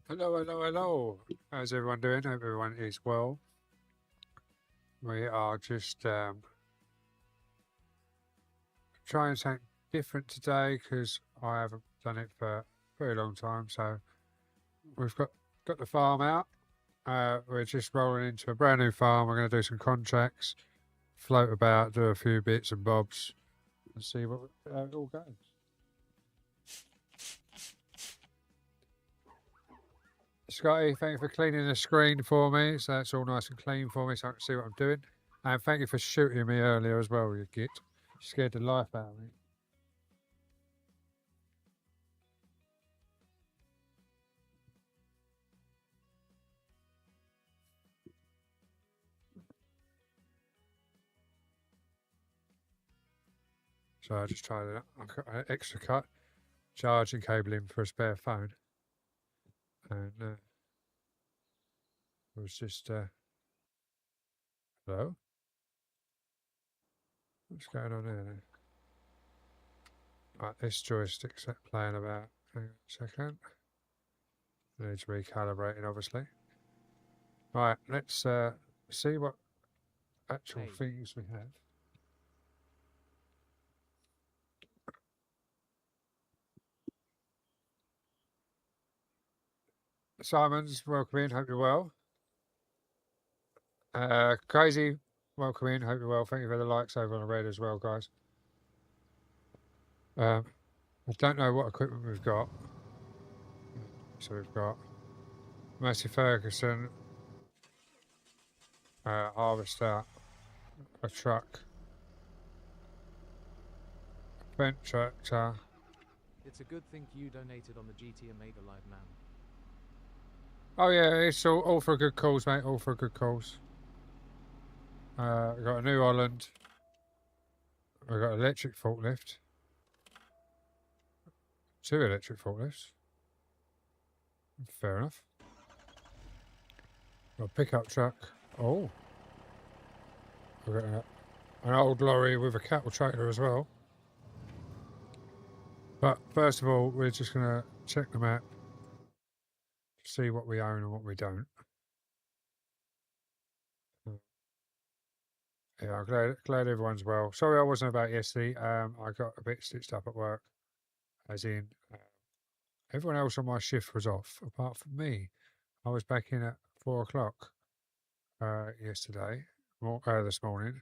Hello, hello, hello. How's everyone doing? Hope everyone is well. We are just trying something different today because I haven't done it for a very long time. So we've got the farm out. We're just rolling into a brand new farm. We're going to do some contracts, float about, do a few bits and bobs, and see how it all goes. Scotty, thank you for cleaning the screen for me, so it's all nice and clean for me, so I can see what I'm doing. And thank you for shooting me earlier as well, you git. Scared the life out of me. So I just tried an extra cut, charging cable in for a spare phone. And it was just, hello? What's going on here then? Right, this joystick's playing about. Hang on a second. It needs recalibrating, obviously. Right, let's see what actual things we have. Simons, welcome in. Hope you're well. Crazy, welcome in. Hope you're well. Thank you for the likes over on the red as well, guys. I don't know what equipment we've got. So we've got Massey Ferguson, harvester, a truck, a bent tractor. It's a good thing you donated on the GT Omega Live, man. Oh yeah, it's all for a good cause, mate. All for a good cause. We've got a New Holland. We've got electric forklift. 2 electric forklifts. Fair enough. Got a pickup truck. Oh. We've got an old lorry with a cattle trailer as well. But first of all, we're just going to check the map, see what we own and what we don't. Yeah, I'm glad everyone's well. Sorry I wasn't about yesterday. I got a bit stitched up at work, as in everyone else on my shift was off, apart from me. I was back in at 4 o'clock yesterday, this morning.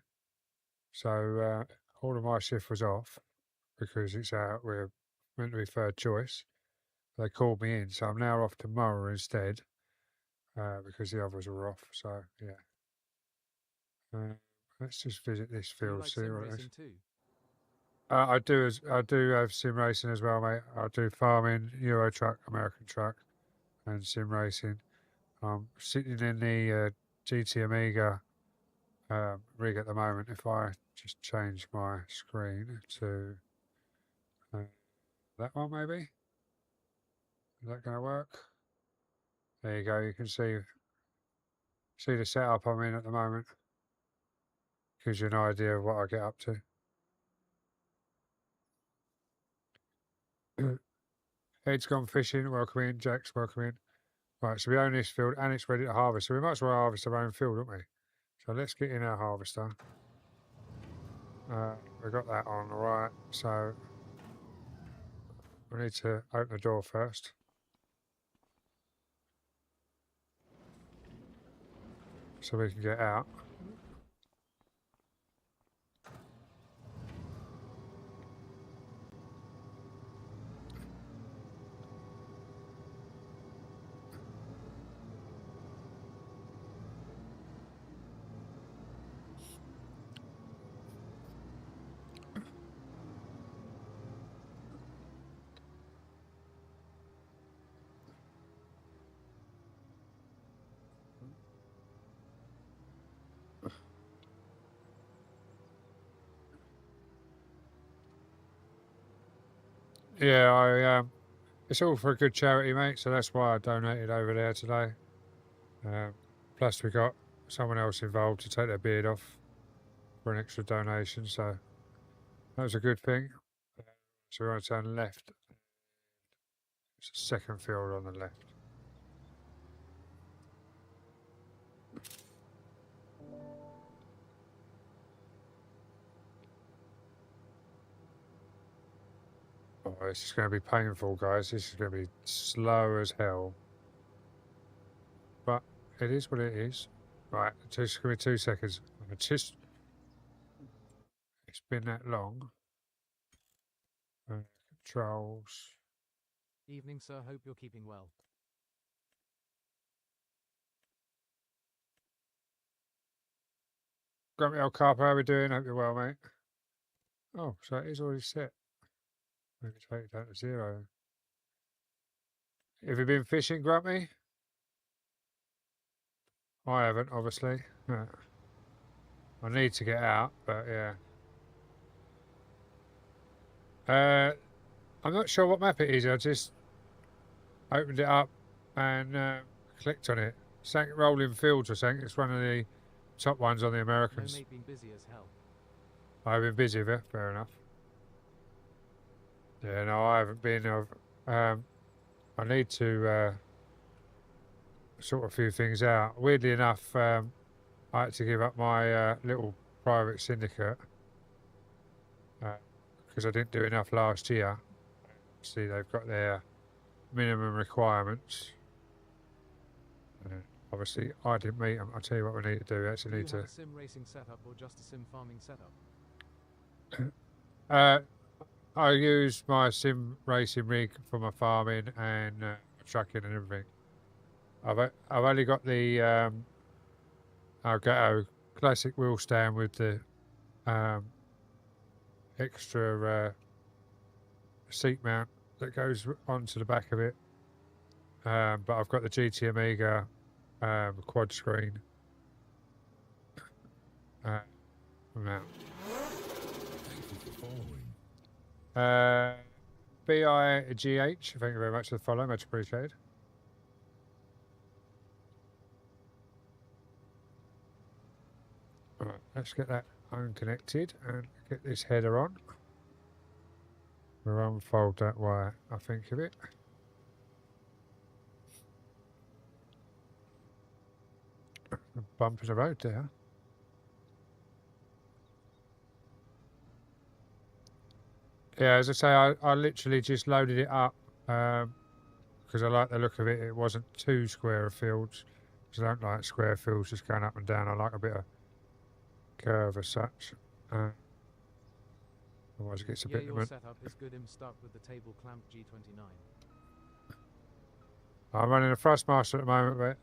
So all of my shift was off because it's out. We're meant to be third choice. They called me in, so I'm now off tomorrow instead because the others were off. So yeah. Let's just visit this field, like see sim what it is. racing too? I do have sim racing as well, mate. I do farming, Euro truck, American truck, and sim racing. I'm sitting in the GT Amiga rig at the moment. If I just change my screen to that one, maybe is that going to work? There you go. You can see the setup I'm in at the moment. Gives you an idea of what I get up to. Ed's gone fishing. Welcome in. Jack's welcome in. Right, so we own this field and it's ready to harvest. So we might as well harvest our own field, don't we? So let's get in our harvester. We've got that on, right. So we need to open the door first. So we can get out. Yeah, it's all for a good charity, mate. So that's why I donated over there today. Plus we got someone else involved to take their beard off for an extra donation. So that was a good thing. So we're going to turn left. It's the second field on the left. Oh, this is going to be painful, guys. This is going to be slow as hell. But it is what it is. Right, just give me 2 seconds. It's been that long. Controls. Evening, sir. Hope you're keeping well. Grumpy old Carper, how we doing? Hope you're well, mate. Oh, so it is already set. Maybe take it down to 0. Have you been fishing, Grumpy? I haven't, obviously. No. I need to get out, but yeah. I'm not sure what map it is. I just opened it up and clicked on it. Something Rolling Fields or something. It's one of the top ones on the No, Americans. mate, been busy as hell. I've been busy with it, fair enough. Yeah, no, I haven't been. I need to sort a few things out. Weirdly enough, I had to give up my little private syndicate because I didn't do enough last year. See, they've got their minimum requirements. Obviously, I didn't meet them. I'll tell you what we need to do. Actually, Do you need have to. a sim racing setup or just a sim farming setup? I use my sim racing rig for my farming and trucking and everything. I've only got the Elgato classic wheel stand with the extra seat mount that goes onto the back of it. But I've got the GT Amiga quad screen mount. BIGH, thank you very much for the follow, much appreciated. Alright, let's get that unconnected and get this header on. We'll unfold that way, I think of it. A bump in the road there. Yeah, as I say, I literally just loaded it up because I like the look of it. It wasn't too square of fields. Because I don't like square fields just going up and down. I like a bit of curve as such. Otherwise it gets a Yeah, bit... your setup is good. I'm stuck with the table clamp G29. I'm running a Thrustmaster at the moment, but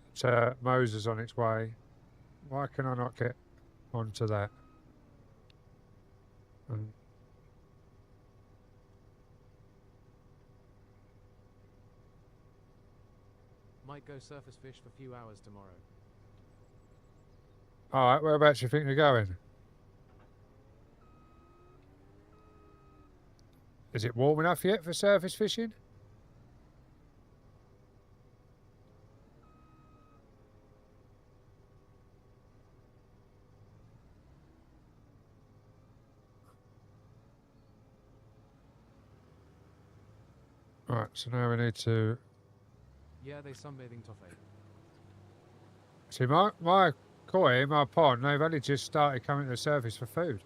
Moses on its way. Why can I not get onto that? Might go surface fish for a few hours tomorrow. Alright, whereabouts you think you're going? Is it warm enough yet for surface fishing? Right, so now we need to... Yeah, they sunbathing toffee. See, my koi, my pond, they've only just started coming to the surface for food.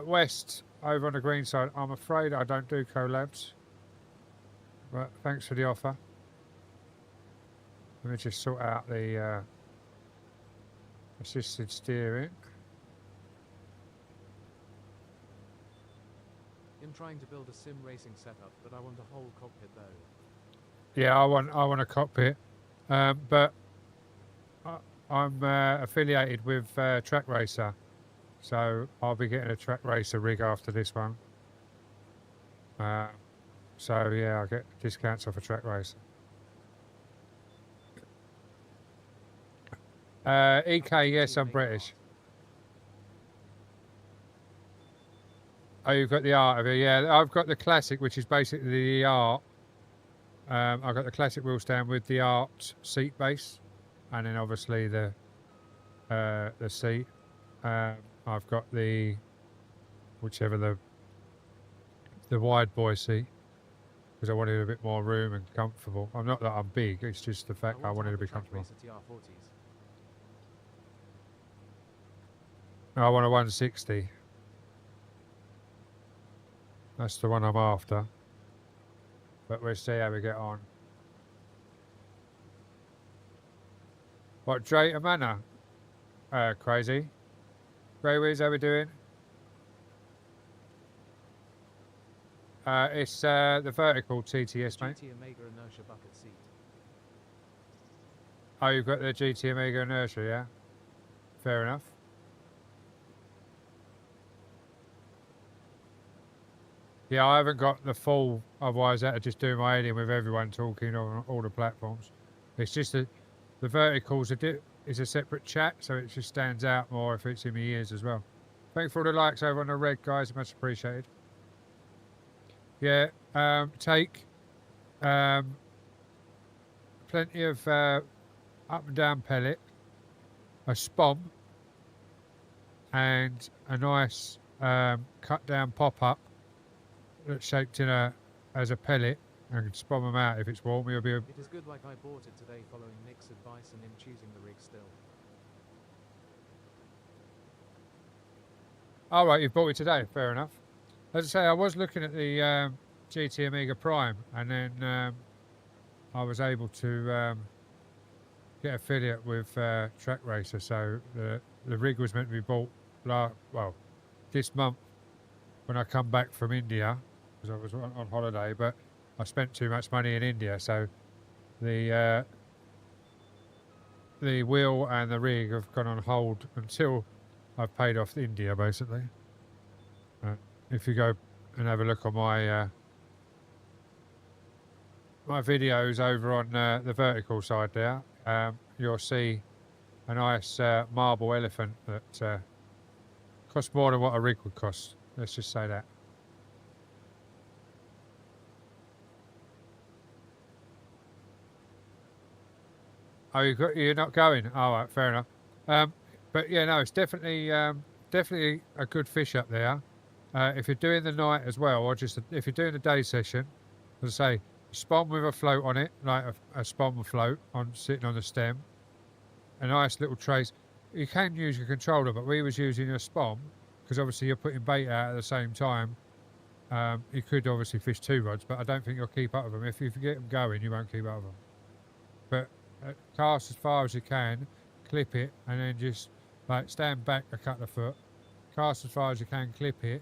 West, over on the green side. I'm afraid I don't do collabs. But thanks for the offer. Let me just sort out the assisted steering. I'm trying to build a sim racing setup, but I want a whole cockpit though. Yeah, I want a cockpit, but I'm affiliated with Track Racer, so I'll be getting a Track Racer rig after this one. So yeah, I'll get discounts off a Track Racer. EK, yes, I'm British. Oh, you've got the art of it, yeah. I've got the classic, which is basically the art. I've got the classic wheel stand with the art seat base, and then obviously the seat. I've got the whichever the wide boy seat. because I wanted a bit more room and comfortable. I'm not that I'm big, it's just the I fact I want to wanted have to the be track comfortable. racer TR40s. I want a 160. That's the one I'm after. But we'll see how we get on. What, Drayton Manor? Crazy. Grey Wiz, how we doing? It's the vertical TTS, The mate. GT Omega inertia bucket seat. Oh, you've got the GT Omega inertia, yeah? Fair enough. Yeah, I haven't got the full, otherwise that'd just do my head in with everyone talking on all the platforms. It's just that the verticals is a separate chat, so it just stands out more if it's in my ears as well. Thanks for all the likes over on the red, guys. Much appreciated. Yeah, take plenty of up and down pellet, a spom, and a nice cut down pop up that's shaped in as a pellet, and spom them out if it's warm. It'll be It is good like I bought it today following Nick's advice and him choosing the rig still. all right. You've bought it today. Fair enough. As I say, I was looking at the GT Omega Prime, and then I was able to get affiliate with Track Racer. So the rig was meant to be bought this month when I come back from India, because I was on holiday, but I spent too much money in India, so the wheel and the rig have gone on hold until I've paid off India, basically. If you go and have a look on my my videos over on the vertical side there, you'll see a nice marble elephant that costs more than what a rig would cost. Let's just say that. Oh, you're not going? All right, fair enough. But yeah, no, it's definitely definitely a good fish up there. If you're doing the night as well, or just if you're doing a day session, as I say, spawn with a float on it, like a spawn float on sitting on the stem, a nice little trace. You can use your controller, but we was using a spawn because obviously you're putting bait out at the same time. You could obviously fish two rods, but I don't think you'll keep up with them. If you get them going, you won't keep up with them. But cast as far as you can, clip it, and then just like stand back a couple of foot, cast as far as you can, clip it,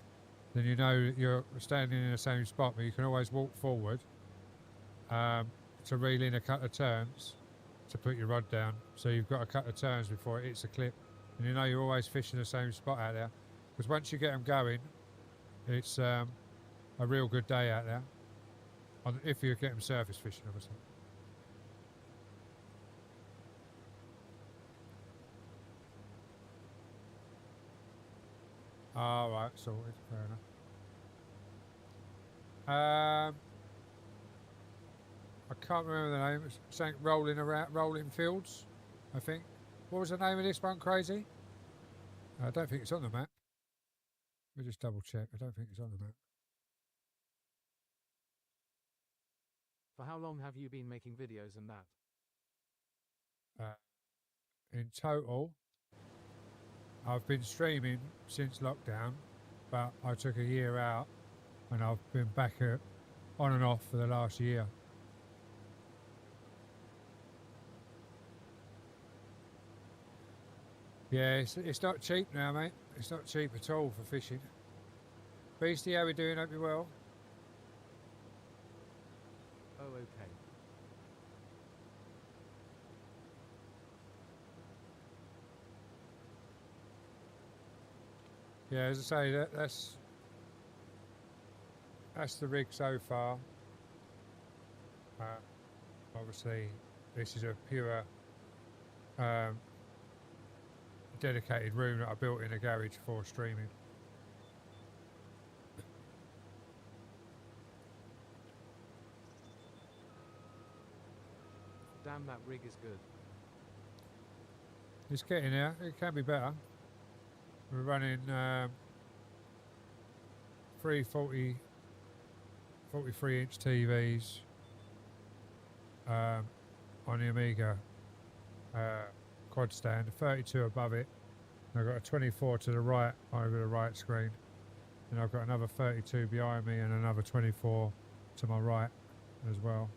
then you know that you're standing in the same spot, but you can always walk forward to reel in a couple of turns to put your rod down. So you've got a couple of turns before it hits a clip, and you know you're always fishing the same spot out there. Because once you get them going, it's a real good day out there. If you get them surface fishing, obviously. All right, sorted. Fair enough. I can't remember the name. It's something rolling fields, I think. What was the name of this one, Crazy? I don't think it's on the map. Let me just double check. I don't think it's on the map. For how long have you been making videos and that? In total, I've been streaming since lockdown, but I took a year out and I've been back on and off for the last year. Yeah, it's not cheap now, mate. It's not cheap at all for fishing. Beastie, how we doing? Hope you're well. Oh, okay. Yeah, as I say, that's the rig so far. Obviously, this is a pure dedicated room that I built in a garage for streaming. Damn, that rig is good. It's getting there. It can be better. We're running 340 43-inch TVs on the Amiga quad stand, 32 above it. And I've got a 24 to the right over the right screen. And I've got another 32 behind me and another 24 to my right as well.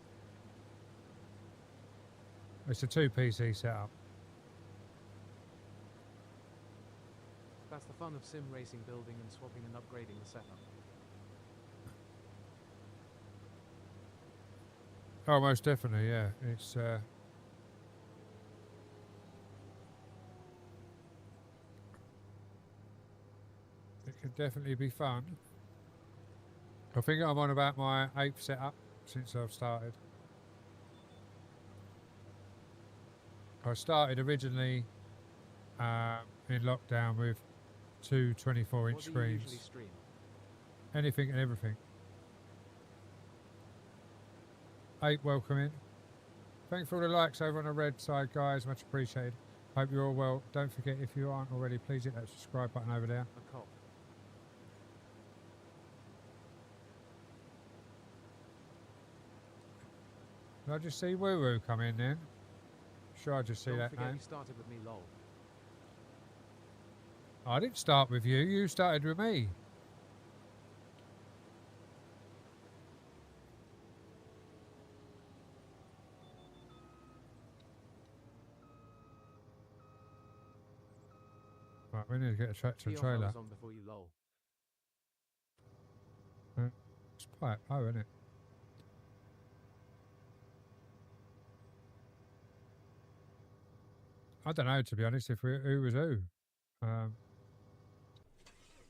It's a 2 PC setup. That's the fun of sim racing, building and swapping and upgrading the setup. Oh, most definitely, yeah. It's it can definitely be fun. I think I'm on about my 8th setup since I've started. I started originally in lockdown with 2 24-inch What do you usually screens. stream? Anything and everything. 8 welcoming. Thanks for all the likes over on the red side, guys. Much appreciated. Hope you're all well. Don't forget, if you aren't already, please hit that subscribe button over there. A cop. Did I just see Woo Woo come in then? Sure, I just see Don't that forget name. you started with me, lol. I didn't start with you. You started with me. Right, we need to get a tractor and Geoff, I trailer. was on before you, lol. It's quite low, isn't it? I don't know, to be honest, if who was who.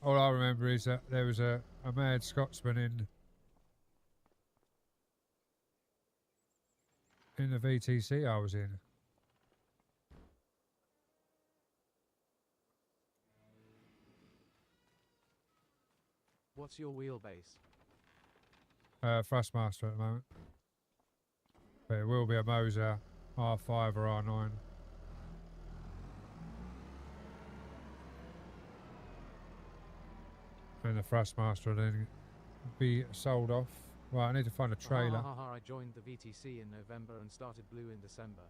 All I remember is that there was a mad Scotsman in the VTC I was in. What's your wheelbase? Thrustmaster at the moment. But it will be a Moser R5 or R9. And the Thrustmaster will then be sold off. Right, I need to find a trailer. I joined the VTC in November and started Blue in December.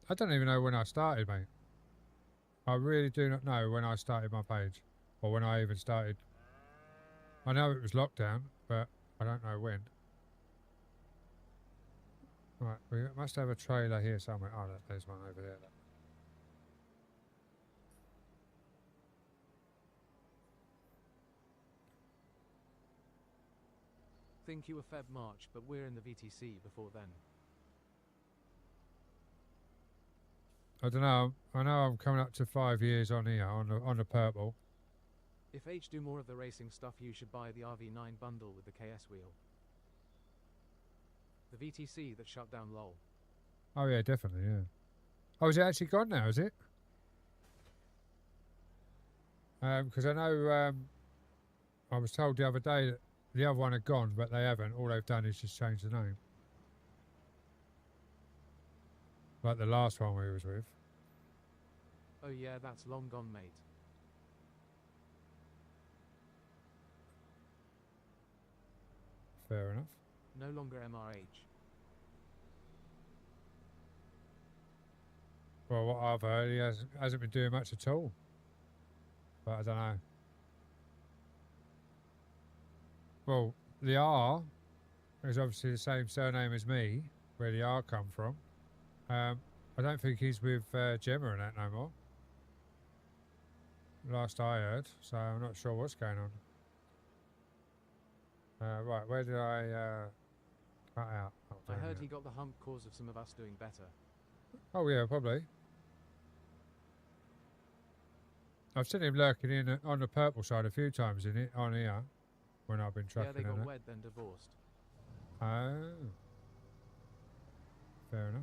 I don't even know when I started, mate. I really do not know when I started my page. Or when I even started. I know it was lockdown, but I don't know when. Right, we must have a trailer here somewhere. Oh, look, there's one over there. Look. Think you were Feb March, but we're in the VTC before then. I don't know. I know I'm coming up to 5 years on here on the purple. If H do more of the racing stuff, you should buy the RV9 bundle with the KS wheel. The VTC that shut down, lol. Oh yeah, definitely, yeah. Oh, is it actually gone now, is it? Because I know I was told the other day that the other one had gone, but they haven't. All they've done is just change the name. Like the last one we was with. Oh yeah, that's long gone, mate. Fair enough. No longer MRH. Well, what I've heard, he hasn't been doing much at all. But I don't know. Well, the R is obviously the same surname as me, where the R come from. I don't think he's with Gemma and that no more. Last I heard, so I'm not sure what's going on. Right, where did I cut out? Oh, I down heard here. he got the hump cause of some of us doing better. Oh yeah, probably. I've seen him lurking in on the purple side a few times in it on here when I've been Yeah, trucking. they got and wed then divorced. Oh, fair enough.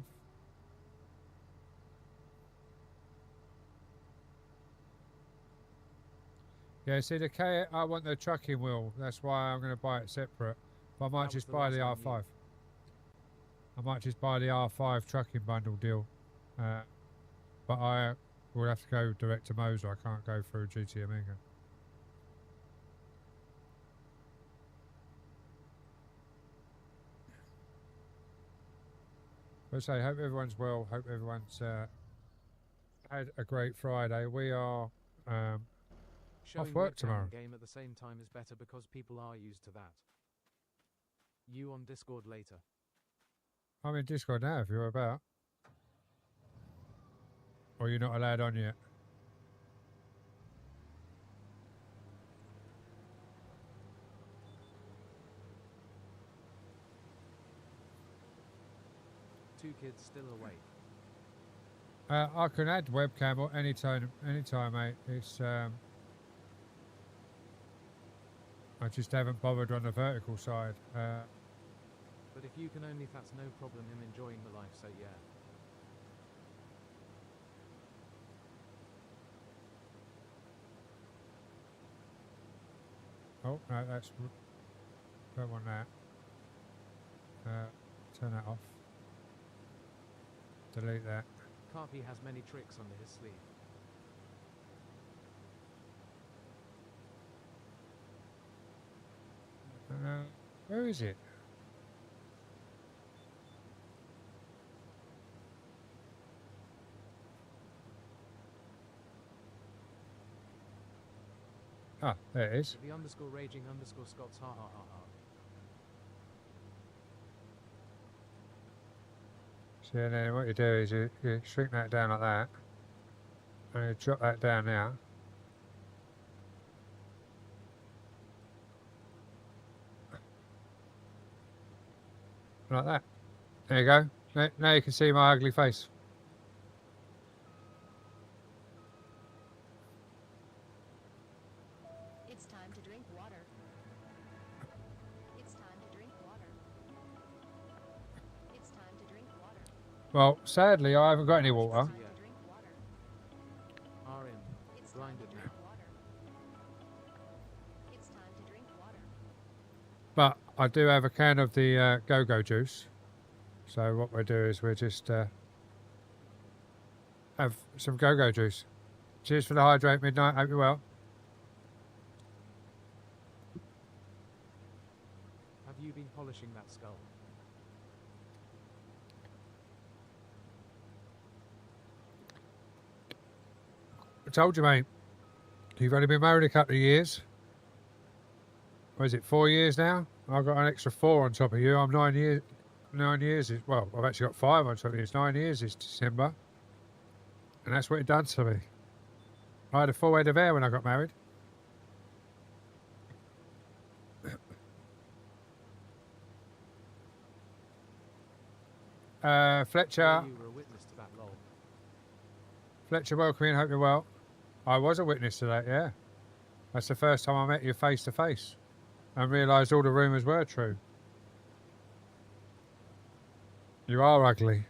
Yeah, see the K. I want the trucking wheel. That's why I'm going to buy it separate. But I might That was just the buy the last I knew. R5. I might just buy the R5 trucking bundle deal. But I will have to go direct to Moser. I can't go through GT Amiga. But I say, hope everyone's well. Hope everyone's had a great Friday. We are Showing work webcam tomorrow. in game at the same time is better because people are used to that. You on Discord later. I'm in Discord now if you're about. Or you're not allowed on yet. Two kids still awake. I can add webcam or anytime, mate. It's I just haven't bothered on the vertical side. But if you can only, that's no problem. Him enjoying the life, so yeah. Oh no, that's don't want that. Turn that off. Delete that. Carpy has many tricks under his sleeve. Where is it? Ah, there it is. The underscore raging underscore Scots ha ha ha ha. So then what you do is you shrink that down like that. And you drop that down now. Like that. There you go. Now you can see my ugly face. It's time to drink water. It's time to drink water. It's time to drink water. Well, sadly, I haven't got any water. It's time to drink water. RM. It's time Blinded to now. drink water. It's time to drink water. But I do have a can of the go-go juice. So what we'll do is we'll just have some go-go juice. Cheers for the hydrate midnight. Hope you're well. Have you been polishing that skull? I told you, mate. You've only been married a couple of years. What is it, 4 years now? I've got an extra 4 on top of you. I'm 9 years. 9 years is, well, I've actually got 5 on top of you. It's 9 years this December. And that's what it done to me. I had a full head of hair when I got married. Fletcher. You were a witness to that, lol. Fletcher, welcome in. Hope you're well. I was a witness to that, yeah. That's the first time I met you face to face and realised all the rumours were true. You are ugly.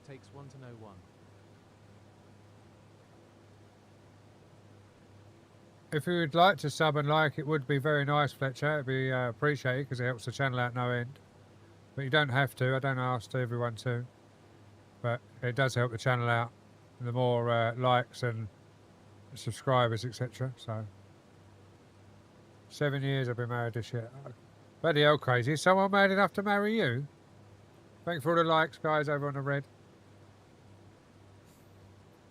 Takes one to know one. If you would like to sub and like, it would be very nice, Fletcher. It'd be appreciated because it helps the channel out no end. But you don't have to. I don't ask everyone to. But it does help the channel out. The more likes and subscribers, etc. So, 7 years I've been married this year. Bloody hell, crazy. Is someone mad enough to marry you? Thanks for all the likes, guys, over on the red.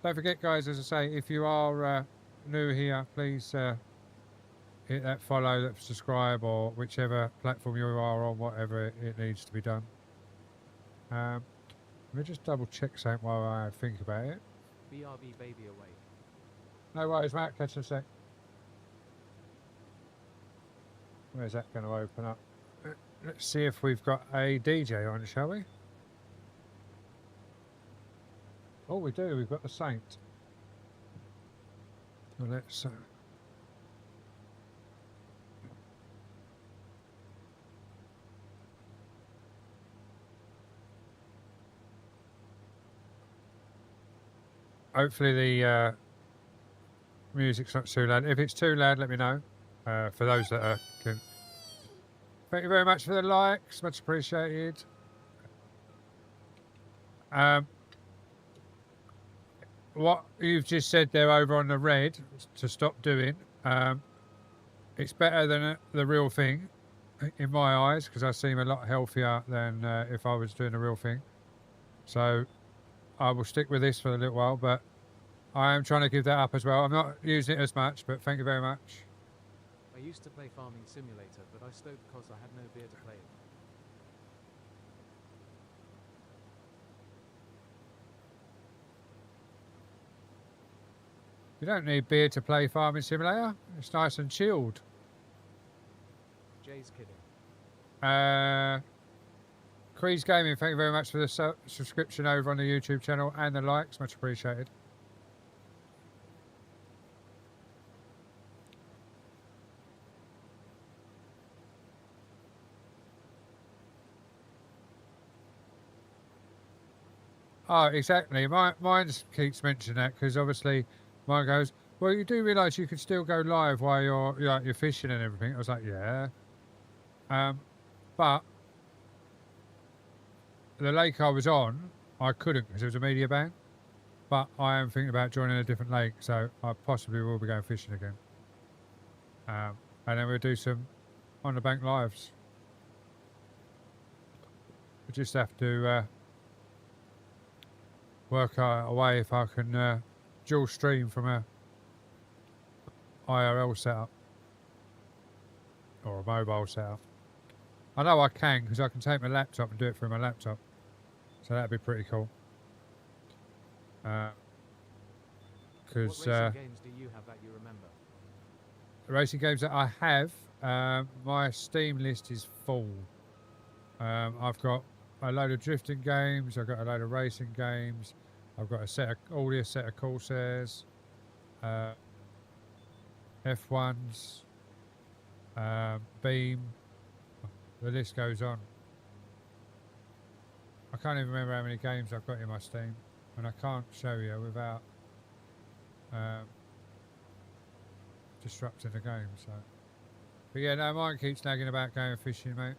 Don't forget, guys, as I say, if you are new here, please hit that follow, that subscribe, or whichever platform you are on, whatever it needs to be done. Let me just double check something while I think about it. BRB baby away. No worries, Matt. Catch you in a sec. Where's that going to open up? Let's see if we've got a DJ on, shall we? Oh, we do. We've got the Saint. So let's... hopefully the music's not too loud. If it's too loud, let me know. For those that can... Thank you very much for the likes. Much appreciated. what you've just said there over on the red to stop doing, it's better than the real thing in my eyes because I seem a lot healthier than if I was doing the real thing. So I will stick with this for a little while, but I am trying to give that up as well. I'm not using it as much, but thank you very much. I used to play Farming Simulator, but I stopped because I had no beer to play it. You don't need beer to play Farming Simulator. It's nice and chilled. Jay's kidding. Crease Gaming, thank you very much for the subscription over on the YouTube channel and the likes. Much appreciated. Oh, exactly. Mine keeps mentioning that because obviously mine goes, well, you do realise you can still go live while you're fishing and everything. I was like, yeah. But the lake I was on, I couldn't because it was a media ban. But I am thinking about joining a different lake, so I possibly will be going fishing again. And then we'll do some on the bank lives. We just have to work out a way if I can dual stream from a IRL setup or a mobile setup. I know I can because I can take my laptop and do it through my laptop, so that'd be pretty cool. What Because racing games do you have that you remember? the racing games that I have, my Steam list is full. I've got a load of drifting games. I've got a load of racing games. I've got a set of Corsairs, F1s, Beam. The list goes on. I can't even remember how many games I've got in my Steam, and I can't show you without disrupting the game. So, but yeah, no, mine keeps nagging about going fishing, mate.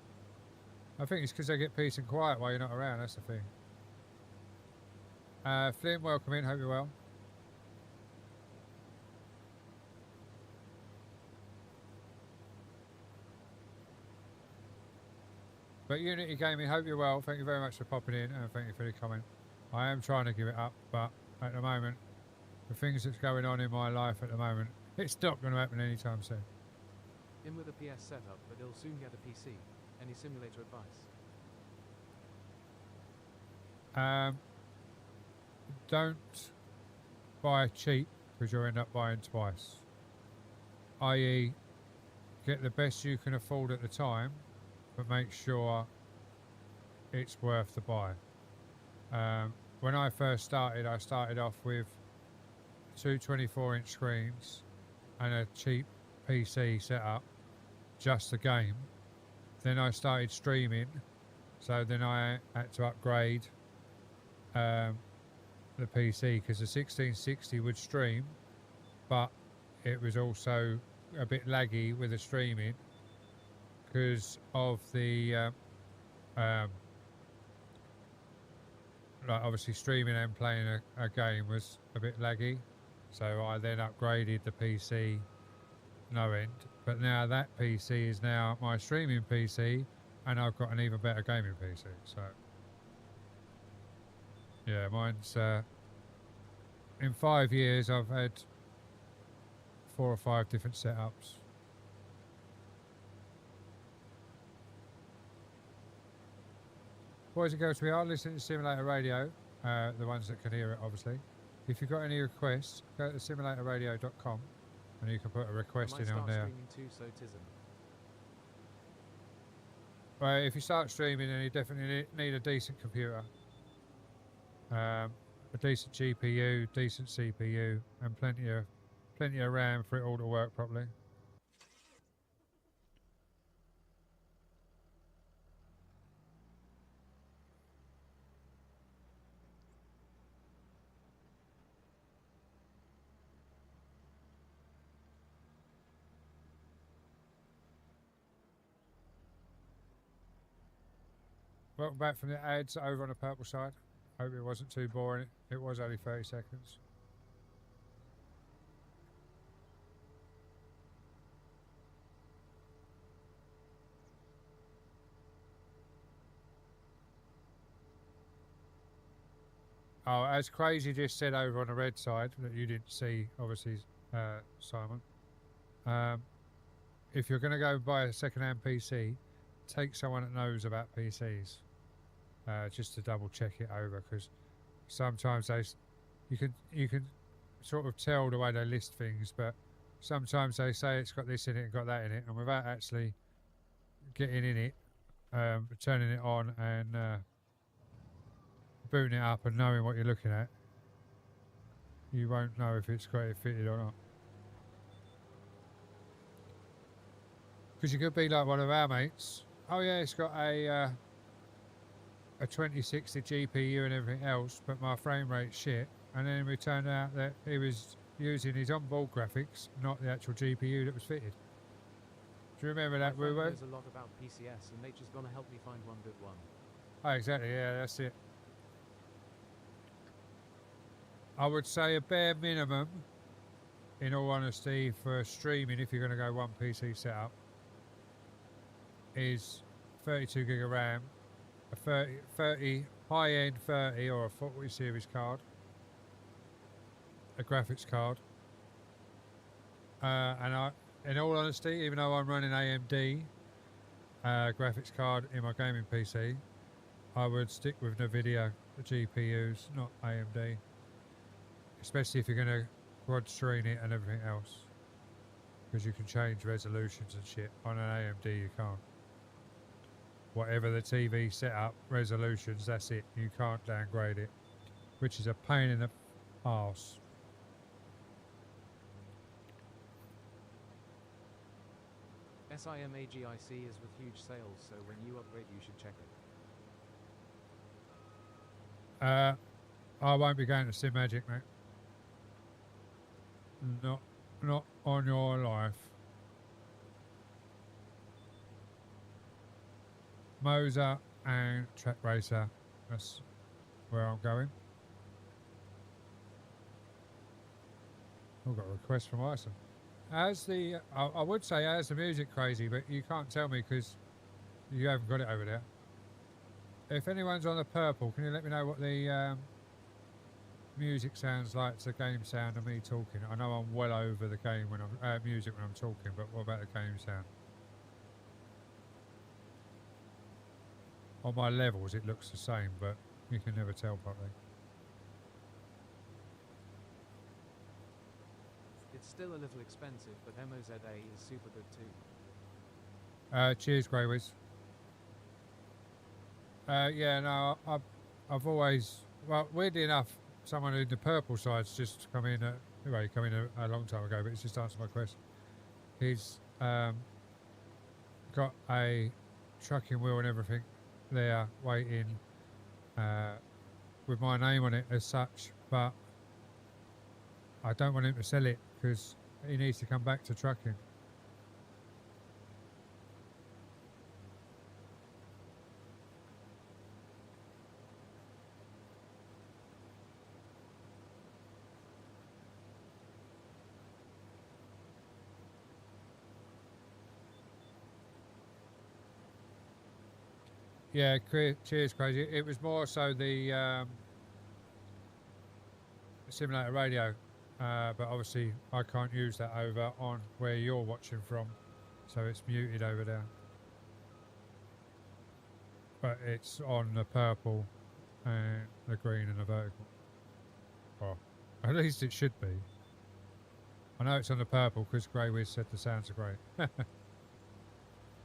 I think it's because they get peace and quiet while you're not around. That's the thing. Flynn, welcome in. Hope you're well. But Unity Gaming, hope you're well. Thank you very much for popping in and thank you for the comment. I am trying to give it up, but at the moment, the things that's going on in my life at the moment, it's not going to happen anytime soon. In with a PS setup, but he'll soon get a PC. Any simulator advice? Don't buy cheap because you'll end up buying twice. I.e., get the best you can afford at the time, but make sure it's worth the buy. When I first started, I started off with two 24-inch screens and a cheap PC setup, just the game. Then I started streaming, so then I had to upgrade the PC because the 1660 would stream, but it was also a bit laggy with the streaming because of the like obviously streaming and playing a game was a bit laggy, so I then upgraded the PC no end. But now that PC is now my streaming PC, and I've got an even better gaming PC. So yeah, mine's in 5 years I've had 4 or 5 different setups. Boys and girls, we are listening to Simulator Radio, the ones that can hear it obviously. If you've got any requests, go to simulatorradio.com and you can put a request in on there. Streaming too, so tisn't. Well, if you start streaming, then you definitely need a decent computer, a decent GPU, decent CPU, and plenty of RAM for it all to work properly. Welcome back from the ads over on the purple side. Hope it wasn't too boring. It was only 30 seconds. Oh, as Crazy just said over on the red side that you didn't see, obviously, Simon. If you're going to go buy a second-hand PC, take someone that knows about PCs, just to double check it over, because sometimes you can sort of tell the way they list things, but sometimes they say it's got this in it and got that in it, and without actually getting in it, turning it on and booting it up and knowing what you're looking at, you won't know if it's got it fitted or not. Because you could be like one of our mates. Oh yeah, it's got a 2060 GPU and everything else, but my frame rate's shit. And then we turned out that he was using his onboard graphics, not the actual GPU that was fitted. Do you remember that, My friend Rubo? knows a lot about PCS, and Nature's gonna help me find one good one. Oh, exactly. Yeah, that's it. I would say a bare minimum, in all honesty, for streaming, if you're going to go one PC setup, is 32 gig of RAM, a 30 high-end 30 or a 40 series card, a graphics card, and in all honesty, even though I'm running AMD graphics card in my gaming PC, I would stick with NVIDIA GPUs, not AMD, especially if you're going to quad screen it and everything else, because you can change resolutions and shit. On an AMD you can't. Whatever the TV setup resolutions, that's it. You can't downgrade it, which is a pain in the arse. SIMAGIC is with huge sales, so when you upgrade you should check it. I won't be going to Simagic, mate. Not on your life. Moser and Track Racer, that's where I'm going. I've got a request from Ison. As the, I would say as the music crazy, but you can't tell me because you haven't got it over there. If anyone's on the purple, can you let me know what the music sounds like? It's the game sound of me talking. I know I'm well over the game when I'm music when I'm talking, but what about the game sound? On my levels, it looks the same, but you can never tell properly. It's still a little expensive, but MOZA is super good too. Cheers, Grey Wiz. Yeah, no, I've always, well, weirdly enough, someone in the purple side's just come in. Anyway, he come in a long time ago, but he's just answered my question. He's got a trucking wheel and everything there waiting with my name on it as such, but I don't want him to sell it because he needs to come back to trucking. Yeah, cheers, Crazy. It was more so the simulator radio, but obviously I can't use that over on where you're watching from, so it's muted over there. But it's on the purple and the green and the vertical. Well, at least it should be. I know it's on the purple because Grey Wiz said the sounds are great.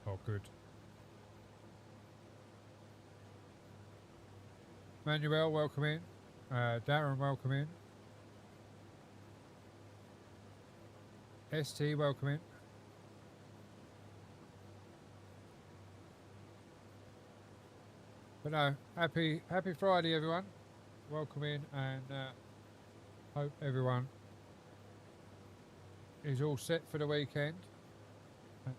Oh, good. Manuel, welcome in. Darren, welcome in. ST, welcome in. But no, happy Friday, everyone. Welcome in, and hope everyone is all set for the weekend. I'm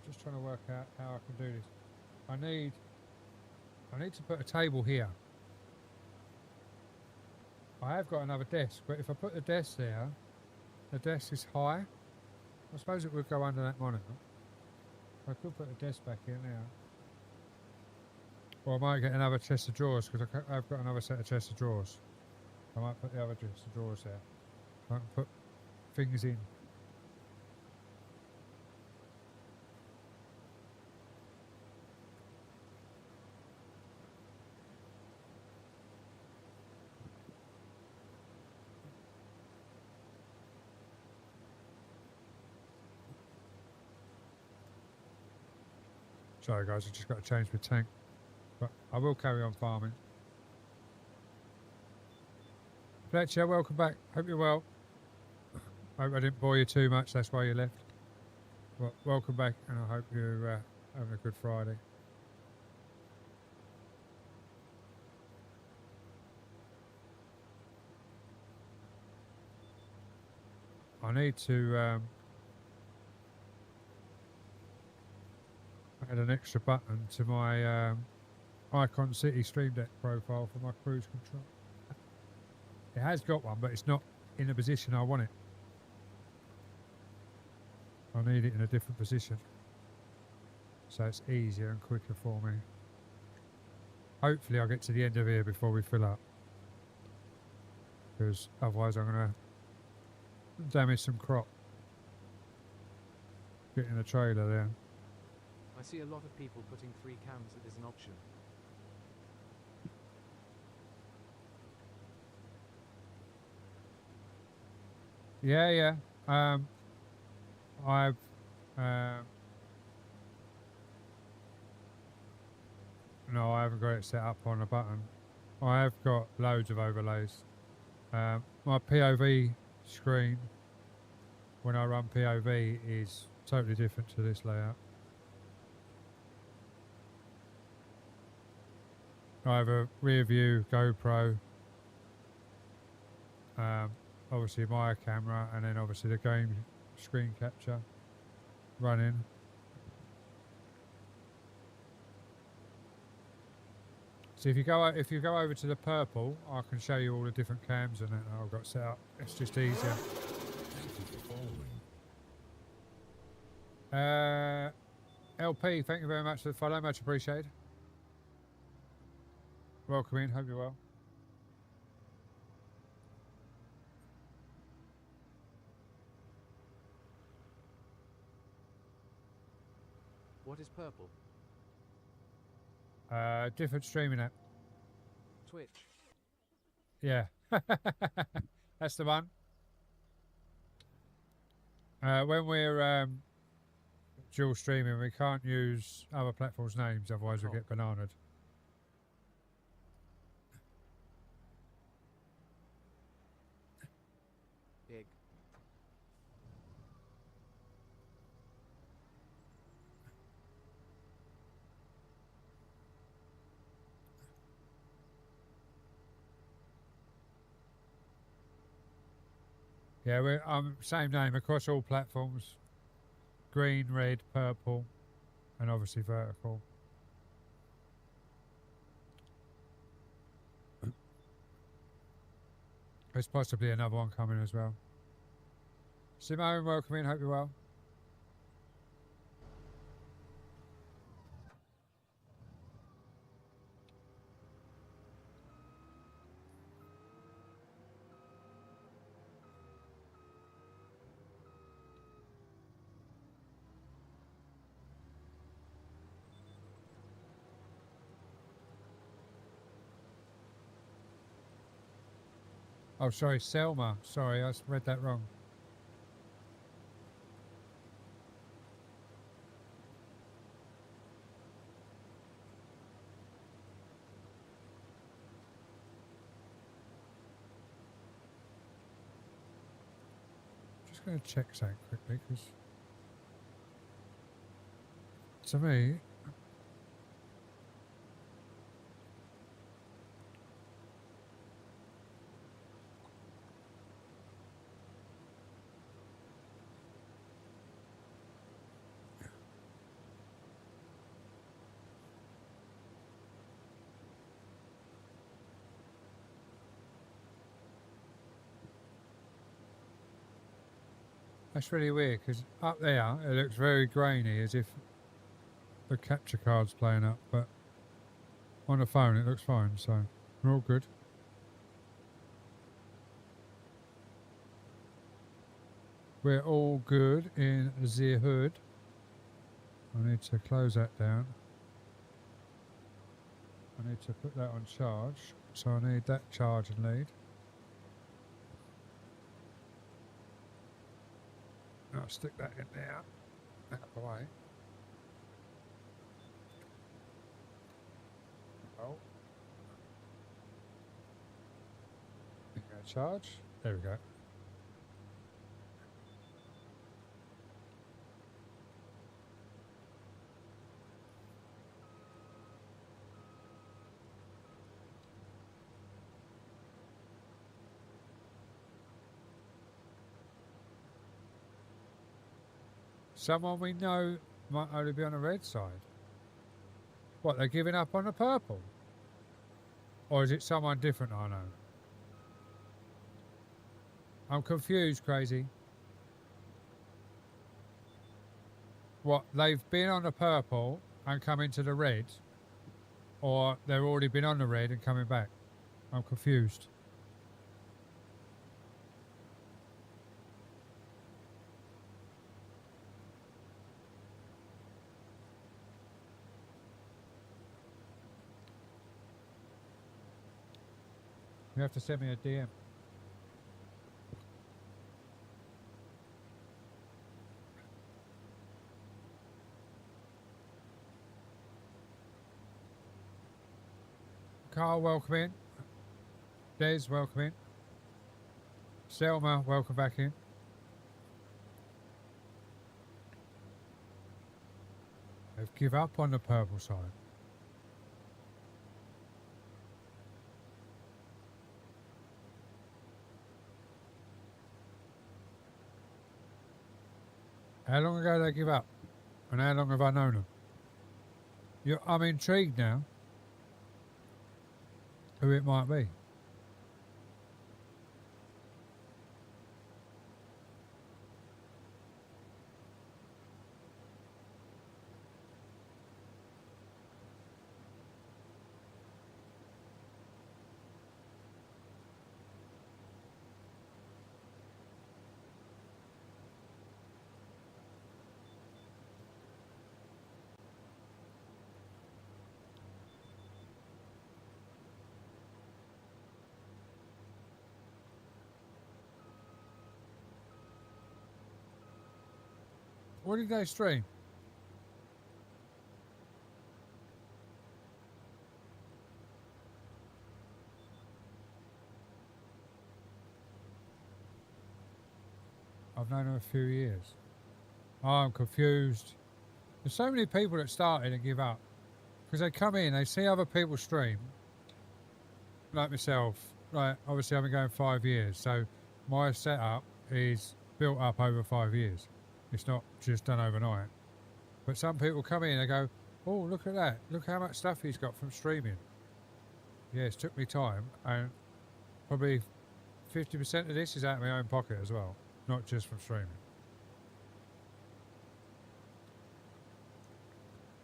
just trying to work out how I can do this. I need to put a table here. I have got another desk, but if I put the desk there, the desk is high. I suppose it would go under that monitor. I could put the desk back here now. Or I might get another chest of drawers because I've got another set of chest of drawers. I might put the other chest of drawers there. I can put things in. Sorry guys, I just got to change my tank. But I will carry on farming. Fletcher, welcome back. Hope you're well. Hope I didn't bore you too much, that's why you left. Well, welcome back, and I hope you're having a good Friday. I need to add an extra button to my Icon City Stream Deck profile for my cruise control. It has got one, but it's not in the position I want it. I need it in a different position, so it's easier and quicker for me. Hopefully I'll get to the end of here before we fill up, because otherwise I'm going to damage some crop getting a trailer there. I see a lot of people putting 3 cams as an option. Yeah. I've no, I haven't got it set up on a button. I have got loads of overlays. My POV screen, when I run POV, is totally different to this layout. I have a rear view GoPro, obviously my camera, and then obviously the game screen capture running. So if you go over to the purple, I can show you all the different cams and that I've got set up. It's just easier. LP, thank you very much for the follow, much appreciated. Welcome in, hope you're well. What is purple? Different streaming app. Twitch. Yeah, that's the one. When we're dual streaming, we can't use other platforms' names, otherwise we get bananaed. Big. Yeah, we're same name across all platforms. Green, red, purple, and obviously vertical. There's possibly another one coming as well. Simone, welcome in, hope you're well. Oh, sorry, Selma. Sorry, I read that wrong. Just going to check something quickly, because to me, that's really weird, because up there it looks very grainy, as if the capture card's playing up, but On the phone, it looks fine, so we're all good. We're all good in the hood. I need to close that down. I need to put that on charge. So I need that charging lead. I'll stick that in there. Out of the way. Oh. There you go, charge. There we go. Someone we know might only be on the red side. What, they're giving up on the purple? Or is it someone different I know? I'm confused, Crazy. What, they've been on the purple and come into the red? Or they've already been on the red and coming back? I'm confused. You have to send me a DM. Carl, welcome in. Des, welcome in. Selma, welcome back in. They've give up on the purple side. How long ago did they give up? And how long have I known them? I'm intrigued now. Who it might be. What did they stream? I've known them a few years. Oh, I'm confused. There's so many people that started and give up. Because they come in, they see other people stream. Like myself. Like, obviously I've been going 5 years. So my setup is built up over 5 years. It's not just done overnight. But some people come in and they go, oh, look at that. Look how much stuff he's got from streaming. Yes, it took me time. And probably 50% of this is out of my own pocket as well. Not just from streaming.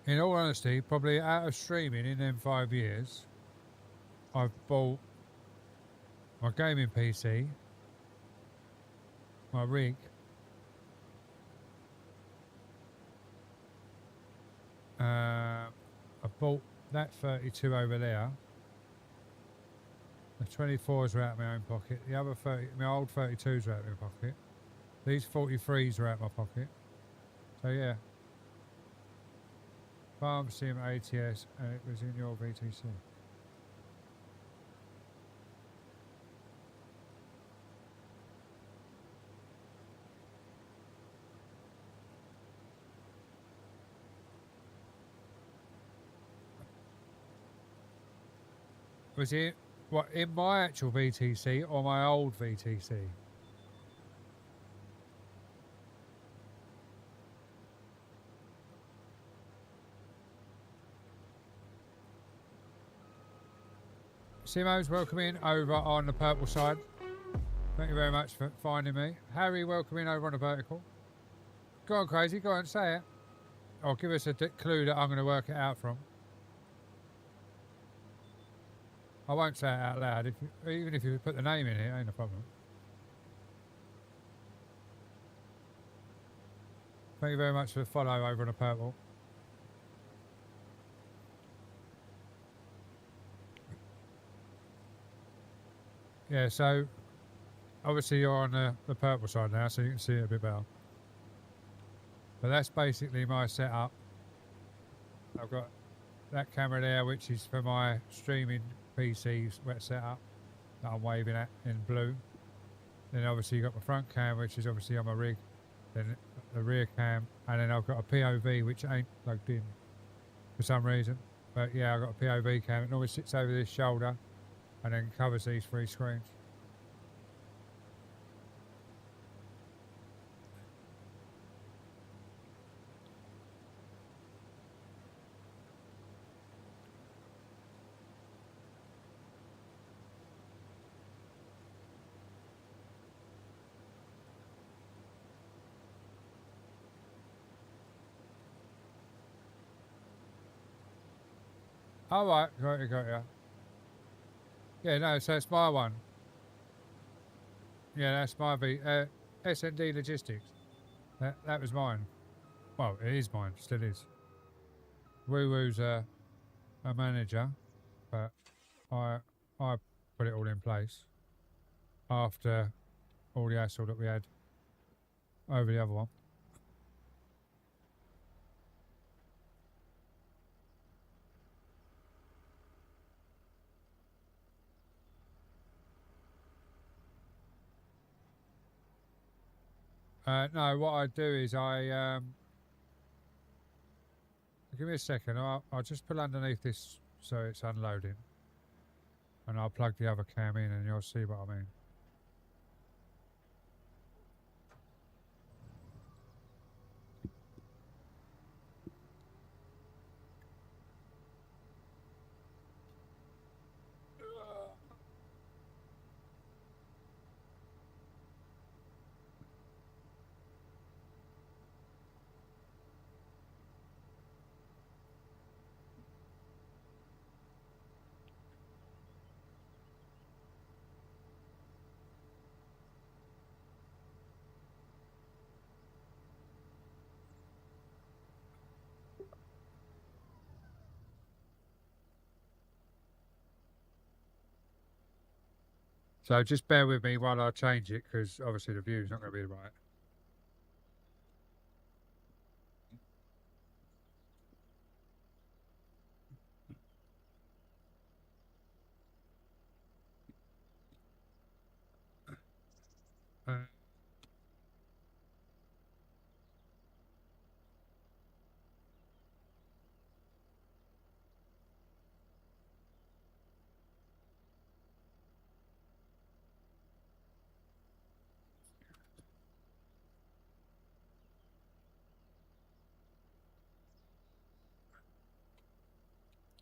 In all honesty, probably out of streaming in them 5 years, I've bought my gaming PC, my rig, I bought that 32 over there. The 24s are out of my own pocket. The other 30, my old 32s are out of my pocket. These 43s are out of my pocket. So yeah. Farm Sim ATS, and it was in your VTC. Was it what in my actual VTC or my old VTC? Simo's welcome in over on the purple side. Thank you very much for finding me. Harry, welcome in over on the vertical. Go on, Crazy, go on, say it. Or give us a clue that I'm going to work it out from. I won't say it out loud. Even if you put the name in it, ain't a problem. Thank you very much for the follow over on the purple. Yeah, so obviously you're on the purple side now, so you can see it a bit better. But that's basically my setup. I've got that camera there, which is for my streaming PC's wet setup that I'm waving at in blue. Then obviously you've got my front cam, which is obviously on my rig. Then the rear cam, and then I've got a POV which ain't plugged in for some reason. But yeah, I've got a POV cam. It normally sits over this shoulder and then covers these 3 screens. All right, got you. Yeah, no, so it's my one. Yeah, that's my SND Logistics. That was mine. Well, it is mine, still is. Woo Woo's a manager, but I put it all in place after all the hassle that we had over the other one. No, what I do is give me a second. I'll just pull underneath this so it's unloading, and I'll plug the other cam in, and you'll see what I mean. So just bear with me while I change it, because obviously the view's not going to be right.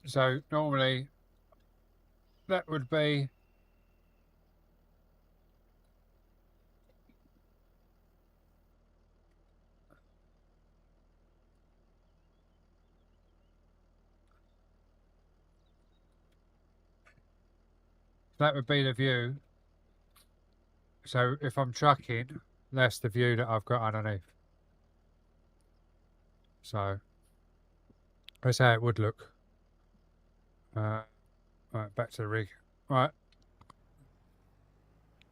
So normally that would be the view. So if I'm trucking, that's the view that I've got underneath. So that's how it would look. Right, back to the rig. Right.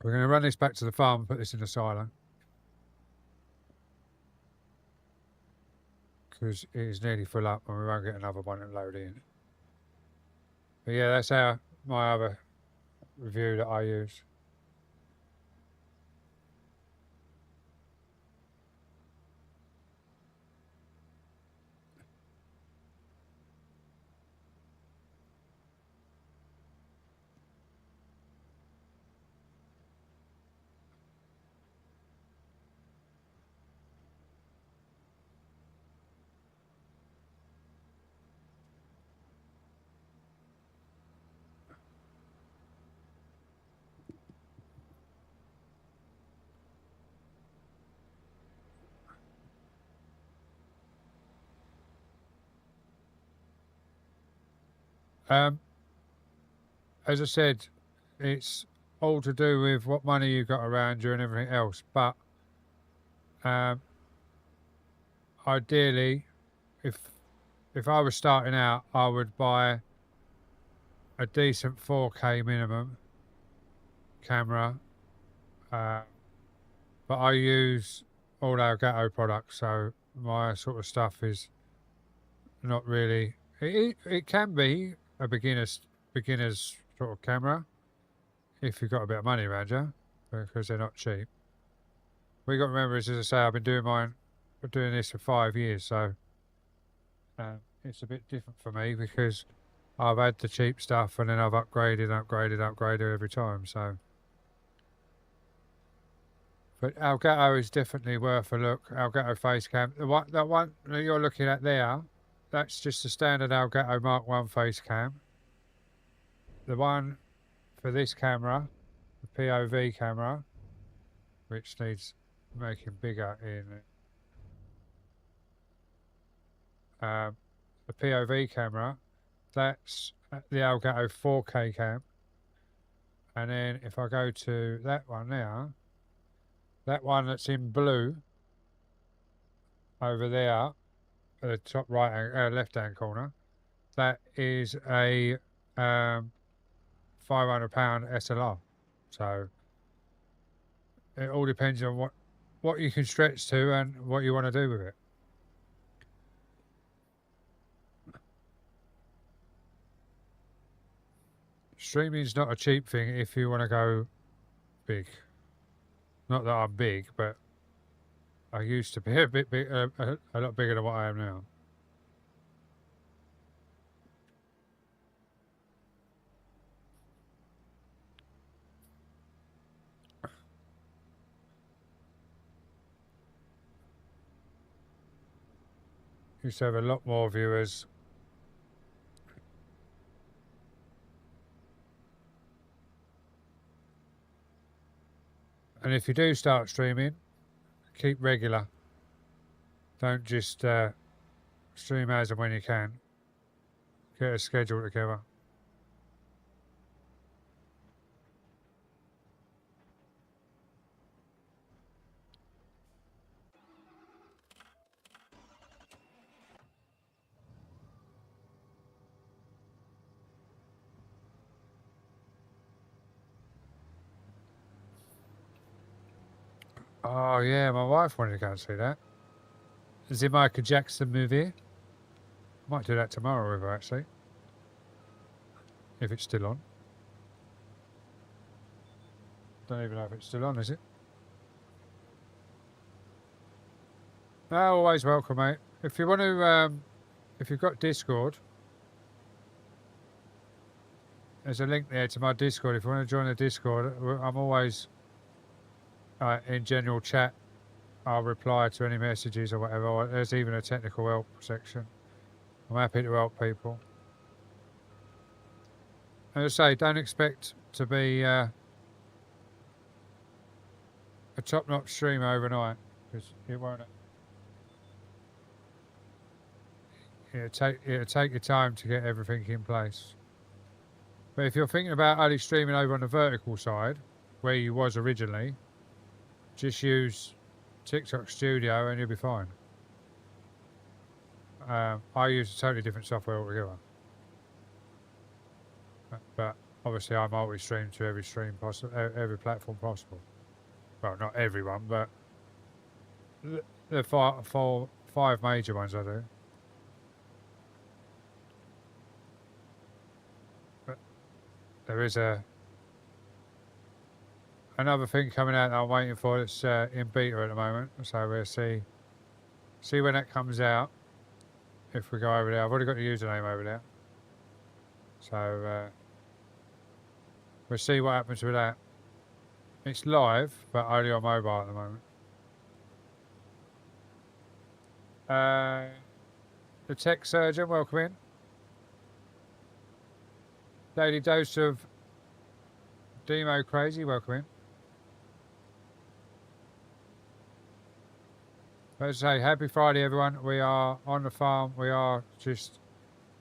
We're going to run this back to the farm and put this in the silo, because it is nearly full up and we won't get another one and load in. But yeah, that's my other review that I use. as I said, it's all to do with what money you've got around you and everything else. But ideally, if I was starting out, I would buy a decent 4K minimum camera. But I use all Elgato products, so my sort of stuff is not really. It can be a beginner's sort of camera if you've got a bit of money around you, because they're not cheap. What you got to remember is, as I say, I've been doing this for 5 years, so it's a bit different for me because I've had the cheap stuff and then I've upgraded every time. So, but Elgato is definitely worth a look. Elgato Facecam, the one that you're looking at there, that's just a standard Elgato Mark 1 Facecam. The one for this camera, the POV camera, which needs making bigger in the POV camera, that's the Elgato 4K cam. And then if I go to that one now, that one that's in blue over there at the top right left hand corner, that is a £500 SLR. So it all depends on what you can stretch to and what you want to do with it. Streaming's not a cheap thing if you want to go big. Not that I'm big, but I used to be a bit big, a lot bigger than what I am now. Used to have a lot more viewers. And if you do start streaming, keep regular. Don't just stream as and when you can. Get a schedule together. Oh yeah, my wife wanted to go and see that. The Michael Jackson movie. Might do that tomorrow with her actually. If it's still on. Don't even know if it's still on, is it? No, always welcome, mate. If you want to, if you've got Discord, there's a link there to my Discord. If you want to join the Discord, I'm always in general chat. I'll reply to any messages or whatever. There's even a technical help section. I'm happy to help people. As I say, don't expect to be a top-notch streamer overnight, because it won't. It'll take your time to get everything in place. But if you're thinking about only streaming over on the vertical side, where you was originally, just use TikTok Studio and you'll be fine. I use a totally different software altogether. But obviously I multi-stream to every every platform possible. Well, not everyone, but the five major ones I do. But there is another thing coming out that I'm waiting for that's in beta at the moment. So we'll see when that comes out. If we go over there, I've already got the username over there. So we'll see what happens with that. It's live, but only on mobile at the moment. The Tech Surgeon, welcome in. Daily Dose of Demo Crazy, welcome in. Let's say happy Friday, everyone. We are on the farm. We are just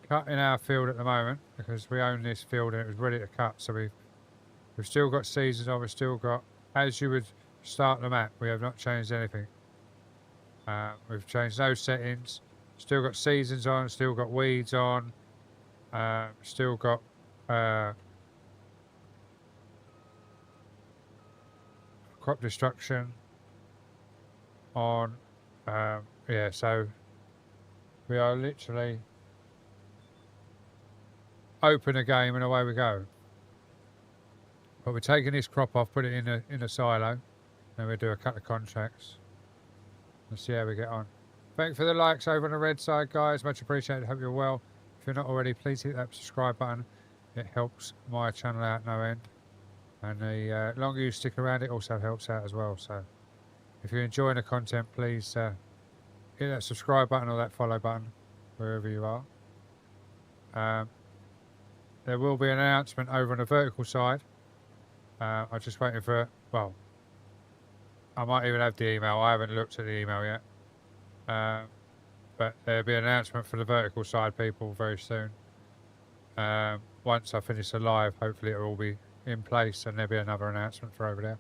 cutting our field at the moment because we own this field and it was ready to cut. So we've still got seasons on. We've still got, as you would start the map, we have not changed anything. We've changed those settings. Still got seasons on. Still got weeds on. Still got crop destruction on. Yeah, so we are literally open a game and away we go. But we're taking this crop off, put it in a silo, then we'll do a couple of contracts and see how we get on. Thanks for the likes over on the red side, guys. Much appreciated. Hope you're well. If you're not already, please hit that subscribe button. It helps my channel out no end. And the longer you stick around, it also helps out as well. So if you're enjoying the content, please hit that subscribe button or that follow button, wherever you are. There will be an announcement over on the vertical side. I'm just waiting for, well, I might even have the email. I haven't looked at the email yet. But there'll be an announcement for the vertical side people very soon. Once I finish the live, hopefully it will all be in place and there'll be another announcement for over there.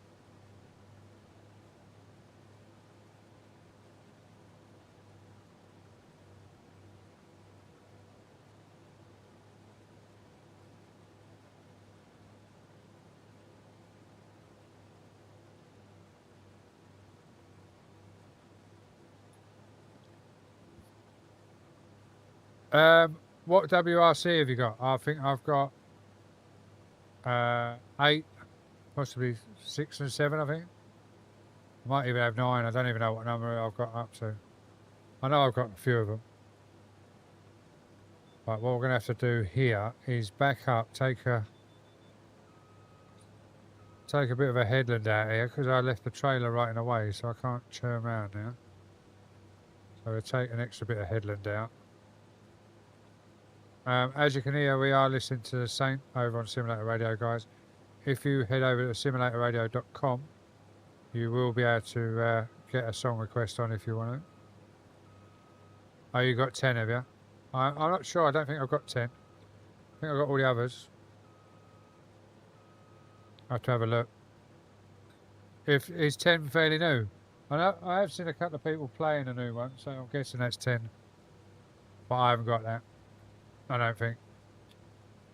What WRC have you got? I think I've got 8, possibly 6 and 7, I think. I might even have 9. I don't even know what number I've got up to. I know I've got a few of them. But what we're going to have to do here is back up, take a bit of a headland out here because I left the trailer right in the way, so I can't turn around now. So we'll take an extra bit of headland out. As you can hear, we are listening to the Saint over on Simulator Radio, guys. If you head over to simulatorradio.com, you will be able to get a song request on if you want to. Oh, you got 10, have you? I'm not sure. I don't think I've got 10. I think I've got all the others. I have to have a look. Is 10 fairly new? I have seen a couple of people playing a new one, so I'm guessing that's 10. But I haven't got that. I don't think.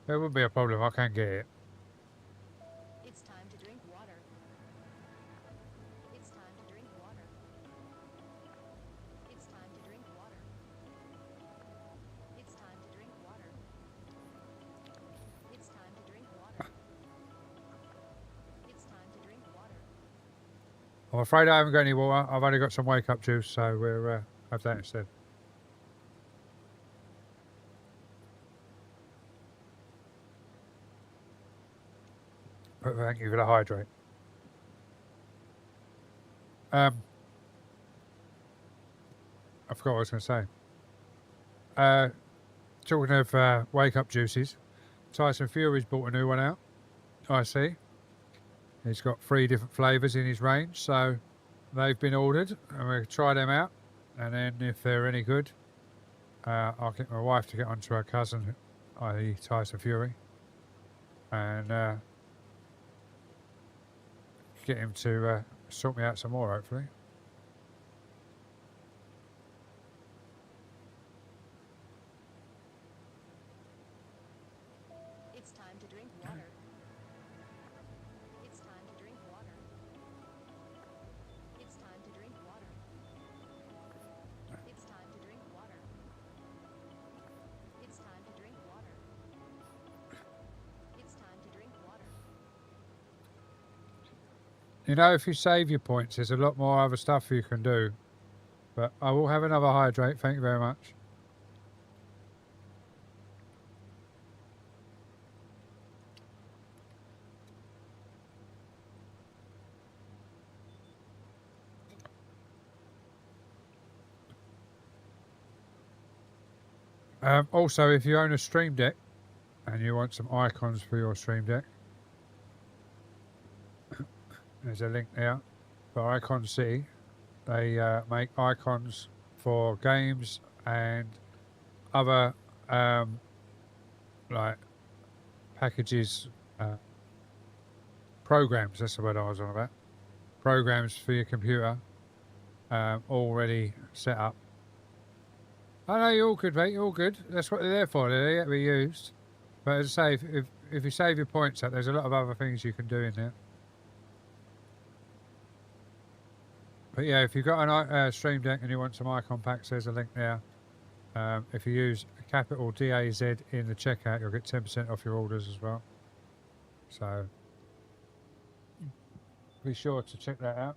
There wouldn't be a problem. I can get it. It's time to drink water. It's time to drink water. It's time to drink water. It's time to drink water. It's time to drink water. It's time to drink water. I'm afraid I haven't got any water. I've only got some wake up juice, so we'll have that instead. But thank you for the hydrate. I forgot what I was going to say. Talking of wake up juices, Tyson Fury's bought a new one out. I see. He's got 3 different flavours in his range, so they've been ordered, and we'll try them out. And then if they're any good, I'll get my wife to get onto her cousin, i.e. Tyson Fury, and get him to sort me out some more, hopefully. It's time to drink water. It's time to drink water. It's time to drink water. It's time to drink water. It's time to drink water. It's time to drink water. You know, if you save your points, there's a lot more other stuff you can do. But I will have another hydrate. Thank you very much. Also, if you own a Stream Deck and you want some icons for your Stream Deck, there's a link there for Icon City. They make icons for games and other like packages, programs. That's the word I was on about. Programs for your computer, already set up. I know you're all good, mate. You're all good. That's what they're there for. They're there to be used. But as I say, if you save your points up, there's a lot of other things you can do in there. But yeah, if you've got an Stream Deck and you want some icon packs, there's a link there. If you use a capital DAZ in the checkout, you'll get 10% off your orders as well. So be sure to check that out.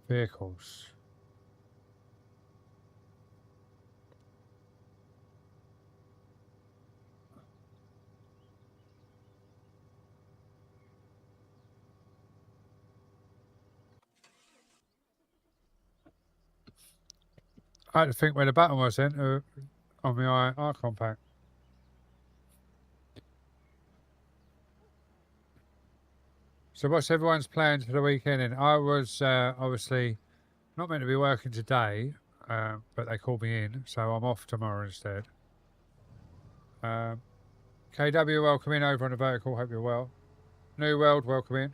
Vehicles. I had to think where the button was then on my icon pack. So what's everyone's plans for the weekend? And I was obviously not meant to be working today, but they called me in, so I'm off tomorrow instead. KW, welcome in over on the vertical. Hope you're well. New World, welcome in.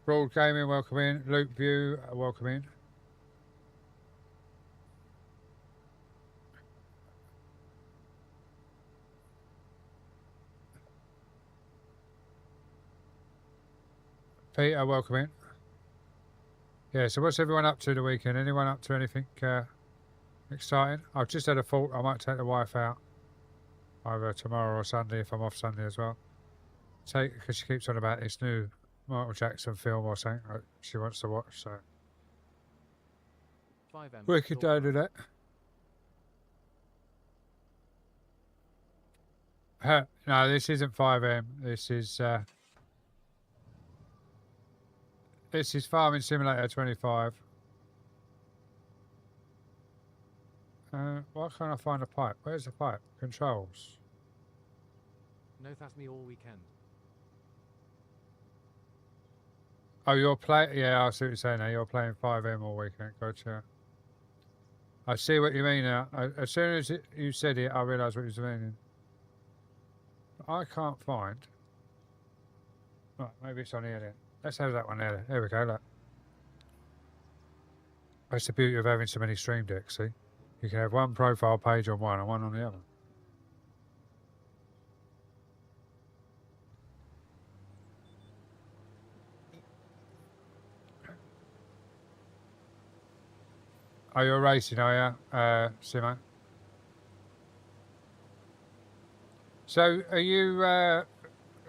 Broad Gaming, welcome in. Luke View, welcome in. Peter, welcome in. Yeah, so what's everyone up to the weekend? Anyone up to anything exciting? I've just had a thought. I might take the wife out either tomorrow or Sunday if I'm off Sunday as well. Because she keeps on about this new Michael Jackson film or something she wants to watch. So 5M. we could do that. No, this isn't 5M. This is Farming Simulator 25. Why can't I find a pipe? Where's the pipe? Controls. No, that's me all weekend. Oh, you're playing? Yeah, I see what you're saying now. You're playing 5M all weekend. Gotcha. I see what you mean now. As soon as you said it, I realised what you were meaning. I can't find. Right, maybe it's on here then. Let's have that one there. There we go. Look. That's the beauty of having so many Stream Decks, see? You can have one profile page on one and one on the other. Oh, you're racing, are you, Simo? So, are you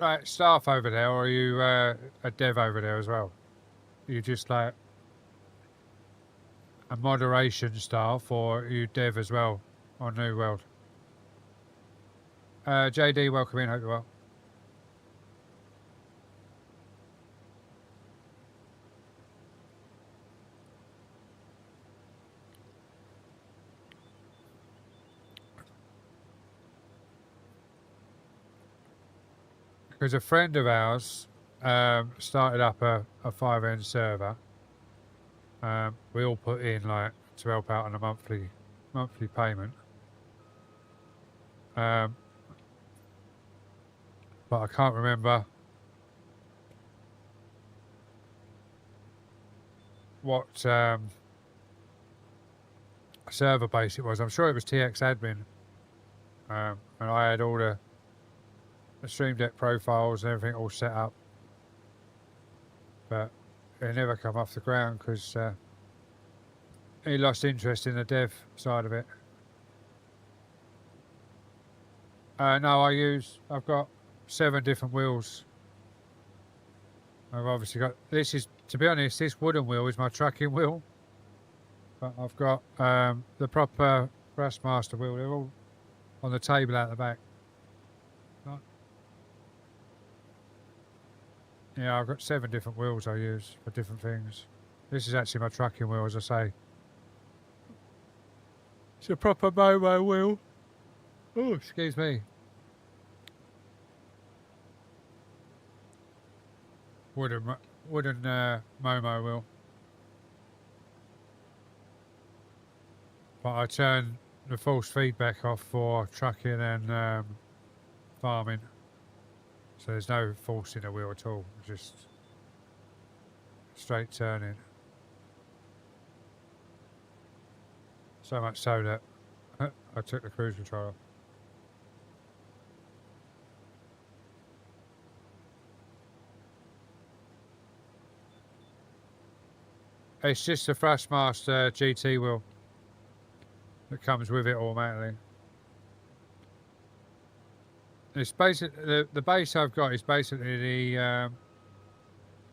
like staff over there, or are you a dev over there as well? Are you just like a moderation staff, or are you dev as well on New World? JD, welcome in. Hope you're well. Because a friend of ours started up a 5N server. We all put in like to help out on a monthly payment. But I can't remember what server base it was. I'm sure it was TX Admin, and I had all the Stream Deck profiles and everything all set up, but it never come off the ground because he lost interest in the dev side of it. No, I've got 7 different wheels. I've obviously got, to be honest, this wooden wheel is my tracking wheel. But I've got the proper Thrustmaster wheel. They're all on the table out the back. Yeah, I've got 7 different wheels I use for different things. This is actually my trucking wheel, as I say. It's a proper Momo wheel. Oh, excuse me. Wooden Momo wheel. But I turn the force feedback off for trucking and farming. So there's no force in the wheel at all, just straight turning. So much so that I took the cruise control off. It's just the Thrustmaster GT wheel that comes with it automatically. It's basically the base I've got is basically the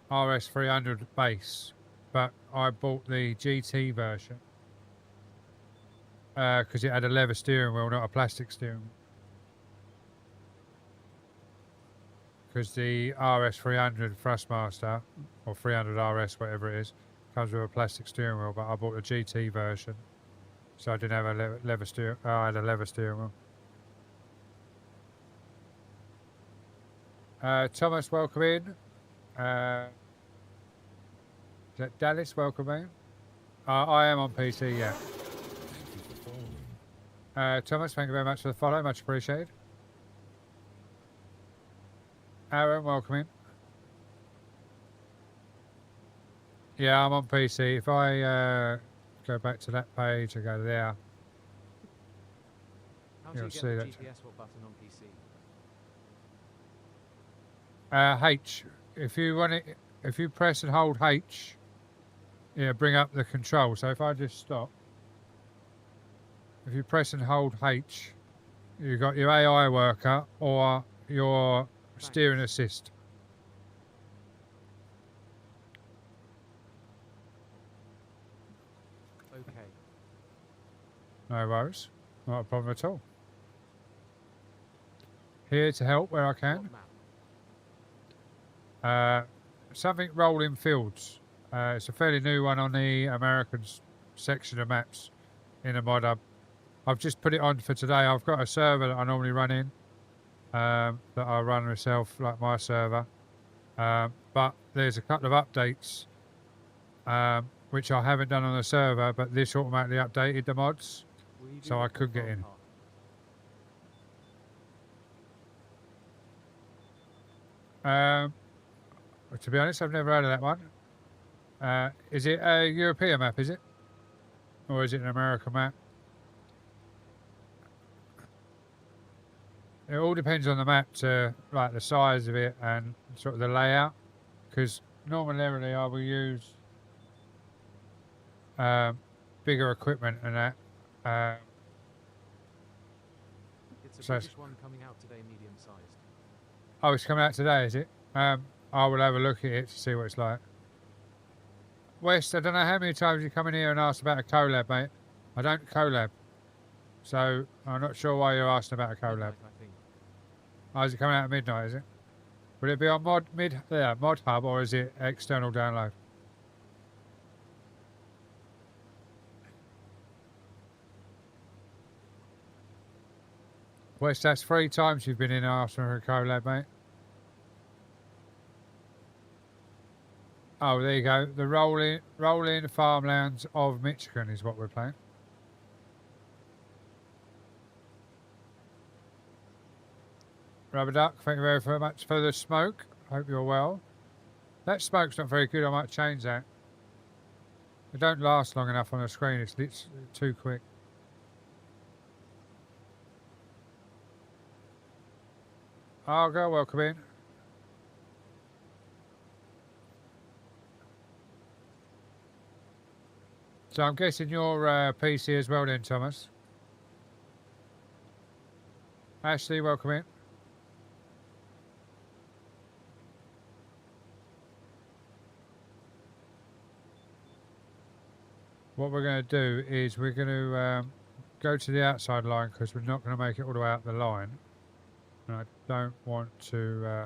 RS300 base, but I bought the GT version because it had a leather steering wheel, not a plastic steering wheel. Because the RS300 Thrustmaster, or 300 RS, whatever it is, comes with a plastic steering wheel, but I bought the GT version, so I didn't have a leather steering. I had a leather steering wheel. Thomas, welcome in. Is that Dallas? Welcome in. I am on PC, yeah. Thomas, thank you very much for the follow, much appreciated. Aaron, welcome in. Yeah, I'm on PC. If I go back to that page and go there, How do You'll you get see the that. GPS swap button on PC? H. If you want it, if you press and hold H, yeah, bring up the control. So if I just stop, if you press and hold H, you've got your AI worker or your steering assist. Okay. No worries, not a problem at all. Here to help where I can. What map? Something Rolling Fields. It's a fairly new one on the American section of maps in the mod hub. I've just put it on for today. I've got a server that I normally run in, that I run myself, like my server. But there's a couple of updates which I haven't done on the server, but this automatically updated the mods, Will you do so the I could get control in. part? To be honest, I've never heard of that one. Is it a European map, is it? Or is it an American map? It all depends on the map, to like the size of it and sort of the layout. Because normally I will use bigger equipment and that. It's a so British one coming out today, medium sized. Oh, it's coming out today, is it? I will have a look at it to see what it's like. West, I don't know how many times you come in here and ask about a collab, mate. I don't collab. So I'm not sure why you're asking about a collab. Midnight, I think. Oh, is it coming out at midnight, is it? Will it be on Mod Hub, or is it external download? West, that's 3 times you've been in asking for a collab, mate. Oh, there you go. The rolling farmlands of Michigan is what we're playing. Rubber Duck, thank you very much for the smoke. Hope you're well. That smoke's not very good. I might change that. It don't last long enough on the screen. It's too quick. I'll go. Welcome in. So I'm guessing you're PC as well then, Thomas. Ashley, welcome in. What we're going to do is we're going to go to the outside line because we're not going to make it all the way out the line. And I don't want to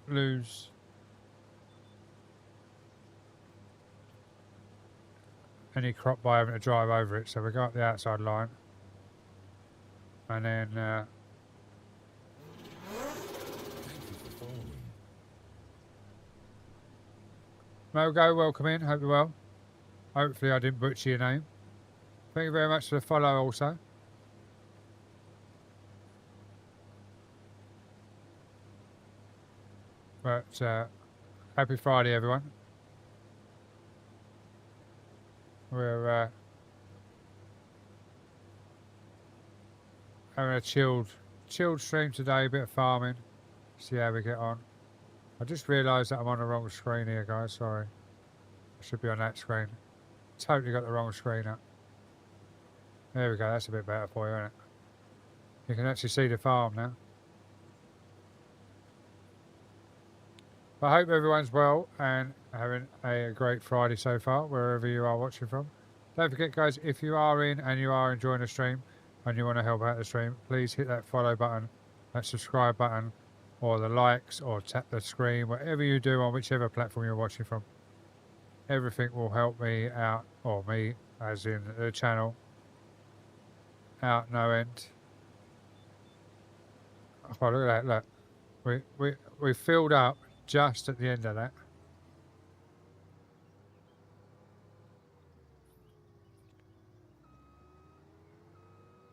lose any crop by having to drive over it. So we go up the outside line, and then Mogo, welcome in. Hope you're well. Hopefully I didn't butcher your name. Thank you very much for the follow also. But happy Friday, everyone. We're having a chilled stream today, a bit of farming. See how we get on. I just realised that I'm on the wrong screen here, guys. Sorry. I should be on that screen. Totally got the wrong screen up. There we go. That's a bit better for you, isn't it? You can actually see the farm now. I hope everyone's well and having a great Friday so far, wherever you are watching from. Don't forget, guys, if you are in and you are enjoying the stream and you want to help out the stream, please hit that follow button, that subscribe button, or the likes, or tap the screen, whatever you do on whichever platform you're watching from. Everything will help me out, or me, as in the channel, out no end. Oh, look at that, look. We filled up just at the end of that.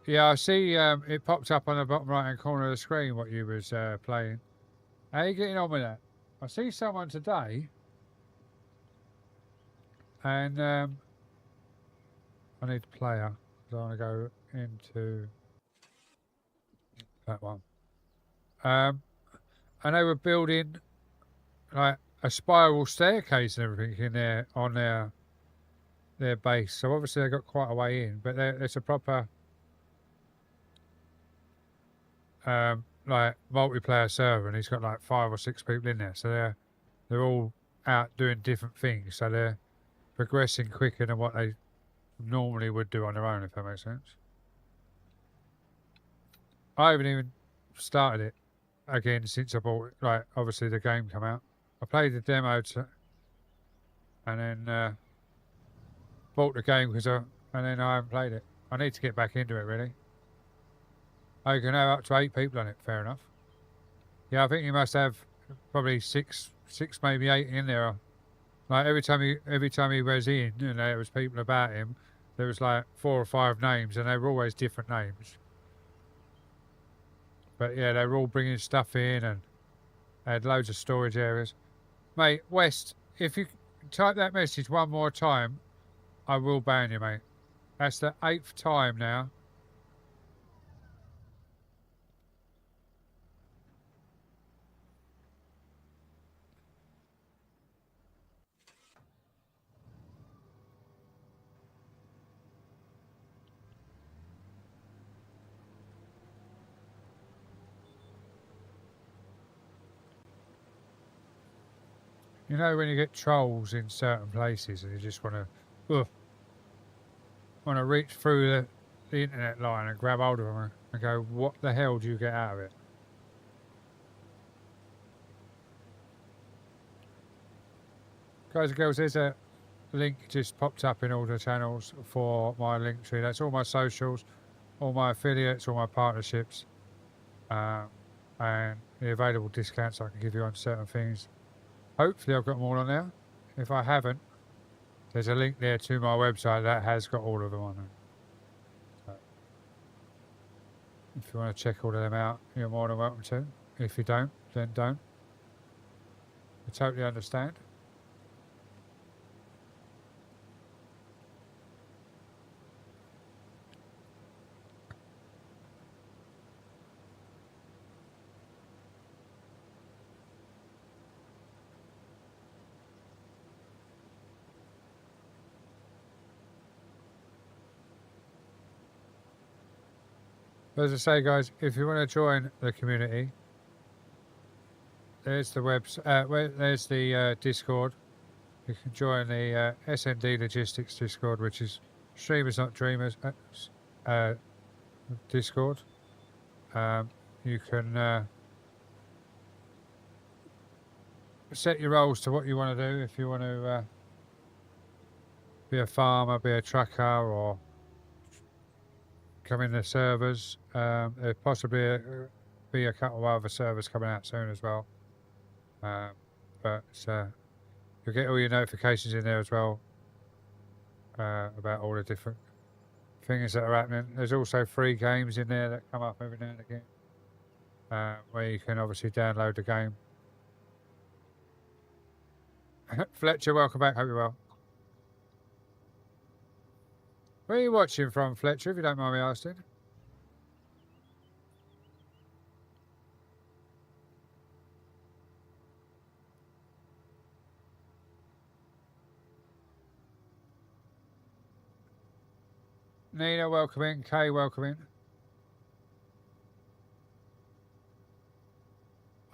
Yeah, I see it popped up on the bottom right hand corner of the screen what you was playing. How are you getting on with that? I see someone today, and I need a player, so I want to go into that one. And they were building like a spiral staircase and everything in there on their base. So obviously they got quite a way in, but it's a proper like multiplayer server, and he's got like 5 or 6 people in there. So they're all out doing different things. So they're progressing quicker than what they normally would do on their own, if that makes sense. I haven't even started it again since I bought it. Like obviously the game come out. I played the demo and then bought the game and then I haven't played it. I need to get back into it really. Oh, you can have up to 8 people on it. Fair enough. Yeah, I think you must have probably six, maybe 8 in there. Like every time he was in, and there was people about him, there was like 4 or 5 names, and they were always different names. But yeah, they were all bringing stuff in and had loads of storage areas. Mate, West, if you type that message one more time, I will ban you, mate. That's the 8th time now. You know when you get trolls in certain places and you just want to reach through the internet line and grab hold of them and go, what the hell do you get out of it? Guys and girls, there's a link just popped up in all the channels for my link tree. That's all my socials, all my affiliates, all my partnerships, and the available discounts I can give you on certain things. Hopefully I've got them all on there. If I haven't, there's a link there to my website that has got all of them on there. So if you want to check all of them out, you're more than welcome to. If you don't, then don't. I totally understand. As I say, guys, if you want to join the community, there's the there's the Discord. You can join the SND Logistics Discord, which is Streamers Not Dreamers Discord. You can set your roles to what you want to do. If you want to be a farmer, be a trucker, or come in the servers, there possibly be a couple of other servers coming out soon as well. But you'll get all your notifications in there as well about all the different things that are happening. There's also free games in there that come up every now and again, where you can obviously download the game. Fletcher, welcome back. Hope you're well. Where are you watching from, Fletcher, if you don't mind me asking? Nina, welcome in. Kay, welcome in.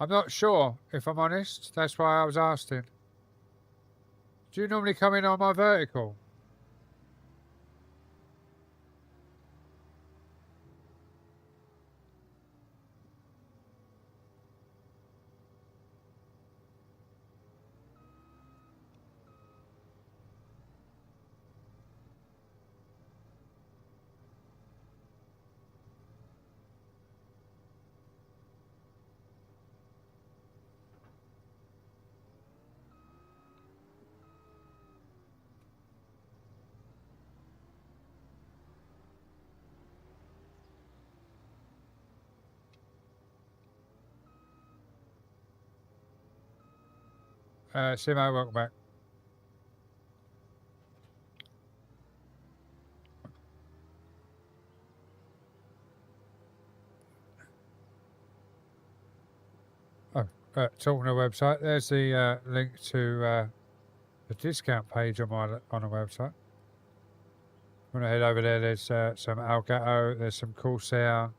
I'm not sure, if I'm honest. That's why I was asking. Do you normally come in on my vertical? Simo, welcome back. Talking to the website, there's the link to the discount page on the website. When I head over there, there's some Elgato, there's some Corsair.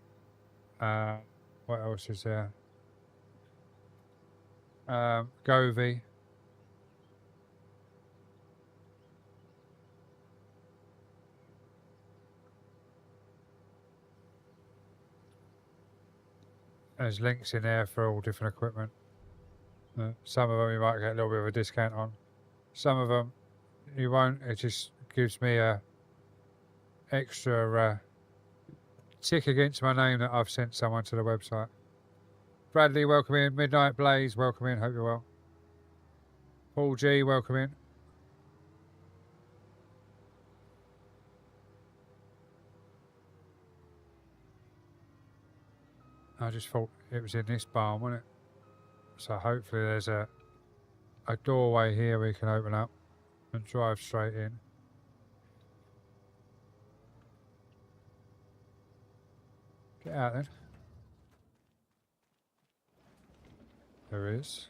What else is there? Govee. There's links in there for all different equipment. Some of them you might get a little bit of a discount on. Some of them you won't. It just gives me a extra tick against my name that I've sent someone to the website. Bradley, welcome in. Midnight Blaze, welcome in. Hope you're well. Paul G, welcome in. I just thought it was in this barn, wasn't it? So hopefully there's a doorway here we can open up and drive straight in. Get out then. There is.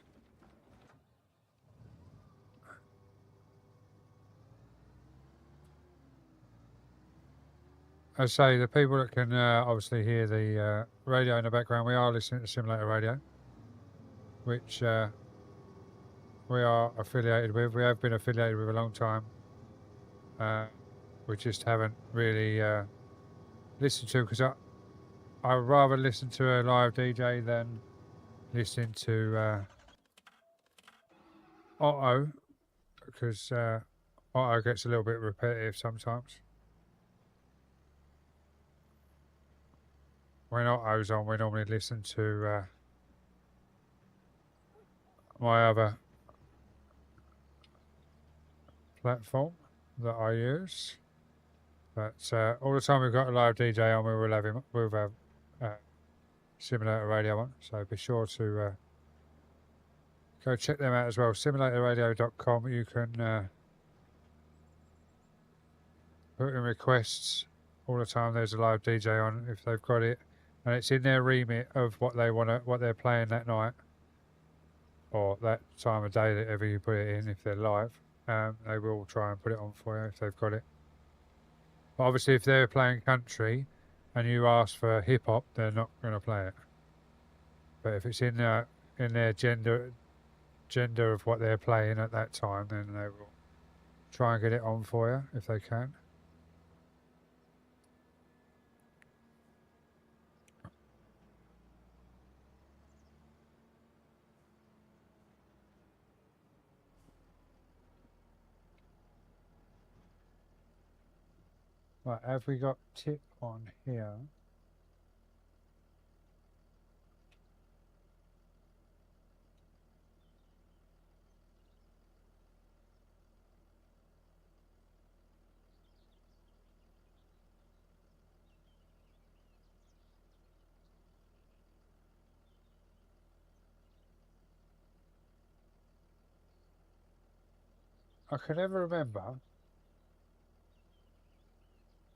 I say the people that can obviously hear the radio in the background, we are listening to Simulator Radio, which we are affiliated with. We have been affiliated with a long time. We just haven't really listened to, because I would rather listen to a live DJ than listening to Otto, because Otto gets a little bit repetitive sometimes. When Otto's on, we normally listen to my other platform that I use. But all the time we've got a live DJ on, we will have him. We'll have Simulator Radio on. So be sure to go check them out as well. Simulatorradio.com. You can put in requests all the time. There's a live DJ on if they've got it, and it's in their remit of what they want, what they're playing that night or that time of day, that ever you put it in. If they're live, they will try and put it on for you if they've got it. But obviously, if they're playing country and you ask for hip hop, they're not going to play it. But if it's in their gender of what they're playing at that time, then they will try and get it on for you if they can. Right, have we got tip on here? I can never remember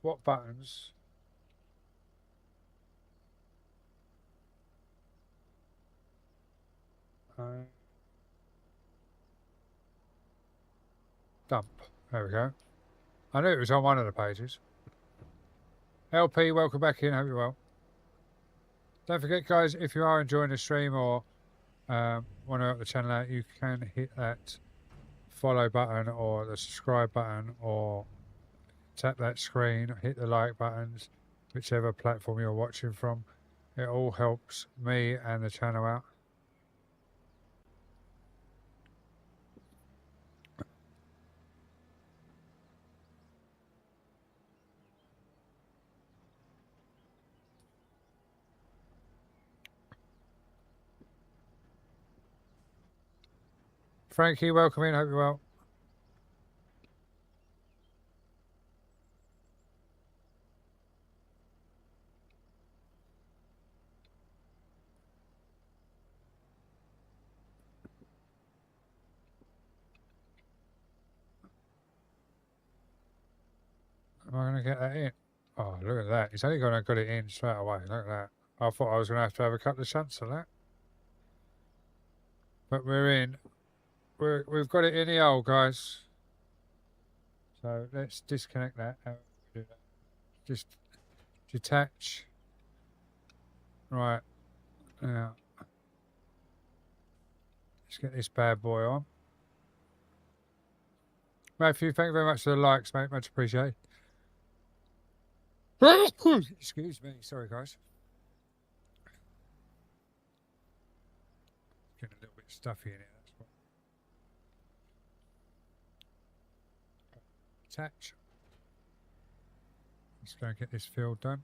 what buttons. Dump. There we go. I knew it was on one of the pages. LP, welcome back in. Hope you're well. Don't forget, guys, if you are enjoying the stream or want to help the channel out, you can hit that follow button or the subscribe button or tap that screen, hit the like buttons, whichever platform you're watching from. It all helps me and the channel out. Frankie, welcome in. Hope you're well. Am I going to get that in? Oh, look at that. He's only going to get it in straight away. Look at that. I thought I was going to have a couple of shots of that. But we're in. We've got it in the hole, guys. So let's disconnect that. How do we do that? Just detach. Right. Now, let's get this bad boy on. Matthew, thank you very much for the likes, mate. Much appreciated. Excuse me. Sorry, guys. Getting a little bit stuffy in here. That's what. Attach. Let's go and get this field done.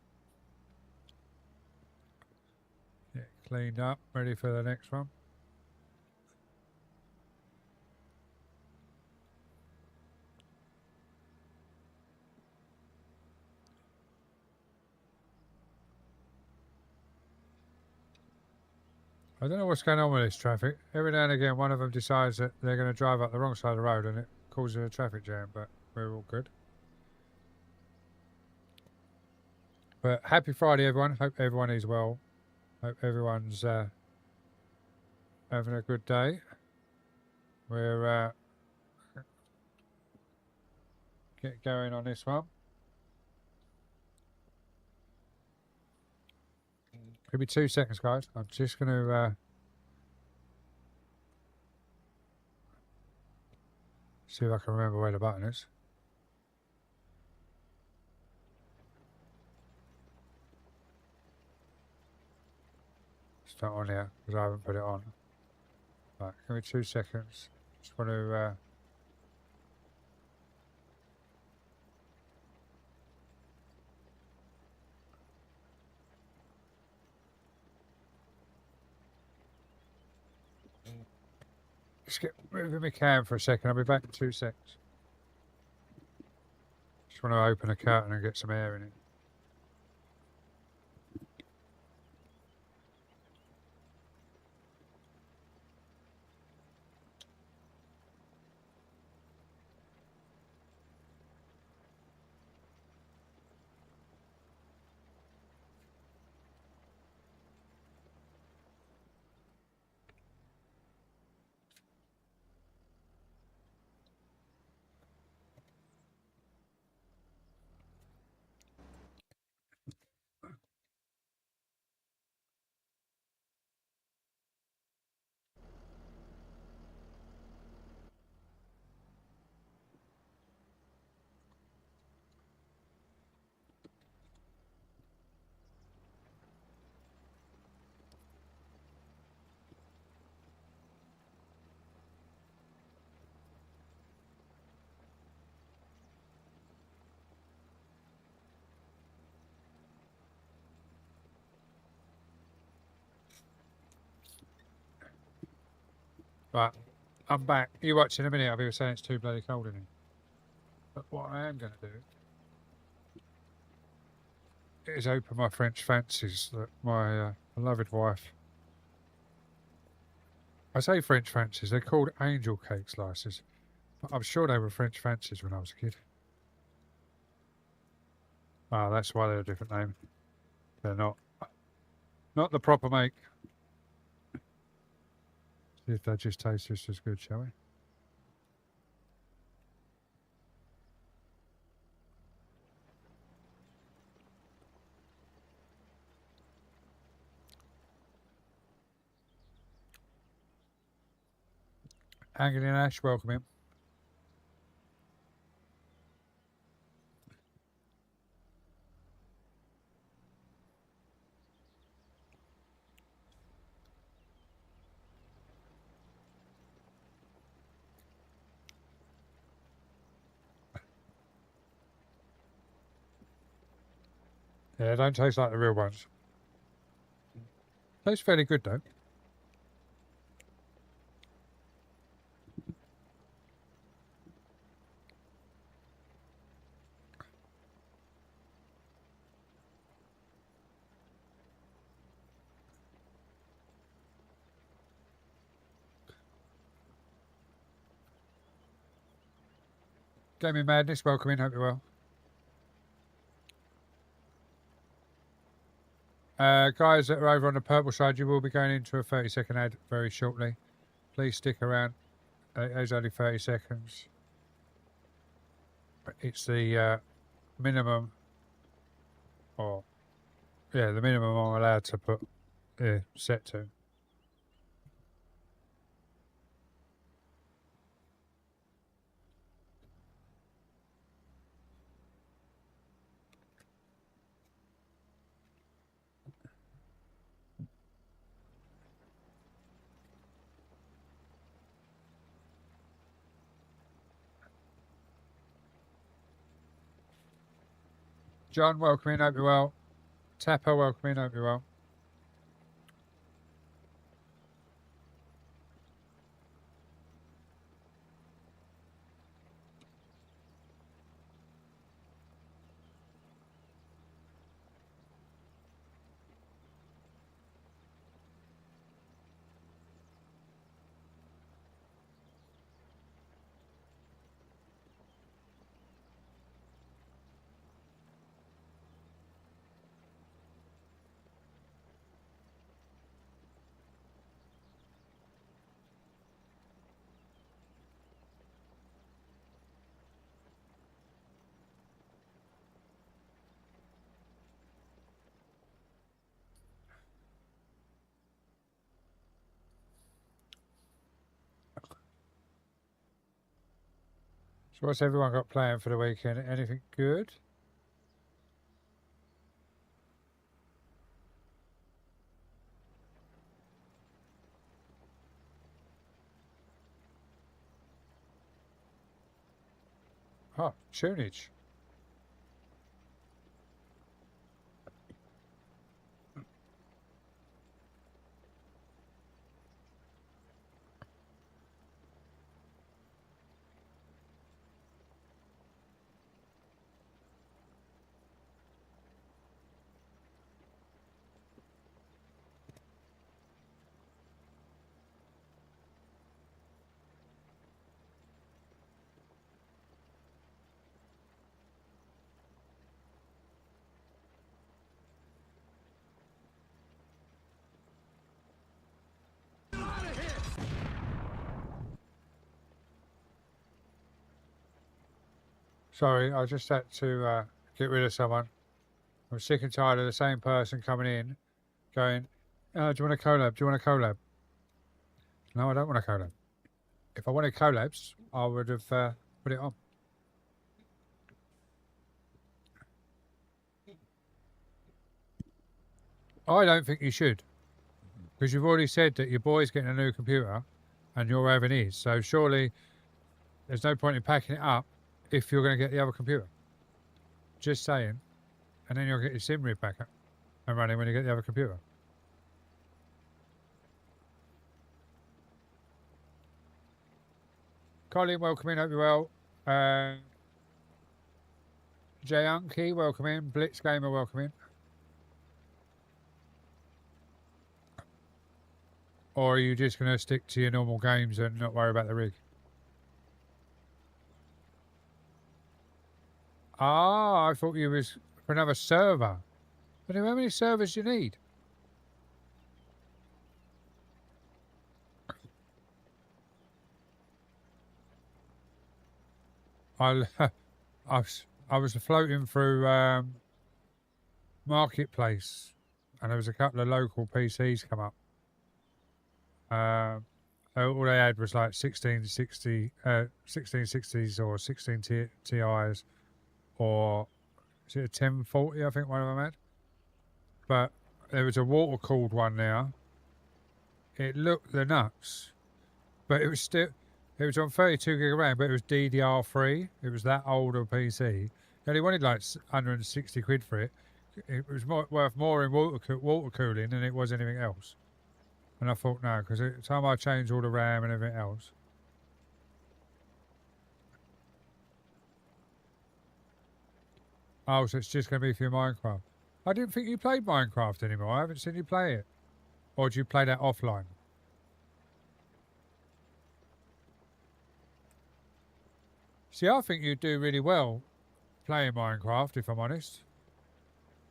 Get it cleaned up, ready for the next one. I don't know what's going on with this traffic. Every now and again, one of them decides that they're going to drive up the wrong side of the road and it causes a traffic jam, but we're all good. But happy Friday, everyone. Hope everyone is well. Hope everyone's having a good day. We're get going on this one. Give me 2 seconds, guys. I'm just going to see if I can remember where the button is. It's not on here because I haven't put it on. Right, give me 2 seconds. Just want to just get moving my cam for a second. I'll be back in 2 seconds. Just want to open a curtain and get some air in it. Right, I'm back. You watch in a minute. I'll be saying it's too bloody cold in here. But what I am going to do is open my French fancies that my beloved wife. I say French fancies. They're called angel cake slices. But I'm sure they were French fancies when I was a kid. Ah, that's why they're a different name. They're not the proper make. See if they just taste just as good, shall we? Angry and Ash, welcome in. Yeah, they don't taste like the real ones. Tastes fairly good though. Gaming Madness, welcome in, hope you're well. Guys that are over on the purple side, you will be going into a 30-second ad very shortly. Please stick around. It's only 30 seconds. It's the minimum, or yeah, the minimum I'm allowed to put set to. John, welcome in, hope you're well. Tapper, welcome in, hope you're well. So what's everyone got planned for the weekend? Anything good? Oh, tunage. Sorry, I just had to get rid of someone. I'm sick and tired of the same person coming in, going, do you want a collab? Do you want a collab? No, I don't want a collab. If I wanted collabs, I would have put it on. I don't think you should, because you've already said that your boy's getting a new computer and you're having his. So surely there's no point in packing it up if you're going to get the other computer. Just saying. And then you'll get your sim rig back up and running when you get the other computer. Colin, welcome in. Hope you're well. Jayanki, welcome in. Blitz Gamer, welcome in. Or are you just going to stick to your normal games and not worry about the rig? Ah, I thought you was for another server. But how many servers do you need? I was floating through Marketplace, and there was a couple of local PCs come up. All they had was like 1660s or 16 Ti's, or is it a 1040? I think one of them had. But there was a water cooled one now. It looked the nuts, but it was still. It was on 32 gig of RAM, but it was DDR3. It was that older PC. He only wanted like 160 quid for it. It was worth more in water cooling than it was anything else. And I thought, no, because the time I changed all the RAM and everything else. Oh, so it's just going to be for your Minecraft. I didn't think you played Minecraft anymore. I haven't seen you play it. Or do you play that offline? See, I think you do really well playing Minecraft, if I'm honest.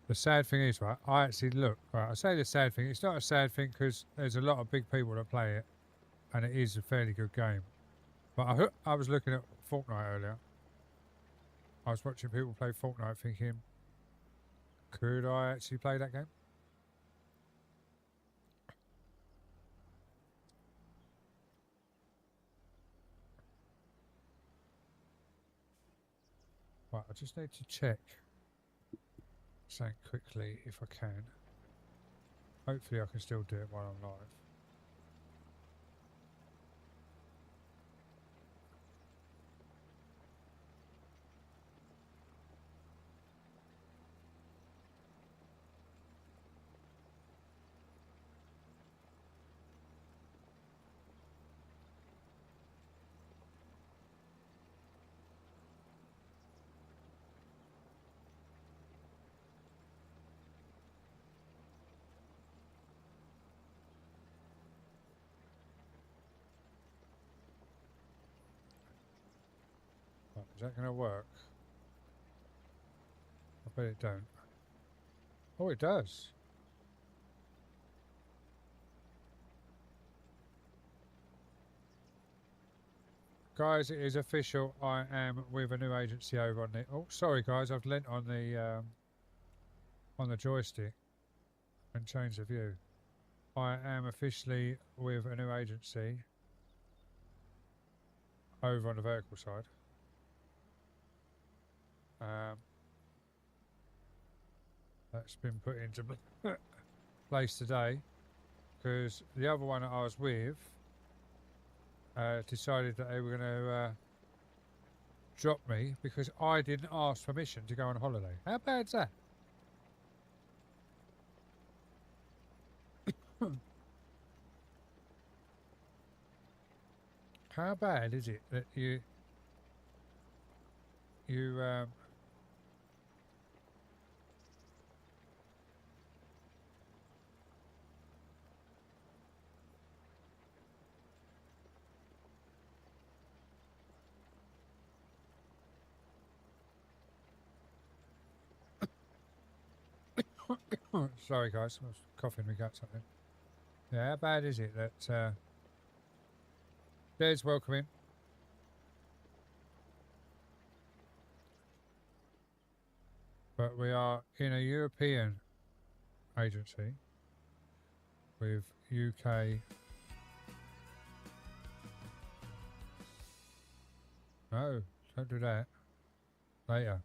The sad thing is, right, I actually look, right, I say the sad thing, it's not a sad thing because there's a lot of big people that play it, and it is a fairly good game. But I was looking at Fortnite earlier. I was watching people play Fortnite thinking, could I actually play that game? Right, I just need to check something quickly if I can. Hopefully I can still do it while I'm live. Right, is that going to work? I bet it don't. Oh, it does. Guys, it is official. I am with a new agency over on the. Oh, sorry, guys. I've lent on the joystick and changed the view. I am officially with a new agency over on the vertical side. That's been put into place today because the other one that I was with decided that they were going to drop me because I didn't ask permission to go on holiday. How bad's that? How bad is it that you sorry guys, I was coughing my guts something. Yeah, how bad is it that there's welcoming. But we are in a European agency with UK. No, don't do that. Later.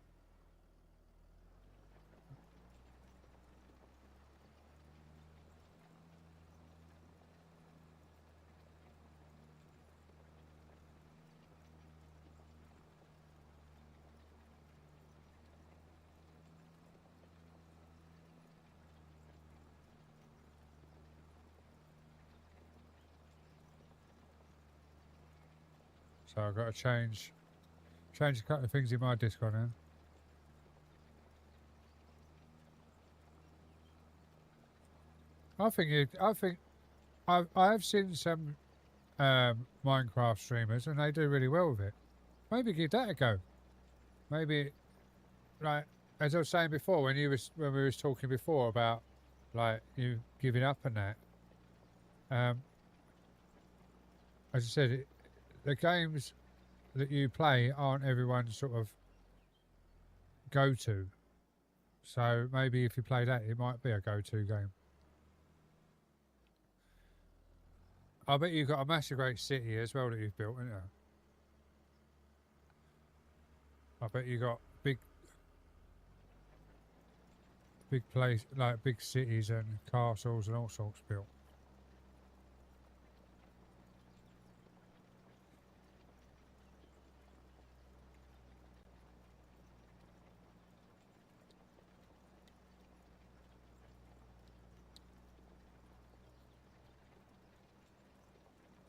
So I've got to change a couple of things in my Discord now. I have seen some Minecraft streamers and they do really well with it. Maybe give that a go. Maybe, like as I was saying before, when we was talking before about like you giving up and that. As I said, the games that you play aren't everyone's sort of go-to. So maybe if you play that, it might be a go-to game. I bet you've got a massive great city as well that you've built, haven't you? I bet you got big place, like big cities and castles and all sorts built.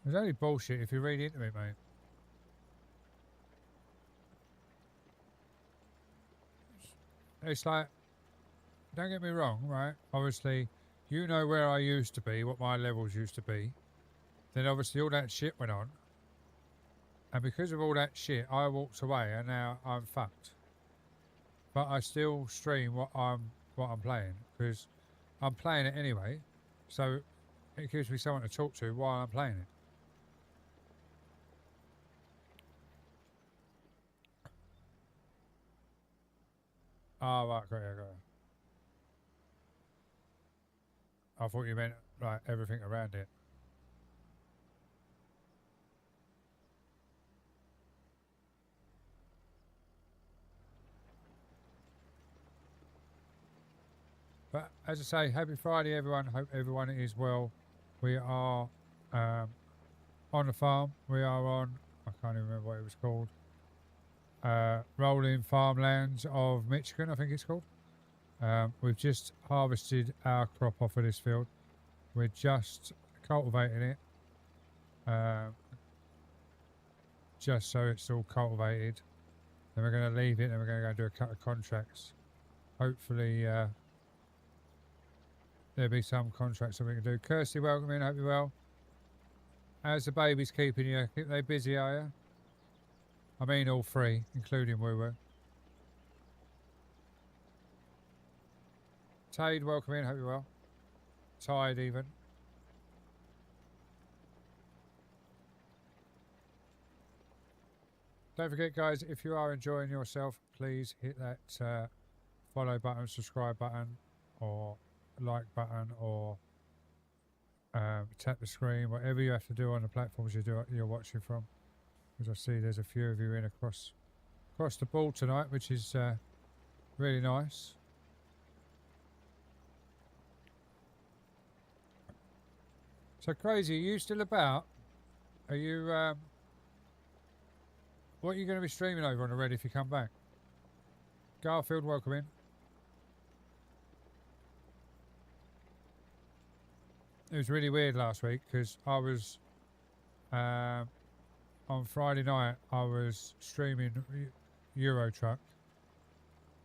It's only bullshit if you read into it, mate. It's like, don't get me wrong, right? Obviously, you know where I used to be, what my levels used to be. Then obviously all that shit went on. And because of all that shit, I walked away and now I'm fucked. But I still stream what I'm playing because I'm playing it anyway. So it gives me someone to talk to while I'm playing it. Oh, right, got it. I thought you meant like everything around it. But as I say, happy Friday, everyone. Hope everyone is well. We are on the farm. We are on, I can't even remember what it was called. Rolling Farmlands of Michigan, I think it's called. We've just harvested our crop off of this field. We're just cultivating it. Just so it's all cultivated. Then we're going to leave it and we're going to go do a couple of contracts. Hopefully there'll be some contracts that we can do. Kirsty, welcome in. Hope you're well. How's the babies keeping you? Keep they busy, are you? I mean all three, including Woo-Woo. Tade, welcome in. Hope you're well. Tired even. Don't forget, guys, if you are enjoying yourself, please hit that follow button, subscribe button, or like button, or tap the screen, whatever you have to do on the platforms you're watching from. As I see, there's a few of you in across the ball tonight, which is really nice. So Crazy, are you still about? Are you? What are you going to be streaming over on the Red if you come back? Garfield, welcome in. It was really weird last week because I was on Friday night I was streaming Euro Truck,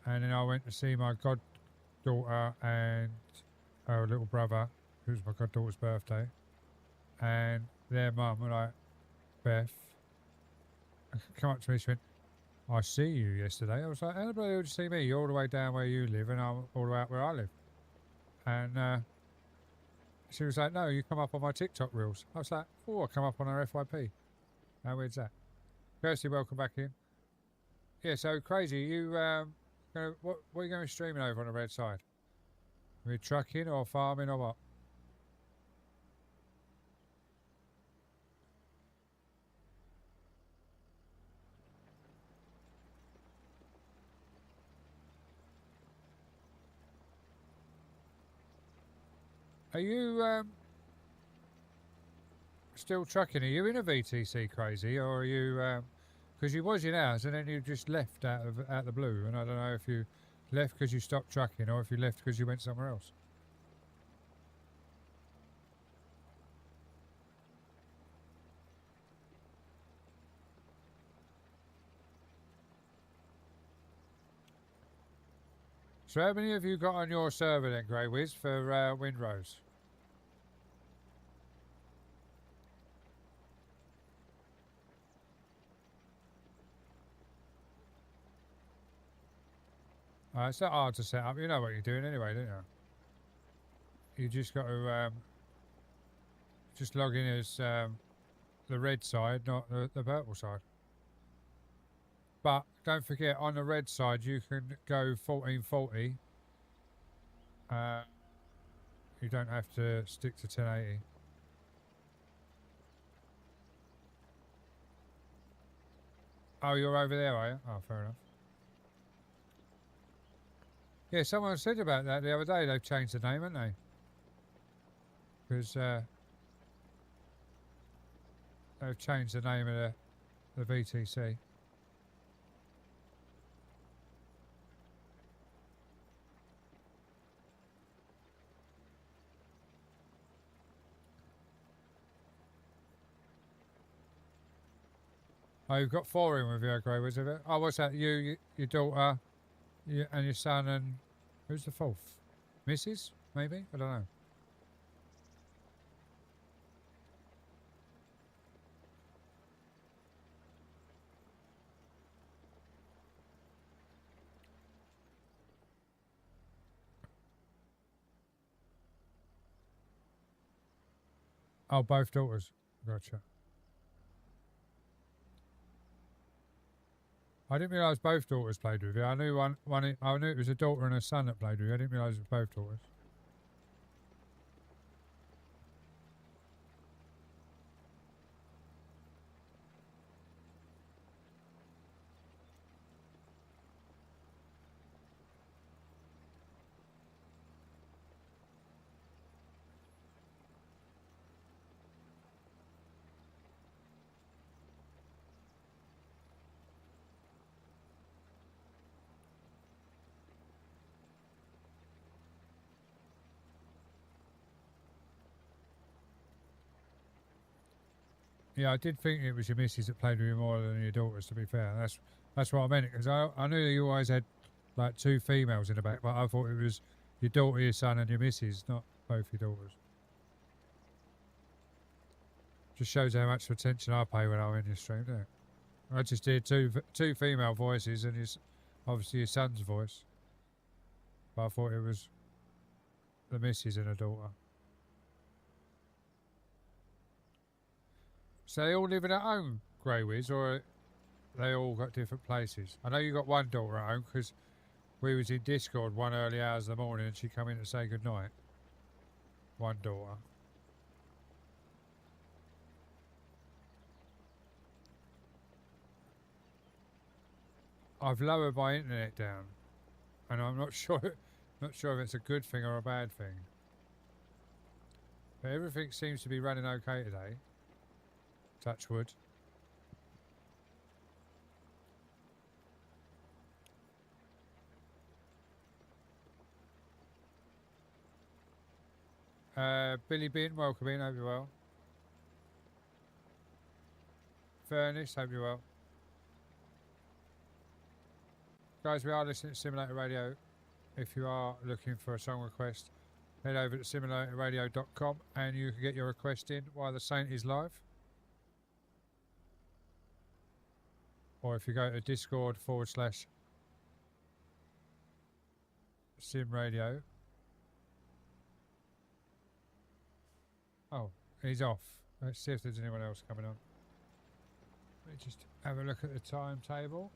and then I went to see my goddaughter and her little brother, who's my goddaughter's birthday, and their mum, like Beth, come up to me. She went, "I see you yesterday." I was like, "How the bloody hell did you see me? You're all the way down where you live, and I'm all the way up where I live." And she was like, "No, you come up on my TikTok reels." I was like, "Oh, I come up on her FYP." How weird's that? Kirsty, welcome back in. Yeah, so Crazy, you what are you going to be streaming over on the Red side? Are you trucking or farming or what? Are you still trucking? Are you in a VTC, Crazy, or are you? Because you was in ours and then you just left out the blue, and I don't know if you left because you stopped trucking or if you left because you went somewhere else. So how many have you got on your server then, Grey Wiz, for Windrose? It's not hard to set up. You know what you're doing anyway, don't you? You just got to just log in as the red side, not the purple side. But don't forget, on the red side, you can go 1440. You don't have to stick to 1080. Oh, you're over there, are you? Oh, fair enough. Yeah, someone said about that the other day. They've changed the name, haven't they? Because they've changed the name of the VTC. Oh, you've got 4 in with you, Grey Wiz, have it? Oh, what's that? You, your daughter, you, and your son, and who's the 4th? Mrs. Maybe? I don't know. Oh, both daughters. Gotcha. I didn't realise both daughters played with you. I knew one. I knew it was a daughter and a son that played with you. I didn't realise it was both daughters. Yeah, I did think it was your missus that played with you more than your daughters. To be fair, that's what I meant. Because I knew you always had like 2 females in the back, but I thought it was your daughter, your son, and your missus, not both your daughters. Just shows how much attention I pay when I'm in your stream, doesn't it? I just did two female voices and obviously your son's voice, but I thought it was the missus and a daughter. So they all living at home, Grey Wiz, or they all got different places? I know you got one daughter at home because we was in Discord one early hours of the morning and she come in to say goodnight. One daughter. I've lowered my internet down, and I'm not sure if it's a good thing or a bad thing. But everything seems to be running okay today. Touch wood. Billy Bin, welcome in, hope you're well. Furnace, hope you're well. Guys, we are listening to Simulator Radio. If you are looking for a song request, head over to simulatorradio.com and you can get your request in while the Saint is live. Or if you go to Discord /Sim Radio. Oh, he's off. Let's see if there's anyone else coming on. Let me just have a look at the timetable.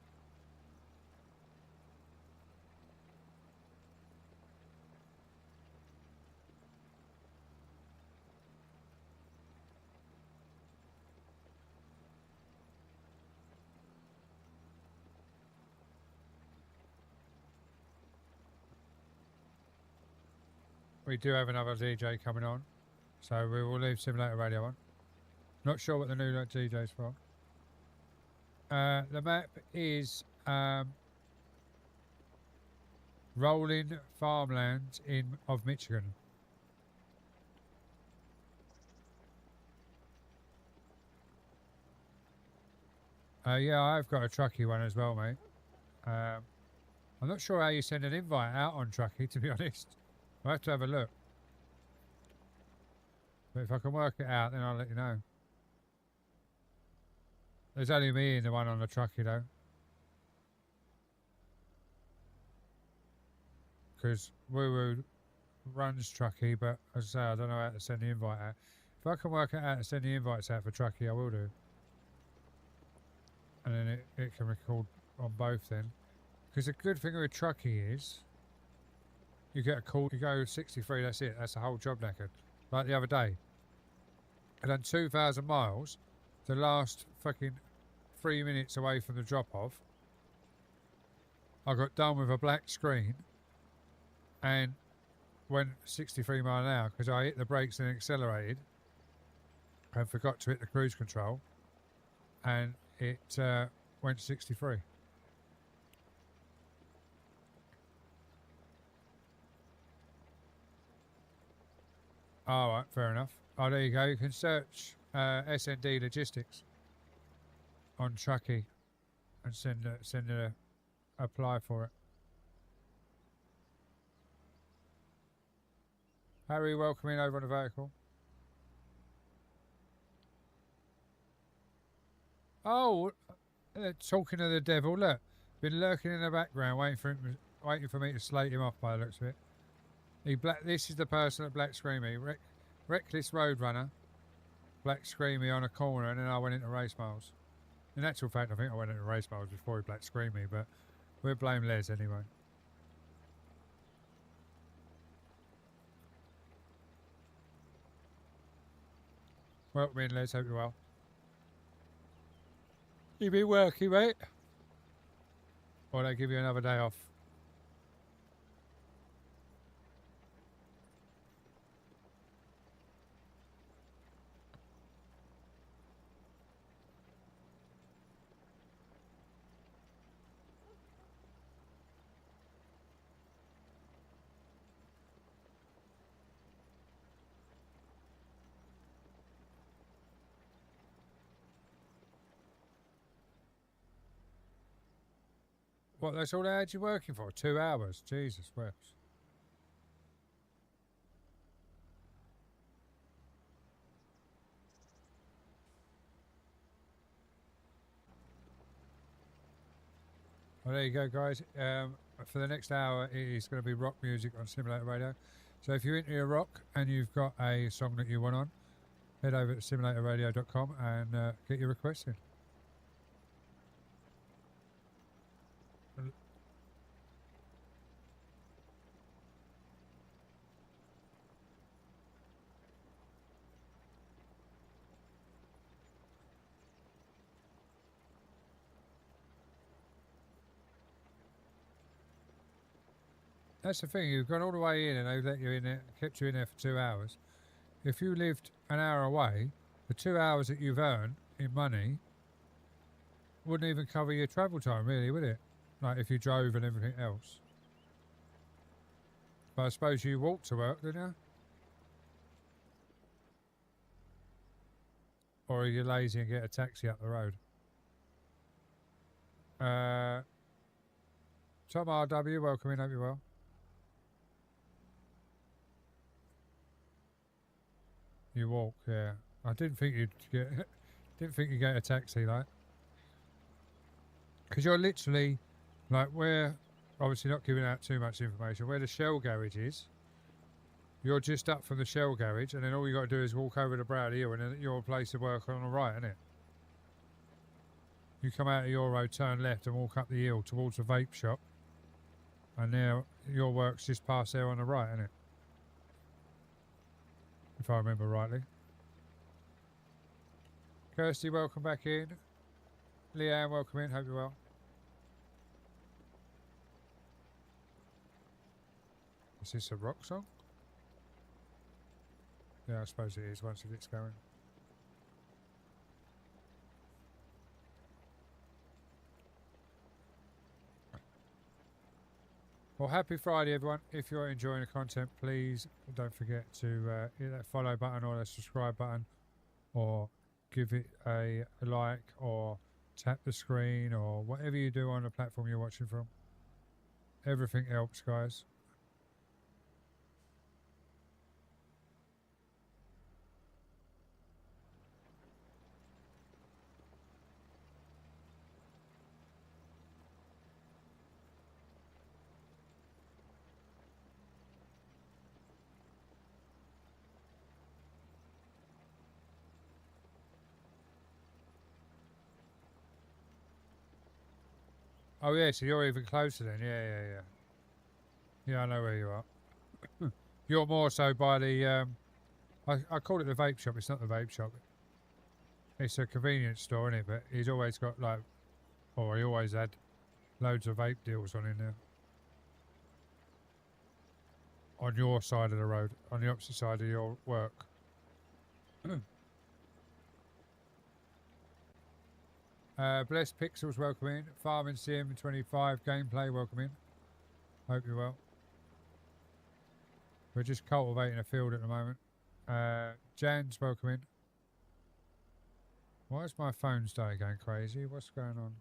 We do have another DJ coming on, so we will leave Simulator Radio on. Not sure what the new DJ's for. The map is rolling farmland of Michigan. Yeah, I've got a trucky one as well, mate. I'm not sure how you send an invite out on Truckee, to be honest. I'll have to have a look. But if I can work it out, then I'll let you know. There's only me and the one on the Truckee, though. Because Woo Woo runs Truckee, but as I say, I don't know how to send the invite out. If I can work it out and send the invites out for Truckee, I will do. And then it can record on both then. Because the good thing with Truckee is you get a call, you go 63, that's it, that's the whole job knackered. Like the other day. I done 2,000 miles, the last fucking 3 minutes away from the drop off. I got done with a black screen and went 63 mile an hour because I hit the brakes and accelerated and forgot to hit the cruise control, and it went 63. All right, fair enough. Oh, there you go. You can search SND Logistics on Truckee and send a apply for it. Harry, welcome in over on the vehicle. Oh, talking to the devil. Look, been lurking in the background, waiting for me to slate him off by the looks of it. This is the person that black screened me. Reckless Roadrunner black screened me on a corner, and then I went into race miles. In actual fact, I think I went into race miles before he black screened me, but we'll blame Les anyway. Welcome in, Les. Hope you're well. You been working, mate? Or they give you another day off? What, that's all they had you working for? 2 hours? Jesus, well. Well, there you go, guys. For the next hour, it is going to be rock music on Simulator Radio. So if you're into your rock and you've got a song that you want on, head over to simulatorradio.com and get your request in. That's the thing, you've gone all the way in and they've let you in there, kept you in there for 2 hours. If you lived an hour away, the 2 hours that you've earned in money wouldn't even cover your travel time, really, would it? Like if you drove and everything else. But I suppose you walked to work, didn't you? Or are you lazy and get a taxi up the road? Tom RW, welcome in, hope you're well. You walk, yeah. I didn't think you'd get a taxi, like. Because you're literally, like, we're obviously not giving out too much information. Where the Shell garage is, you're just up from the Shell garage, and then all you got to do is walk over to Browdy Hill, and then your place of work on the right, isn't it? You come out of your road, turn left, and walk up the hill towards the vape shop, and now your work's just past there on the right, isn't it? If I remember rightly. Kirsty, welcome back in. Leanne, welcome in. Hope you're well. Is this a rock song? Yeah, I suppose it is once it gets going. Well, happy Friday, everyone. If you're enjoying the content, please don't forget to hit that follow button or that subscribe button, or give it a like, or tap the screen, or whatever you do on the platform you're watching from. Everything helps, guys. Oh yeah, so you're even closer then. Yeah. Yeah, I know where you are. You're more so by the I call it the vape shop. It's not the vape shop. It's a convenience store, isn't it? But he's always got like, or he always had loads of vape deals on in there. On your side of the road, on the opposite side of your work. Blessed Pixels, welcome in. Farming CM25 gameplay, welcome in. Hope you're well. We're just cultivating a field at the moment. Jan's, welcome in. Why is my phone starting going crazy? What's going on?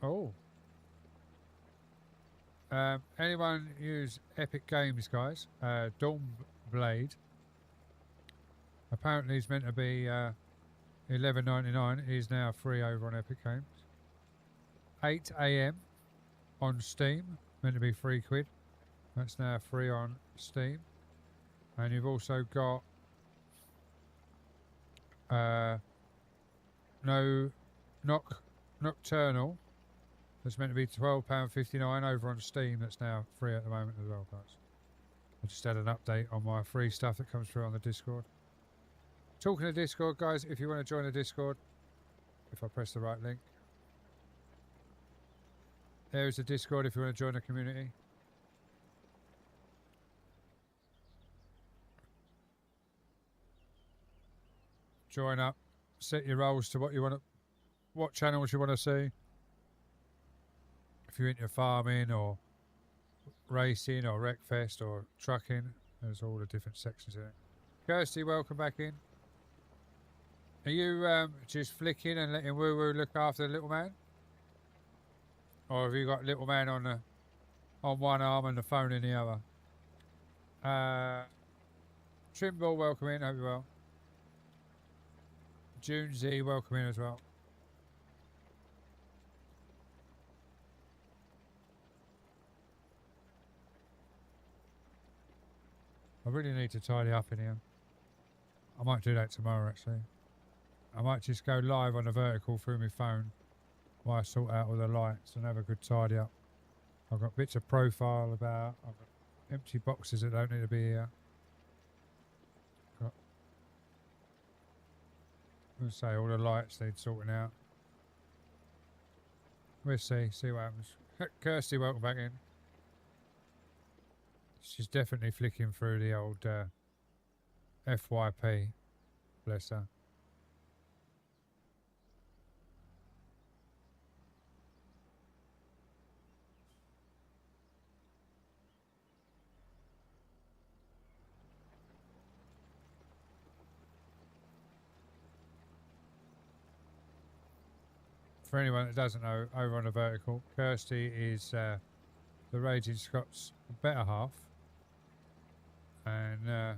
Oh. Anyone use Epic Games, guys? Dawn Blade. Apparently it's meant to be $11.99. It is now free over on Epic Games. 8 AM on Steam. Meant to be £3. That's now free on Steam. And you've also got Nocturnal. That's meant to be £12.59 over on Steam. That's now free at the moment as well, guys. I just had an update on my free stuff that comes through on the Discord. Talking to Discord, guys, if you want to join the Discord, if I press the right link. There's the Discord if you want to join the community. Join up, set your roles to what you want to, what channels you want to see. If you're into farming or racing or Wreckfest or trucking, there's all the different sections in it. Kirsty, welcome back in. Are you just flicking and letting Woo Woo look after the little man? Or have you got little man on one arm and the phone in the other? Trimble, welcome in, hope you're well. June Z, welcome in as well. I really need to tidy up in here. I might do that tomorrow actually. I might just go live on the vertical through my phone while I sort out all the lights and have a good tidy up. I've got bits of profile about, I've got empty boxes that don't need to be here. Let's say all the lights need sorting out. We'll see what happens. Kirsty, welcome back in. She's definitely flicking through the old FYP. Bless her. For anyone that doesn't know, over on the vertical, Kirsty is the Raging Scots better half. And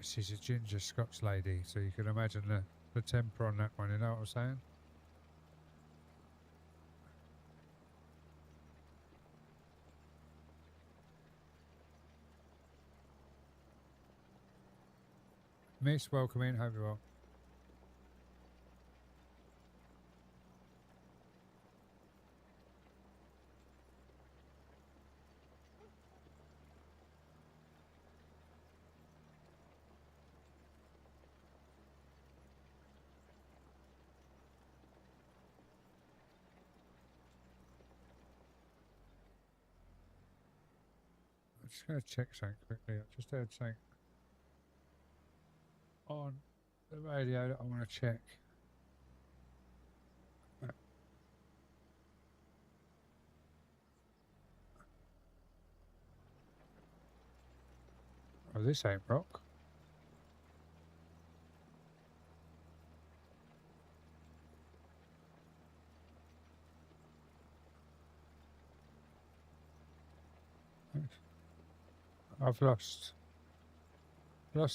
she's a ginger Scots lady, so you can imagine the temper on that one, you know what I'm saying? Miss, welcome in, hope you're well. I'm just going to check something quickly. I've just heard something on the radio that I want to check. Oh, this ain't rock. I've lost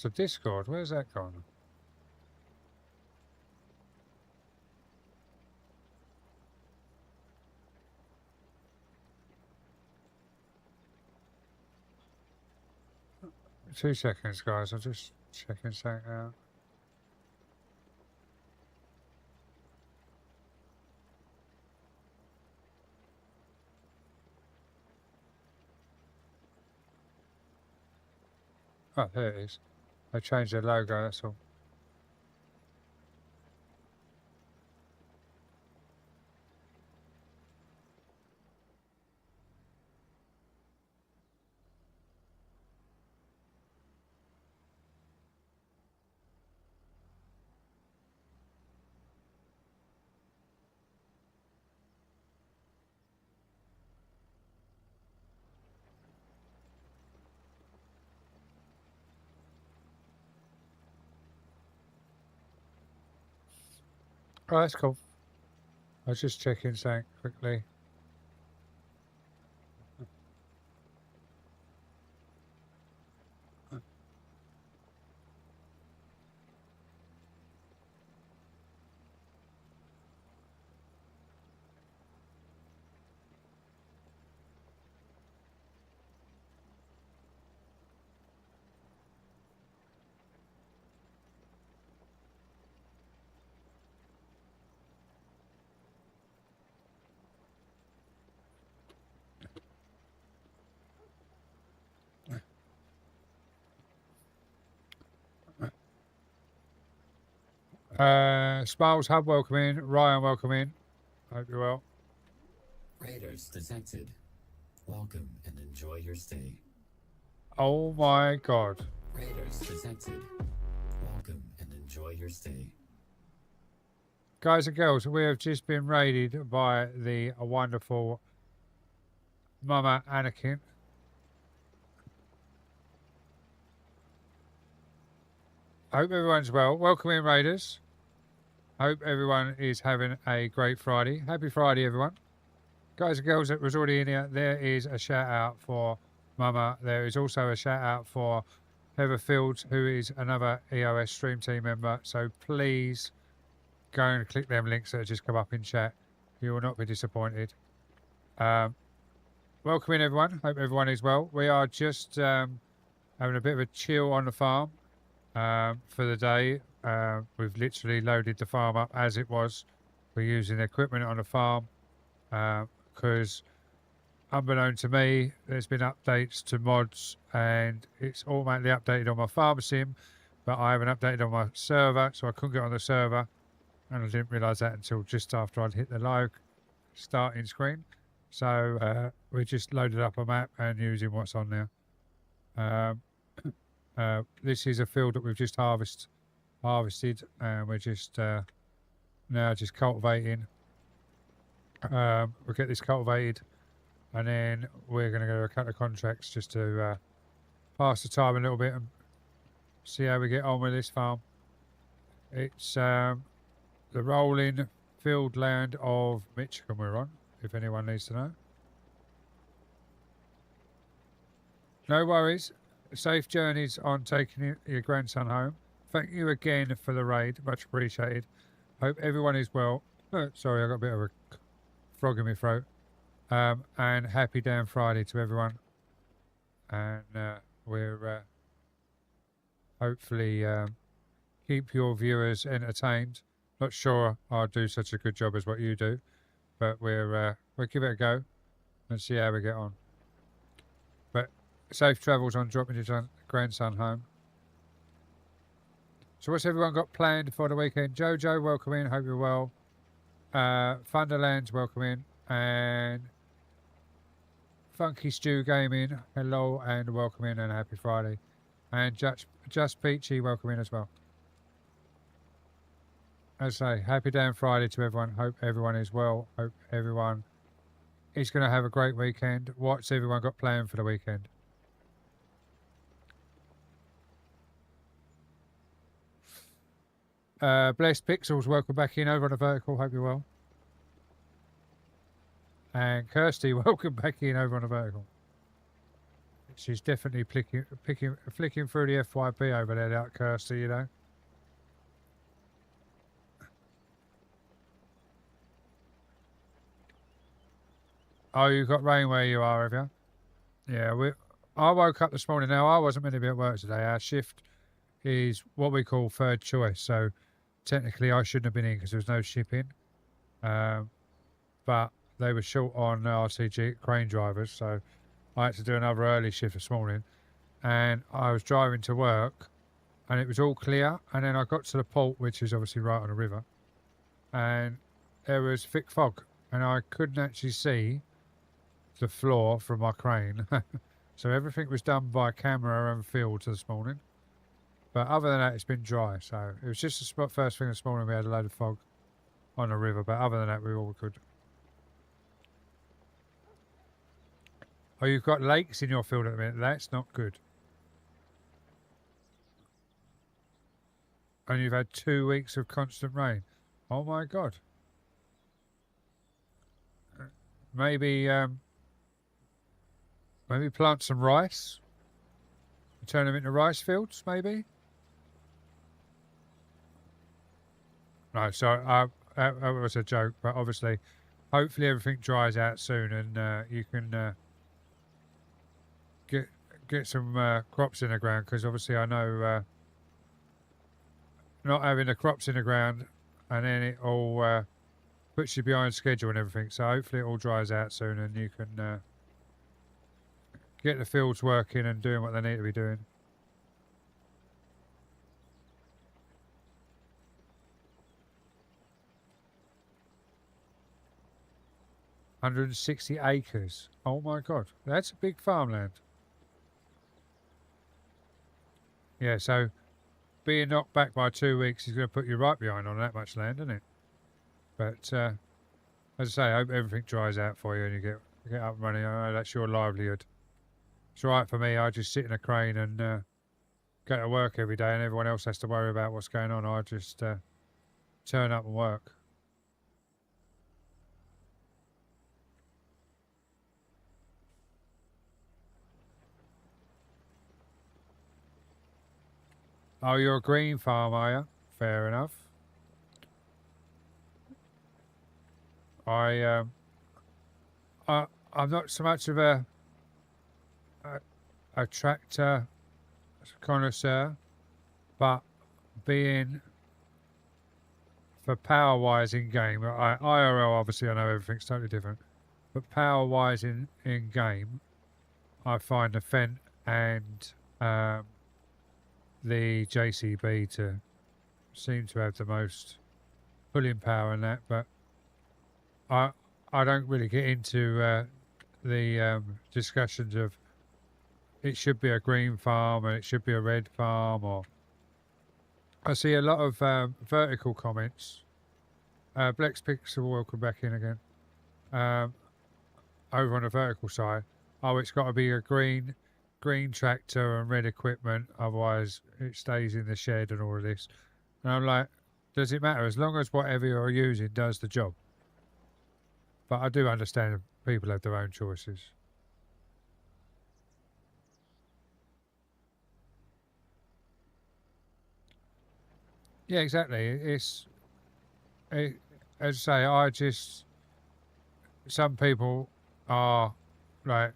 the Discord. Where's that gone? Two seconds, guys. I'm just checking something out. Oh, there it is. They changed their logo, that's all. Oh, that's cool. I was just checking something quickly. Smiles Hub, welcome in. Ryan, welcome in. Hope you're well. Raiders detected. Welcome and enjoy your stay. Oh my god. Raiders detected. Welcome and enjoy your stay. Guys and girls, we have just been raided by the wonderful Mama Anakin. Hope everyone's well. Welcome in, Raiders. Hope everyone is having a great Friday. Happy Friday, everyone. Guys and girls that was already in here, there is a shout out for Mama. There is also a shout out for Heather Fields, who is another EOS Stream Team member. So please go and click them links that have just come up in chat. You will not be disappointed. Welcome in, everyone. Hope everyone is well. We are just having a bit of a chill on the farm for the day. We've literally loaded the farm up as it was. We're using the equipment on the farm because unbeknown to me, there's been updates to mods and it's automatically updated on my farm sim, but I haven't updated on my server, so I couldn't get on the server, and I didn't realise that until just after I'd hit the live starting screen. So we just loaded up a map and using what's on there. This is a field that we've just harvested, and we're just now just cultivating. We'll get this cultivated, and then we're going to go a couple of contracts just to pass the time a little bit and see how we get on with this farm. It's the rolling field land of Michigan we're on, if anyone needs to know. No worries. Safe journeys on taking your grandson home. Thank you again for the raid. Much appreciated. Hope everyone is well. Sorry, I got a bit of a frog in my throat. And happy damn Friday to everyone. And we're hopefully keep your viewers entertained. Not sure I'll do such a good job as what you do, but we'll give it a go and see how we get on. But safe travels on dropping your grandson home. So what's everyone got planned for the weekend? Jojo, welcome in. Hope you're well. Thunderlands, welcome in. And Funky Stew Gaming, hello and welcome in and happy Friday. And Just Peachy, welcome in as well. As I say, happy damn Friday to everyone. Hope everyone is well. Hope everyone is going to have a great weekend. What's everyone got planned for the weekend? Blessed Pixels, welcome back in over on the vertical. Hope you're well. And Kirsty, welcome back in over on the vertical. She's definitely flicking through the FYP over there, that Kirsty, you know. Oh, you've got rain where you are, have you? Yeah, I woke up this morning. Now, I wasn't meant to be at work today. Our shift is what we call third choice. So, technically, I shouldn't have been in because there was no shipping. But they were short on RTG crane drivers. So, I had to do another early shift this morning. And I was driving to work and it was all clear. And then I got to the port, which is obviously right on the river. And there was thick fog. And I couldn't actually see the floor from my crane. So everything was done by camera and field this morning. But other than that, it's been dry. So it was just the first thing this morning we had a load of fog on the river. But other than that, we all good. Oh, you've got lakes in your field at the minute. That's not good. And you've had 2 weeks of constant rain. Oh my God. Maybe plant some rice. Turn them into rice fields, maybe. No, so that was a joke, but obviously, hopefully everything dries out soon and you can get some crops in the ground. Because obviously, I know not having the crops in the ground and then it all puts you behind schedule and everything. So hopefully it all dries out soon and you can get the fields working and doing what they need to be doing. "160 acres. Oh my God, that's a big farmland. Yeah, so being knocked back by 2 weeks is going to put you right behind on that much land, isn't it? But as I say, I hope everything dries out for you and you get up and running. I know that's your livelihood. It's all right for me. I just sit in a crane and go to work every day, and everyone else has to worry about what's going on. I just turn up and work. Oh, you're a green farm, are you? Fair enough. I'm not so much of a tractor connoisseur, but being for power wise in game, IRL obviously I know everything's totally different, but power wise in game, I find the Fendt and the JCB to seem to have the most pulling power in that, but I don't really get into the discussions of it should be a green farm and it should be a red farm, or I see a lot of vertical comments. Blex Pixel, welcome back in again. Over on the vertical side, oh, it's got to be a green tractor and red equipment, otherwise it stays in the shed and all of this. And I'm like, does it matter? As long as whatever you're using does the job. But I do understand that people have their own choices. Yeah, exactly. As I say, some people are like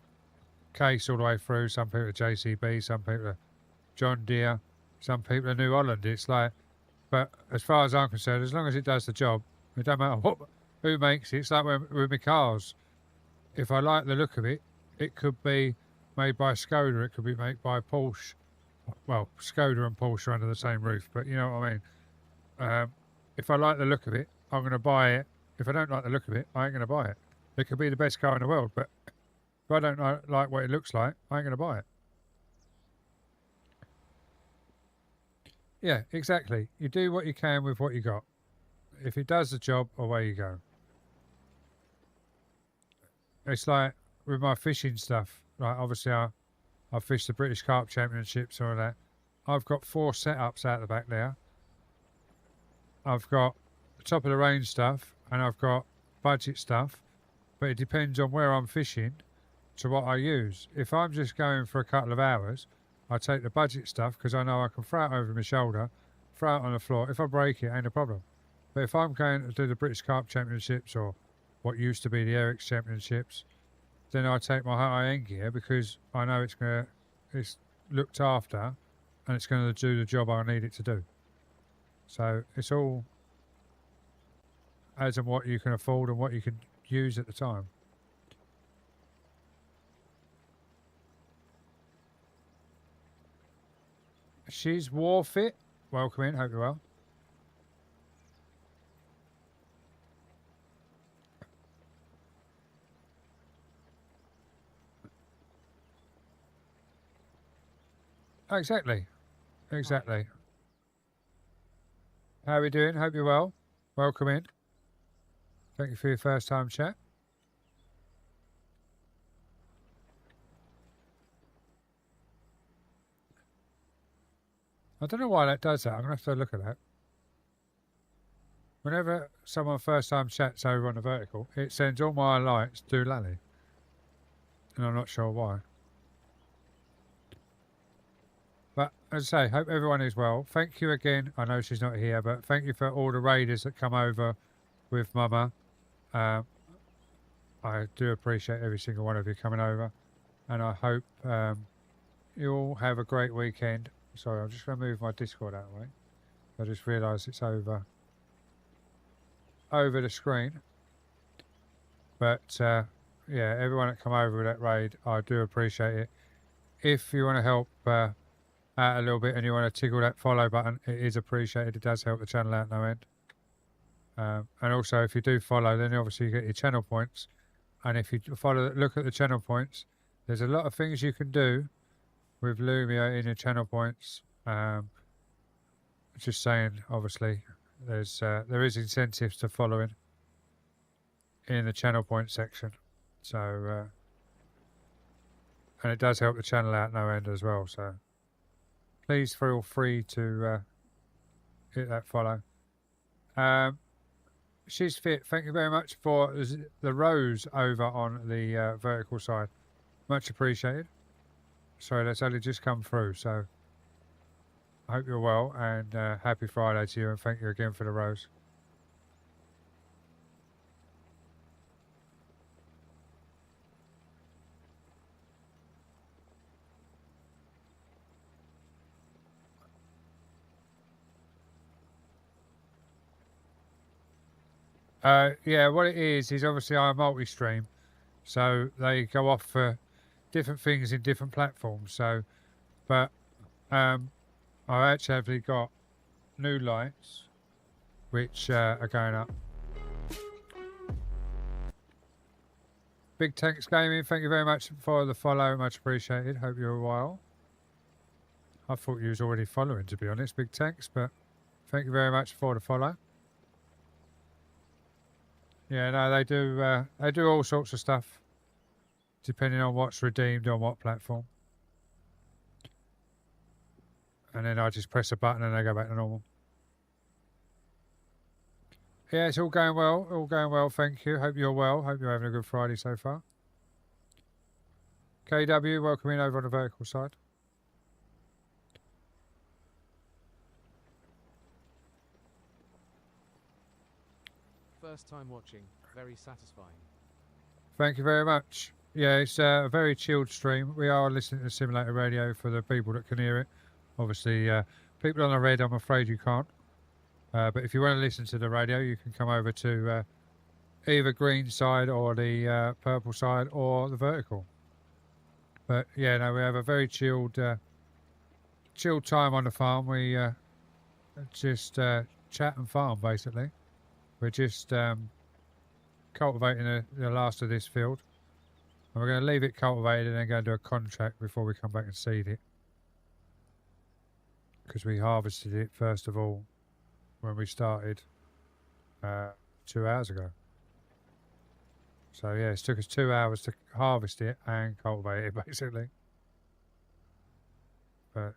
Case all the way through, some people are JCB, some people are John Deere, some people are New Holland. It's like, but as far as I'm concerned, as long as it does the job, it don't matter who makes it. It's like with my cars. If I like the look of it, it could be made by Skoda, it could be made by Porsche. Well, Skoda and Porsche are under the same roof, but you know what I mean. If I like the look of it, I'm going to buy it. If I don't like the look of it, I ain't going to buy it. It could be the best car in the world, but if I don't like what it looks like, I ain't going to buy it. Yeah, exactly. You do what you can with what you got. If it does the job, away you go. It's like with my fishing stuff. Like obviously, I fished the British Carp Championships or that. I've got 4 setups out the back there. I've got top of the range stuff and I've got budget stuff, but it depends on where I'm fishing to what I use. If I'm just going for a couple of hours, I take the budget stuff because I know I can throw it over my shoulder, throw it on the floor. If I break it, ain't a problem. But if I'm going to do the British Carp Championships or what used to be the Eric's Championships, then I take my high-end gear because I know it's looked after and it's going to do the job I need it to do. So it's all as and what you can afford and what you can use at the time. She's war fit. Welcome in. Hope you're well. Exactly. Exactly. How are we doing? Hope you're well. Welcome in. Thank you for your first time chat. I don't know why that does that. I'm going to have to look at that. Whenever someone first time chats over on the vertical, it sends all my lights to Lally. And I'm not sure why. But as I say, hope everyone is well. Thank you again. I know she's not here, but thank you for all the raiders that come over with Mama. I do appreciate every single one of you coming over. And I hope you all have a great weekend. Sorry, I'm just going to move my Discord out of the way. I just realised it's over the screen. But yeah, everyone that come over with that raid, I do appreciate it. If you want to help out a little bit and you want to tickle that follow button, it is appreciated. It does help the channel out no end. And also, if you do follow, then obviously you get your channel points. And if you look at the channel points, there's a lot of things you can do with Lumia in your channel points. Just saying, obviously, there is incentives to following in the channel point section. So, and it does help the channel out no end as well. So, please feel free to hit that follow. She's fit. Thank you very much for the rose over on the vertical side. Much appreciated. Sorry, that's only just come through. So I hope you're well and happy Friday to you. And thank you again for the rose. Yeah, what it is obviously I'm multi-stream, so they go off for different things in different platforms. So, but I actually got new lights, which are going up. Big Tanks Gaming, thank you very much for the follow, much appreciated. Hope you're well. I thought you was already following, to be honest, Big Tanks, but thank you very much for the follow. Yeah, no, they do all sorts of stuff, depending on what's redeemed on what platform. And then I just press a button and they go back to normal. Yeah, it's all going well. All going well, thank you. Hope you're well. Hope you're having a good Friday so far. KW, welcome in over on the vertical side. First time watching, very satisfying. Thank you very much. Yeah, it's a very chilled stream. We are listening to Simulator Radio for the people that can hear it. Obviously, people on the red, I'm afraid you can't. But if you want to listen to the radio, you can come over to either green side or the purple side or the vertical. But yeah, no, we have a very chilled time on the farm. We just chat and farm, basically. We're just cultivating the last of this field. And we're going to leave it cultivated and then go and do a contract before we come back and seed it. Because we harvested it, first of all, when we started 2 hours ago. So yeah, it took us 2 hours to harvest it and cultivate it, basically. But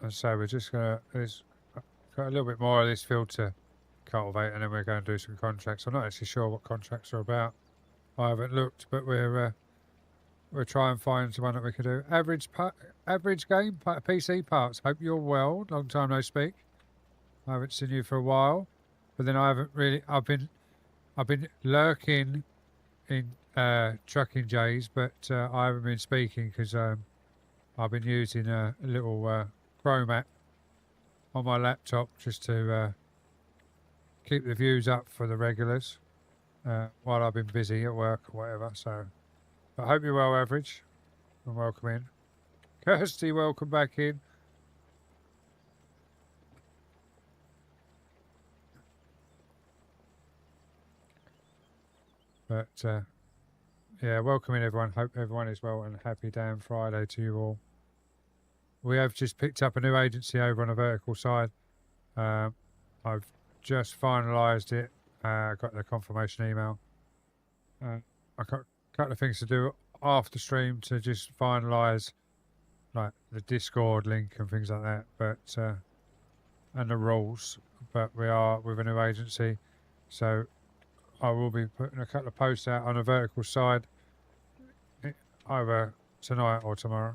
And so we're just gonna got a little bit more of this field to cultivate, and then we're going to do some contracts. I'm not actually sure what contracts are about. I haven't looked, but we'll try and find someone that we can do. Average game PC parts. Hope you're well. Long time no speak. I haven't seen you for a while, but then I haven't really. I've been lurking in Trucking Jays, but I haven't been speaking because I've been using a little Chrome app on my laptop just to keep the views up for the regulars while I've been busy at work or whatever. So I hope you're well, Average, and welcome in. Kirsty, welcome back in. But yeah, welcome in everyone. Hope everyone is well, and happy damn Friday to you all. We have just picked up a new agency over on the vertical side. I've just finalised it. Got the confirmation email. I got a couple of things to do after stream to just finalise, like the Discord link and things like that. But and the rules. But we are with a new agency, so I will be putting a couple of posts out on the vertical side either tonight or tomorrow.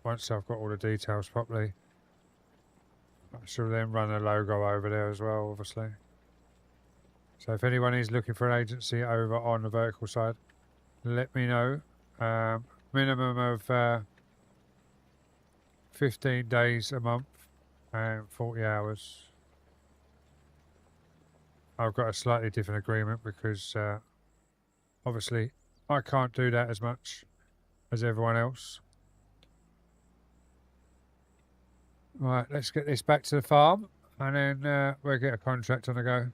Once I've got all the details properly, I shall then run a logo over there as well, obviously. So if anyone is looking for an agency over on the vertical side, let me know. Minimum of 15 days a month and 40 hours. I've got a slightly different agreement because obviously I can't do that as much as everyone else. Right, let's get this back to the farm and then we'll get a contract on the go.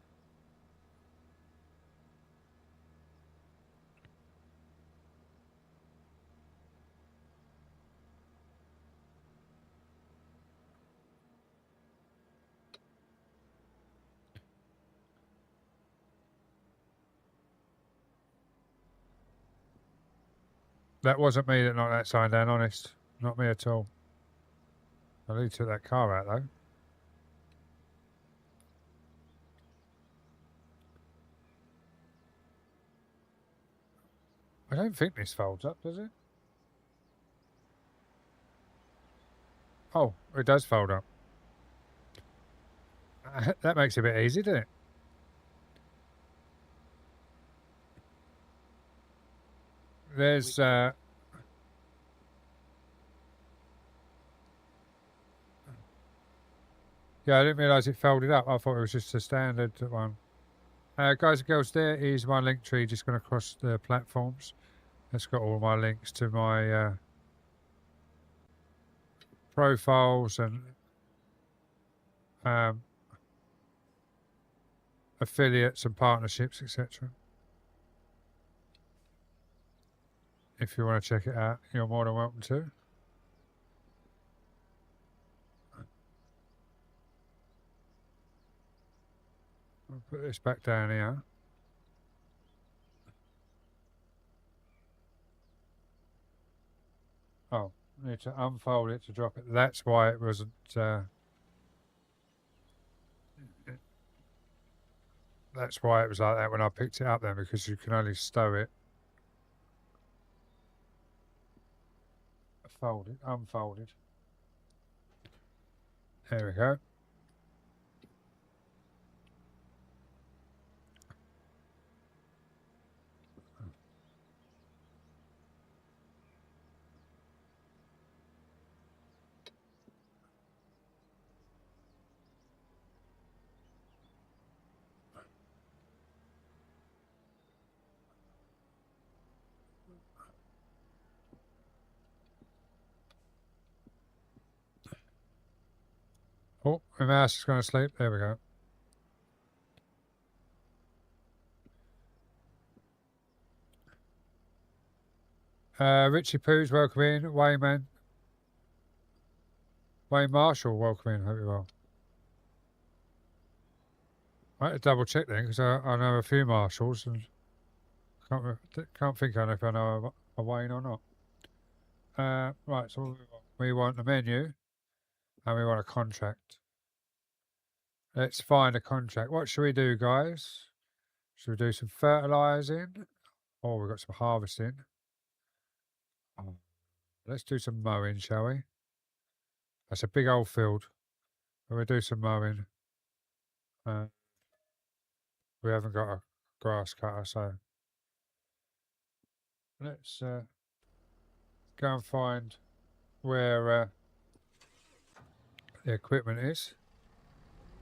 That wasn't me that knocked that sign down, honest. Not me at all. I nearly took that car out though. I don't think this folds up, does it? Oh, it does fold up. That makes it a bit easy, doesn't it? There's yeah, I didn't realise it folded up. I thought it was just a standard one. Guys and girls, there is my link tree just going across the platforms. It's got all my links to my profiles and affiliates and partnerships, etc. If you want to check it out, you're more than welcome to. I'll put this back down here. Oh, I need to unfold it to drop it. That's why it wasn't. That's why it was like that when I picked it up then, because you can only stow it. Fold it, unfold it. There we go. Oh, my mouse is going to sleep. There we go. Richie Poos, welcome in. Wayman. Wayne Marshall, welcome in. Hope you're well. I had to double check then because I know a few Marshalls and can't think I know if I know a Wayne or not. Right, so we want the menu and we want a contract. Let's find a contract. What should we do, guys? Should we do some fertilizing? Oh, we've got some harvesting. Oh, let's do some mowing, shall we? That's a big old field. We'll do some mowing. We haven't got a grass cutter, so let's go and find where the equipment is.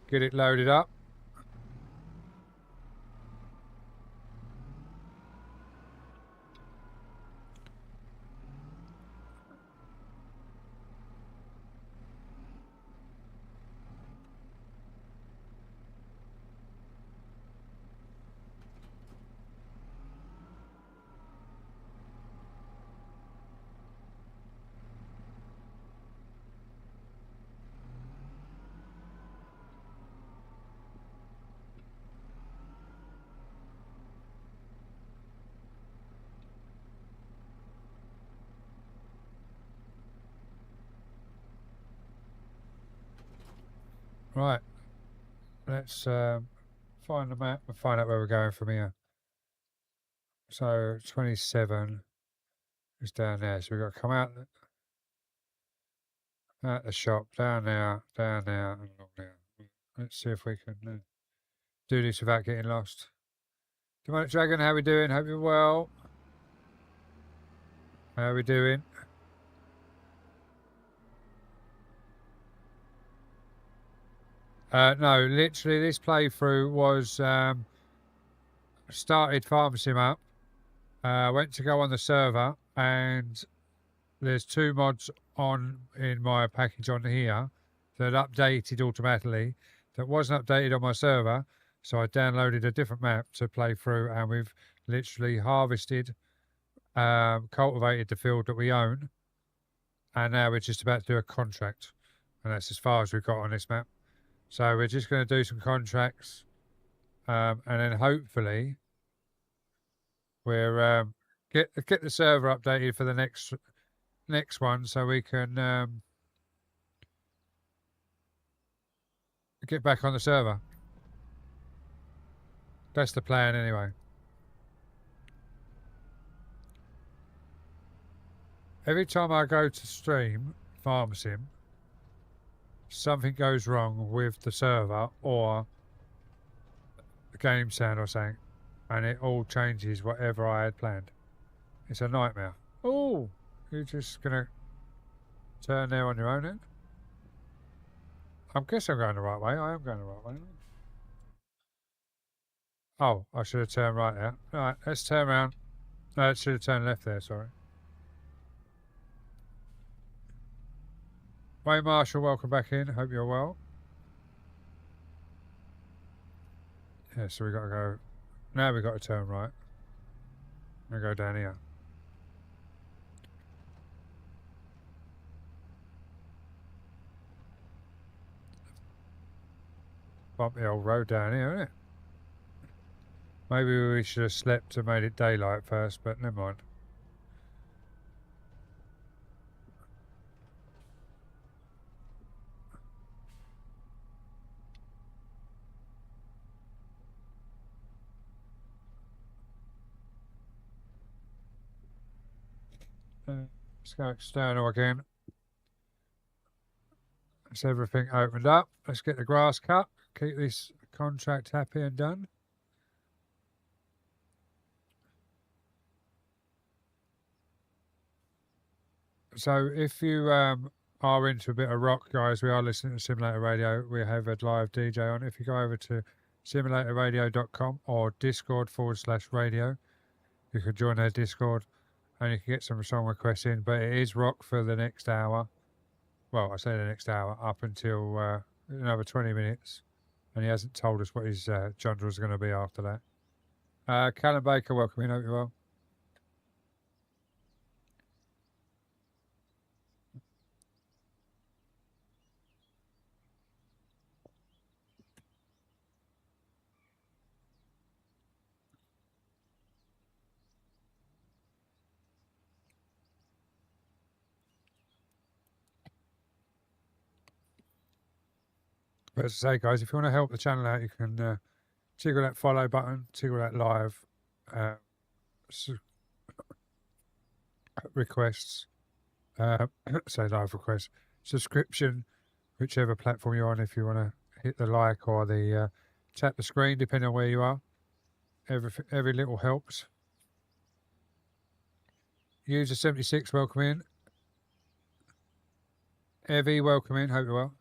Get it loaded up. Right. Let's find the map and find out where we're going from here. So 27 is down there. So we've got to come out the shop, down there, and along there. Let's see if we can do this without getting lost. Demonic Dragon, how we doing? Hope you're well. How we doing? No, literally this playthrough was started Farm Sim up, went to go on the server, and there's 2 mods on in my package on here that updated automatically that wasn't updated on my server, so I downloaded a different map to play through, and we've literally harvested, cultivated the field that we own, and now we're just about to do a contract, and that's as far as we've got on this map. So we're just going to do some contracts, and then hopefully we're get the server updated for the next one, so we can get back on the server. That's the plan, anyway. Every time I go to stream Farm Sim, something goes wrong with the server or the game sound or something, and it all changes whatever I had planned. It's a nightmare. Oh, you're just gonna turn there on your own then? I guess I'm going the right way. I am going the right way. Oh, I should have turned right there. Right, let's turn around. No, I should have turned left there, sorry. Wayne Marshall, welcome back in. Hope you're well. Yeah, so we got to go. Now we got to turn right. And go down here. Bump the old road down here, isn't it? Maybe we should have slept and made it daylight first, but never mind. Let's go external again. That's everything opened up. Let's get the grass cut. Keep this contract happy and done. So if you are into a bit of rock, guys, we are listening to Simulator Radio. We have a live DJ on. If you go over to simulatorradio.com or Discord/radio, you can join their Discord and you can get some song requests in. But it is rock for the next hour. Well, I say the next hour, up until another 20 minutes. And he hasn't told us what his genre is going to be after that. Callum Baker, welcome in. Hope you're well. But as I say, guys, if you want to help the channel out, you can tickle that follow button, tickle that live requests, say live requests, subscription, whichever platform you're on. If you want to hit the like or the tap the screen, depending on where you are, every little helps. User 76, welcome in. Evie, welcome in. Hope you're well.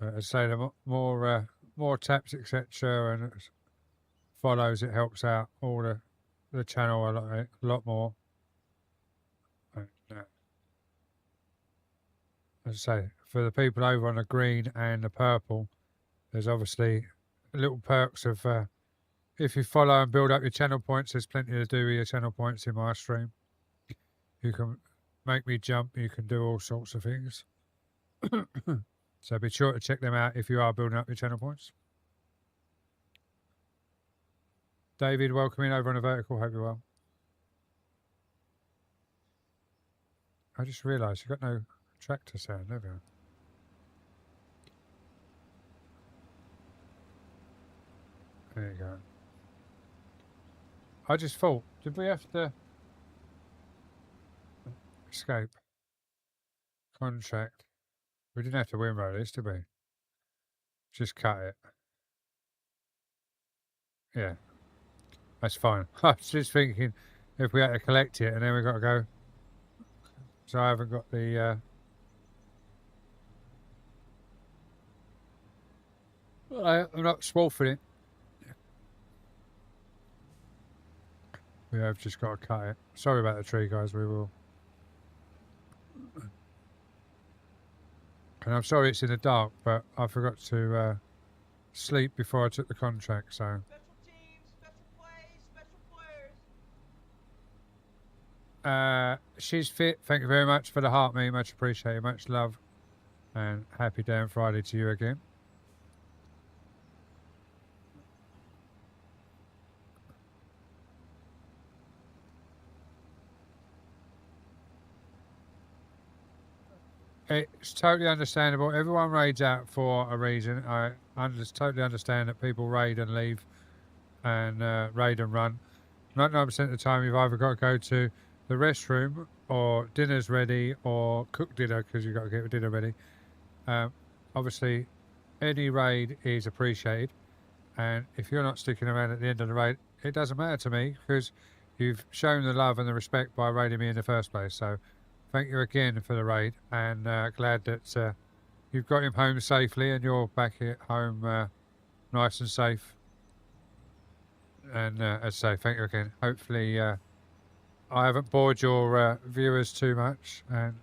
As I say, the more taps, etc., and follows, it helps out all the channel a lot more. And, as I say, for the people over on the green and the purple, there's obviously little perks of if you follow and build up your channel points. There's plenty to do with your channel points in my stream. You can make me jump. You can do all sorts of things. So be sure to check them out if you are building up your channel points. David, welcome in over on the vertical. Hope you're well. I just realised you've got no tractor sound, have you? There you go. I just thought, did we have to escape contract? We didn't have to win road this, did we? Just cut it. Yeah, that's fine. I was just thinking if we had to collect it and then we got to go. So I haven't got the. I'm not swolfing it. We have just got to cut it. Sorry about the tree, guys. We will. And I'm sorry it's in the dark, but I forgot to sleep before I took the contract, so. Special teams, special plays, special players. She's fit. Thank you very much for the heart, me. Much appreciated. Much love. And happy day and Friday to you again. It's totally understandable. Everyone raids out for a reason. I totally understand that people raid and leave and raid and run. 99% of the time you've either got to go to the restroom or dinner's ready or cook dinner because you've got to get dinner ready. Obviously, any raid is appreciated. And if you're not sticking around at the end of the raid, it doesn't matter to me because you've shown the love and the respect by raiding me in the first place. So thank you again for the raid, and glad that you've got him home safely and you're back at home nice and safe. And as I say, thank you again. Hopefully I haven't bored your viewers too much, and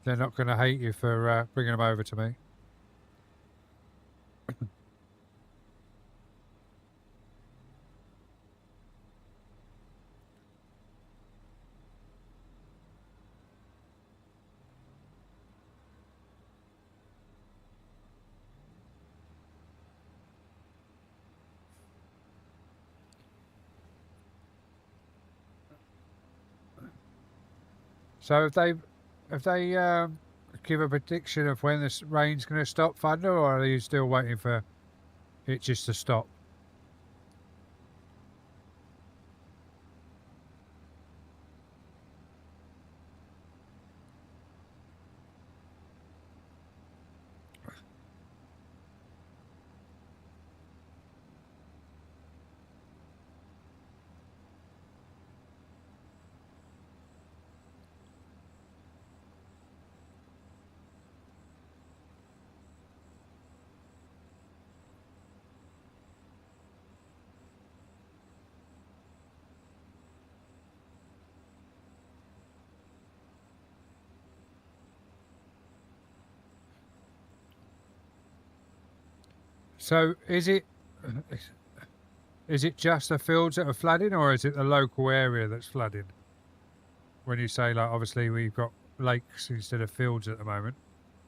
they're not going to hate you for bringing them over to me. So if they give a prediction of when this rain's going to stop, Thunder, or are you still waiting for it just to stop? So is it just the fields that are flooding, or is it the local area that's flooding? When you say, like, obviously we've got lakes instead of fields at the moment,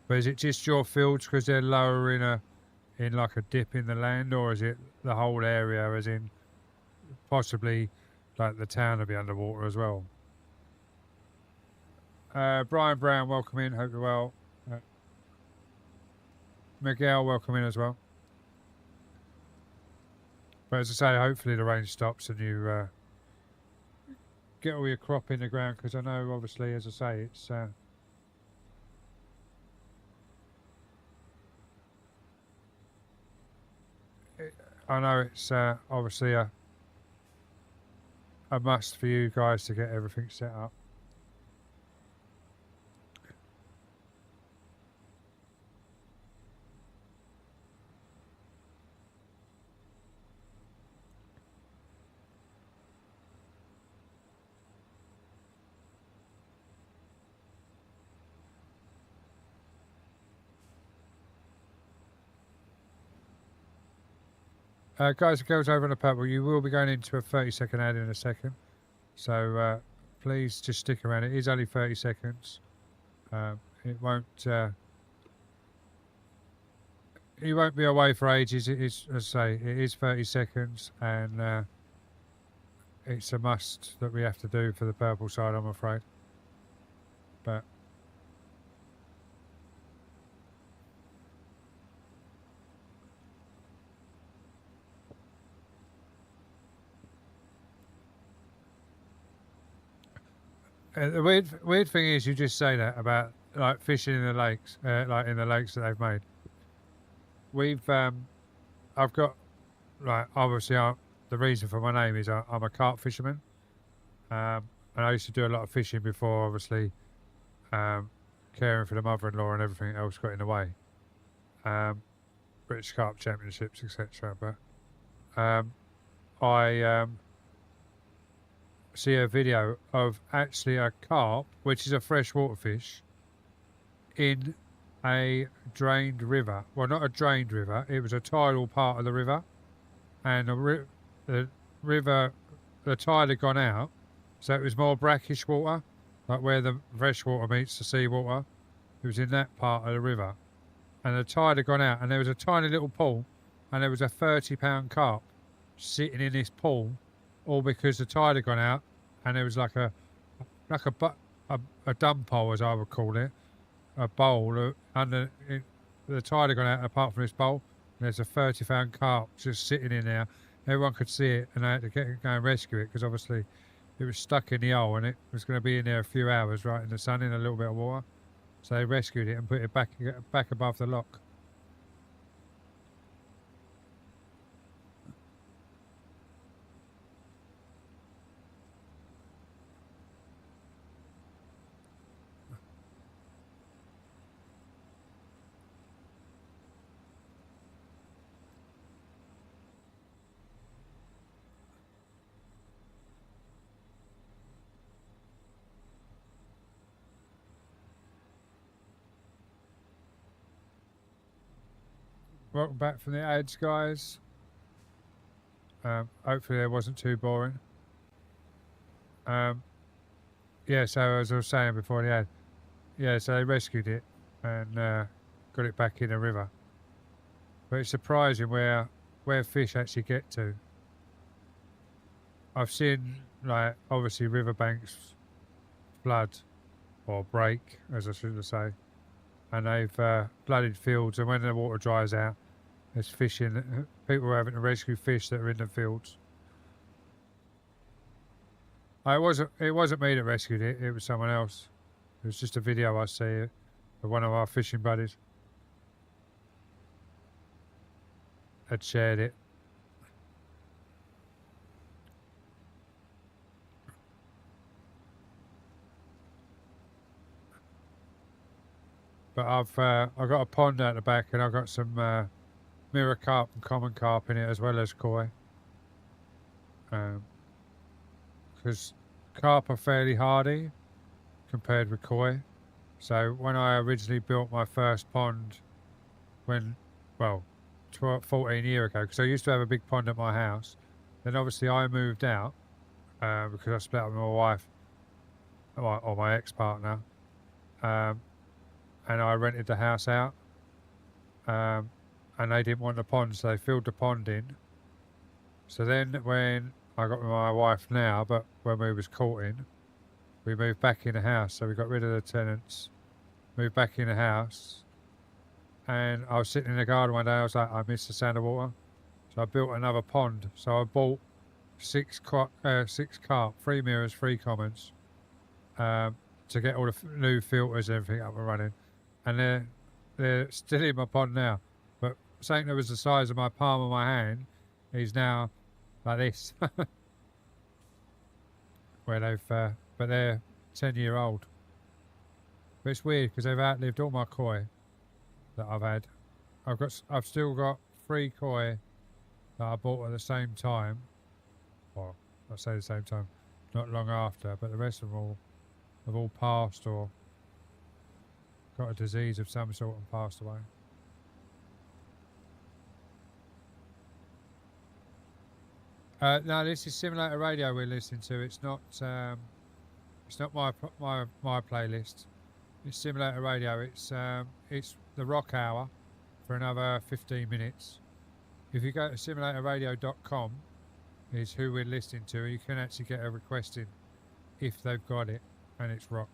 but is it just your fields because they're lower in like a dip in the land, or is it the whole area, as in possibly like the town will be underwater as well? Brian Brown, welcome in. Hope you're well. Miguel, welcome in as well. But as I say, hopefully the rain stops and you get all your crop in the ground, because I know, obviously, as I say, it's I know it's obviously a must for you guys to get everything set up. Guys and girls over on the purple, you will be going into a 30-second ad in a second. So please just stick around. It is only 30 seconds. It won't... you won't be away for ages. It is, as I say, it is 30 seconds, and it's a must that we have to do for the purple side, I'm afraid. But the weird thing is, you just say that about like fishing in the lakes, like in the lakes that they've made. We've I've got, like, obviously the reason for my name is I'm a carp fisherman, and I used to do a lot of fishing before, obviously, caring for the mother-in-law and everything else got in the way. British Carp Championships, etc. But I see a video of actually a carp, which is a freshwater fish, in a drained river. Well, not a drained river, it was a tidal part of the river, and the river, the tide had gone out, so it was more brackish water, like where the fresh water meets the seawater. It was in that part of the river, and the tide had gone out, and there was a tiny little pool, and there was a 30-pound carp sitting in this pool, all because the tide had gone out, and there was like a dump hole, as I would call it, a bowl under it. The tide had gone out. Apart from this bowl, there's a 30-pound carp just sitting in there. Everyone could see it, and I had to go and rescue it, because obviously it was stuck in the hole, and it was going to be in there a few hours, right in the sun, in a little bit of water. So they rescued it and put it back above the lock. Welcome back from the ads, guys. Hopefully it wasn't too boring. Yeah, so as I was saying before the ad, yeah, so they rescued it and got it back in the river. But it's surprising where fish actually get to. I've seen, like, obviously riverbanks flood or break, as I should say, and they've flooded fields, and when the water dries out, there's fish in. People are having to rescue fish that are in the fields. It wasn't me that rescued it. It was someone else. It was just a video I see of one of our fishing buddies had shared it. But I've got a pond out the back, and I've got some mirror carp and common carp in it, as well as koi. Because carp are fairly hardy compared with koi. So when I originally built my first pond, 14 years ago, because I used to have a big pond at my house, then obviously I moved out because I split up with my wife, or my ex-partner, and I rented the house out, and they didn't want the pond, so they filled the pond in. So then when I got with my wife now, but when we was courting, we moved back in the house. So we got rid of the tenants, moved back in the house, and I was sitting in the garden one day. I was like, I miss the sound of water, so I built another pond. So I bought six carp, 3 mirrors, 3 commons, to get all the new filters and everything up and running, and they're still in my pond now. But something that was the size of my palm of my hand is now like this. Where but they're 10-year-old. But it's weird because they've outlived all my koi that I've had. I've still got 3 koi that I bought at the same time. Well, I say the same time, not long after, but the rest of them have all passed or got a disease of some sort and passed away. No, this is Simulator Radio we're listening to. It's not my playlist. It's Simulator Radio. It's the Rock Hour for another 15 minutes. If you go to simulatorradio.com, is who we're listening to. You can actually get a request in if they've got it, and it's rock.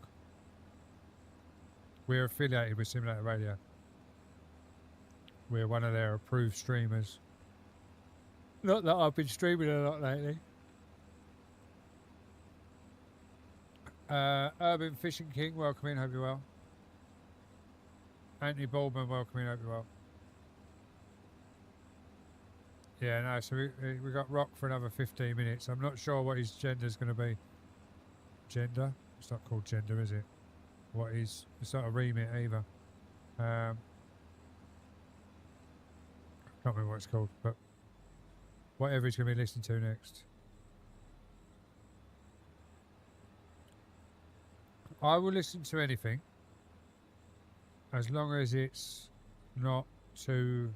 We're affiliated with Simulator Radio. We're one of their approved streamers. Not that I've been streaming a lot lately. Urban Fishing King, welcome in, hope you're well. Anthony Baldwin, welcome in, hope you're well. Yeah, no, so we got rock for another 15 minutes. I'm not sure what his gender's going to be. Gender? It's not called gender, is it? What is? It's not a remit either. I can't remember what it's called, but whatever he's going to be listening to next. I will listen to anything as long as it's not too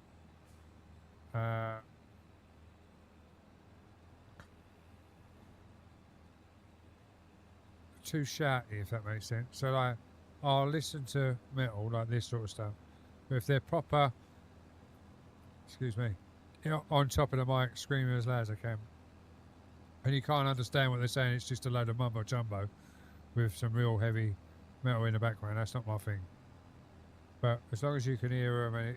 too shouty, if that makes sense. So like, I'll listen to metal, like this sort of stuff, but if they're proper, excuse me, on top of the mic screaming as loud as I can, and you can't understand what they're saying, it's just a load of mumbo jumbo with some real heavy metal in the background, that's not my thing. But as long as you can hear them and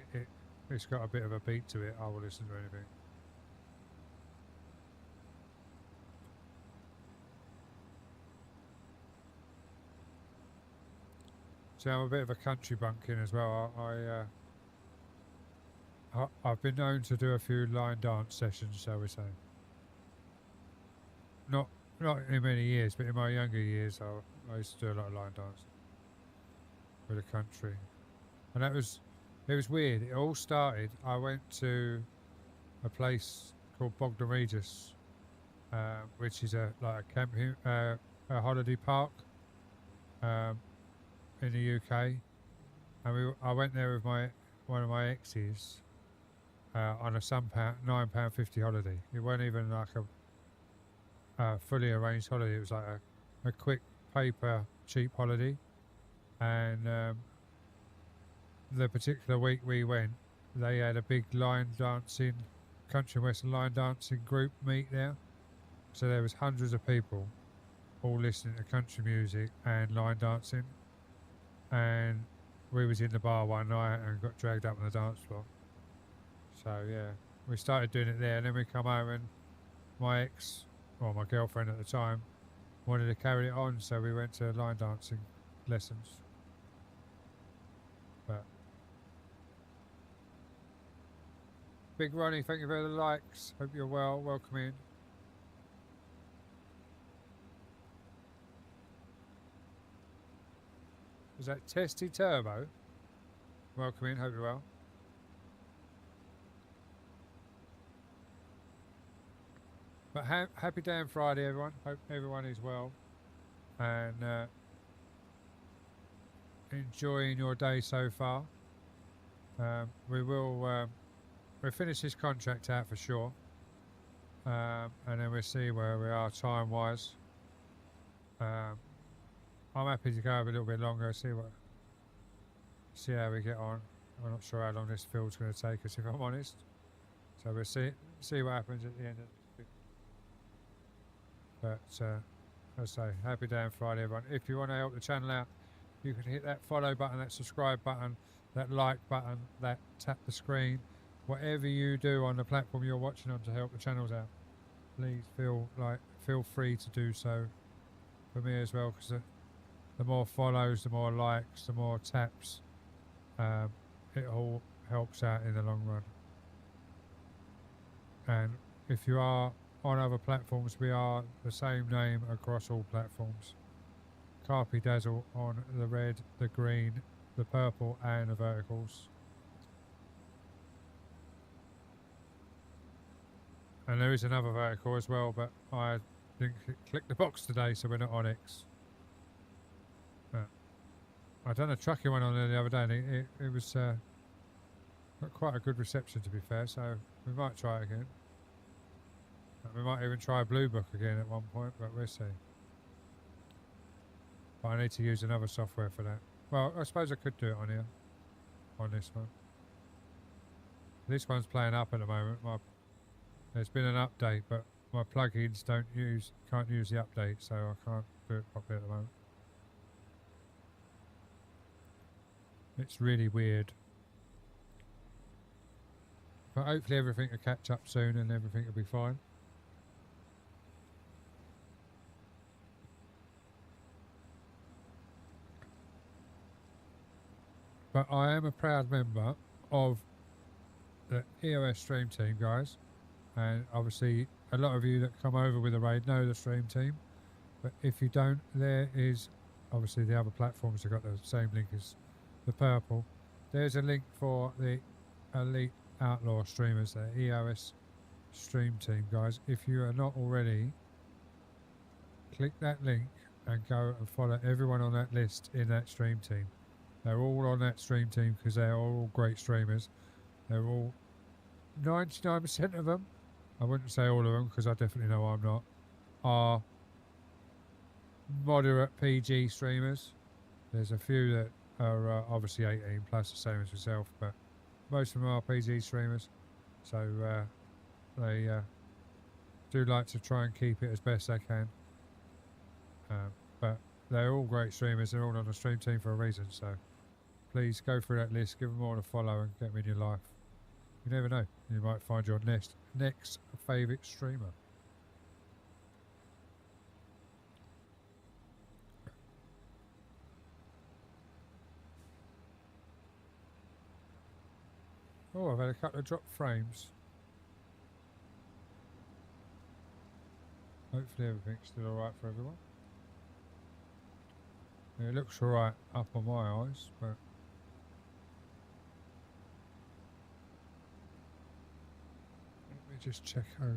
it's got a bit of a beat to it, I will listen to anything. So I'm a bit of a country bumpkin as well. I've been known to do a few line dance sessions, shall we say. Not in many years, but in my younger years, I used to do a lot of line dance with the country, and it was weird. It all started. I went to a place called Bognor Regis, which is a camping, a holiday park in the UK, and I went there with one of my exes on a £9.50 holiday. It wasn't even like a fully arranged holiday. It was like a quick paper cheap holiday, and the particular week we went, they had a big country and western line dancing group meet there. So there was hundreds of people all listening to country music and line dancing, and we was in the bar one night and got dragged up on the dance floor. So yeah, we started doing it there, and then we come home and my ex, or my girlfriend at the time, wanted to carry it on, so we went to line dancing lessons. But Big Ronnie, thank you for the likes. Hope you're well. Welcome in. Was that Testy Turbo? Welcome in. Hope you're well. But happy damn Friday, everyone. Hope everyone is well and enjoying your day so far. We'll finish this contract out for sure, and then we'll see where we are time-wise. I'm happy to go a little bit longer, see how we get on. I'm not sure how long this field's going to take us, if I'm honest. So we'll see what happens at the end of it. But as I say, happy damn Friday, everyone. If you want to help the channel out, you can hit that follow button, that subscribe button, that like button, that tap the screen, whatever you do on the platform you're watching on to help the channels out. Please feel free to do so for me as well, because the more follows, the more likes, the more taps, it all helps out in the long run. And if you are on other platforms, we are the same name across all platforms. Carpy Dazzle on the red, the green, the purple and the verticals. And there is another vertical as well, but I didn't click the box today, so we're not on X. I done a trucking one on there the other day, and it was got quite a good reception, to be fair, so we might try it again. We might even try Blue Book again at one point, but we'll see. But I need to use another software for that. Well, I suppose I could do it on here, on this one. This one's playing up at the moment. There's been an update, but my plugins can't use the update, so I can't do it properly at the moment. It's really weird. But hopefully everything will catch up soon and everything will be fine. But I am a proud member of the EOS Stream Team, guys. And obviously a lot of you that come over with the raid know the Stream Team. But if you don't, there is obviously the other platforms have got the same link as the purple. There's a link for the Elite Outlaw streamers, the EOS Stream Team, guys. If you are not already, click that link and go and follow everyone on that list in that Stream Team. They're all on that Stream Team because they're all great streamers. They're all 99% of them, I wouldn't say all of them because I definitely know I'm not, are moderate PG streamers. There's a few that are obviously 18 plus, the same as myself, but most of them are PG streamers, so they do like to try and keep it as best they can. But they're all great streamers. They're all on the Stream Team for a reason, so please go through that list, give them all a follow and get them in your life. You never know, you might find your next favourite streamer. Oh, I've had a couple of drop frames. Hopefully everything's still alright for everyone. It looks alright up on my eyes, but let me just check over.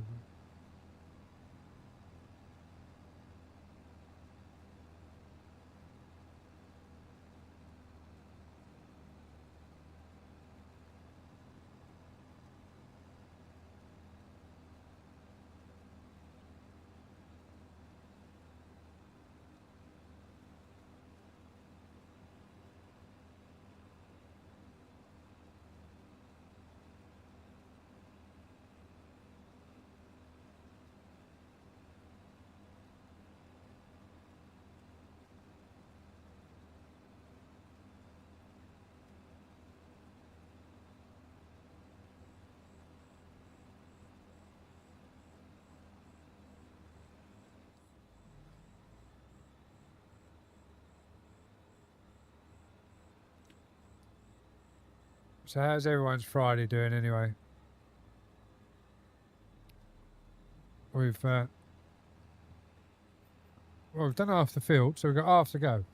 So how's everyone's Friday doing anyway? We've done half the field, so we've got half to go.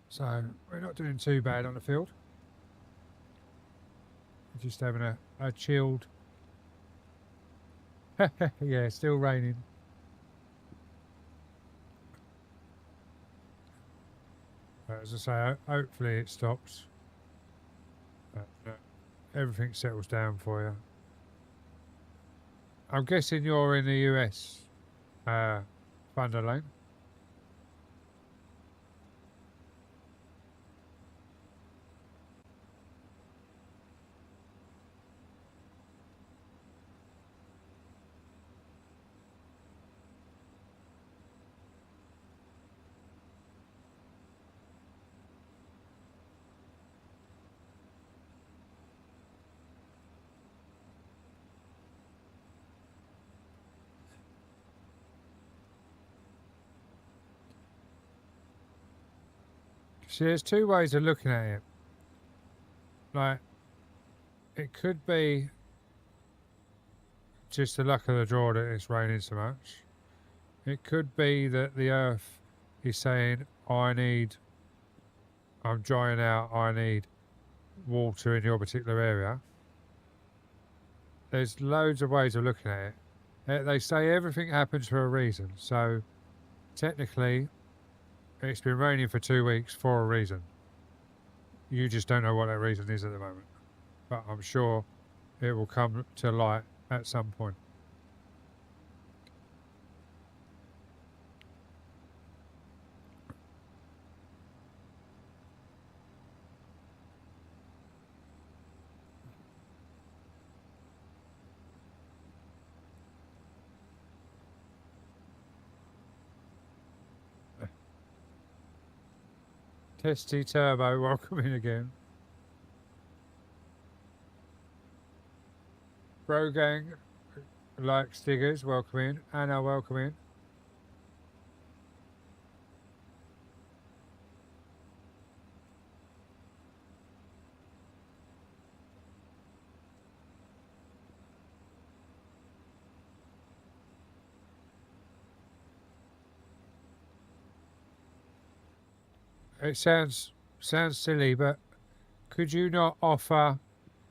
So we're not doing too bad on the field. We're just having a chilled. Yeah, still raining. But as I say, hopefully it stops. But everything settles down for you. I'm guessing you're in the US, Thunder Lane. See, there's two ways of looking at it. Like, it could be just the luck of the draw that it's raining so much. It could be that the earth is saying, I'm drying out, I need water in your particular area. There's loads of ways of looking at it. They say everything happens for a reason. So technically, it's been raining for 2 weeks for a reason. You just don't know what that reason is at the moment. But I'm sure it will come to light at some point. Testy Turbo, welcome in again. Bro Gang, like stickers, welcome in. Anna, welcome in. It sounds silly, but could you not offer,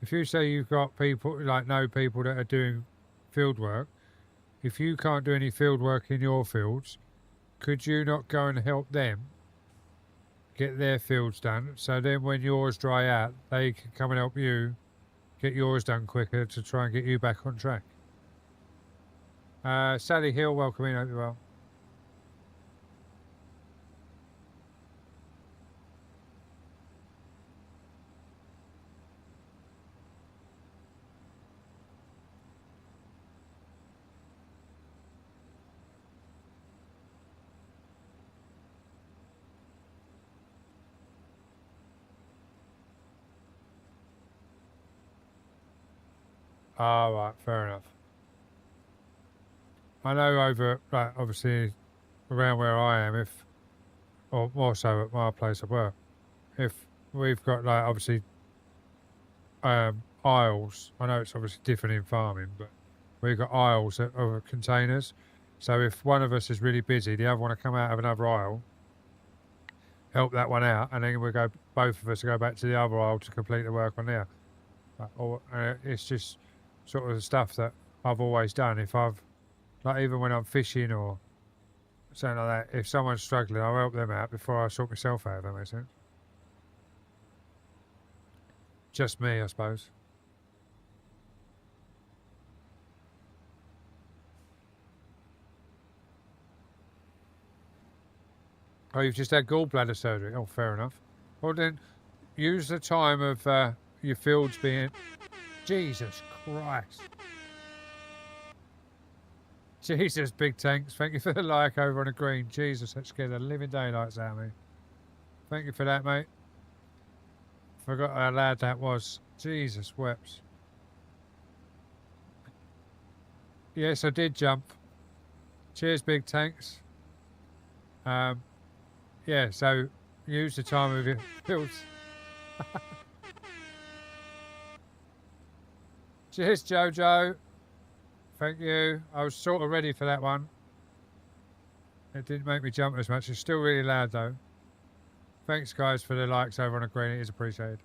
if you say you've got people, like know people that are doing field work, if you can't do any field work in your fields, could you not go and help them get their fields done? So then when yours dry out, they can come and help you get yours done quicker to try and get you back on track. Sally Hill, welcome in, hope you're well. Ah, right, fair enough. I know over, like, obviously, around where I am, or more so at my place of work, if we've got, like, obviously, aisles, I know it's obviously different in farming, but we've got aisles of containers. So if one of us is really busy, the other one will come out of another aisle, help that one out, and then both of us go back to the other aisle to complete the work on there. It's just sort of the stuff that I've always done. If like even when I'm fishing or something like that, if someone's struggling, I'll help them out before I sort myself out, if that makes sense. Just me, I suppose. Oh, you've just had gallbladder surgery. Oh, fair enough. Well then, use the time of your fields being... Jesus Christ. Jesus, big tanks. Thank you for the like over on the green. Jesus, that scared the living daylights out of me. Thank you for that, mate. Forgot how loud that was. Jesus wept. Yes, I did jump. Cheers, big tanks. Yeah, so use the time of your fields. Cheers, Jojo. Thank you. I was sort of ready for that one. It didn't make me jump as much. It's still really loud though. Thanks guys for the likes over on the green. It is appreciated.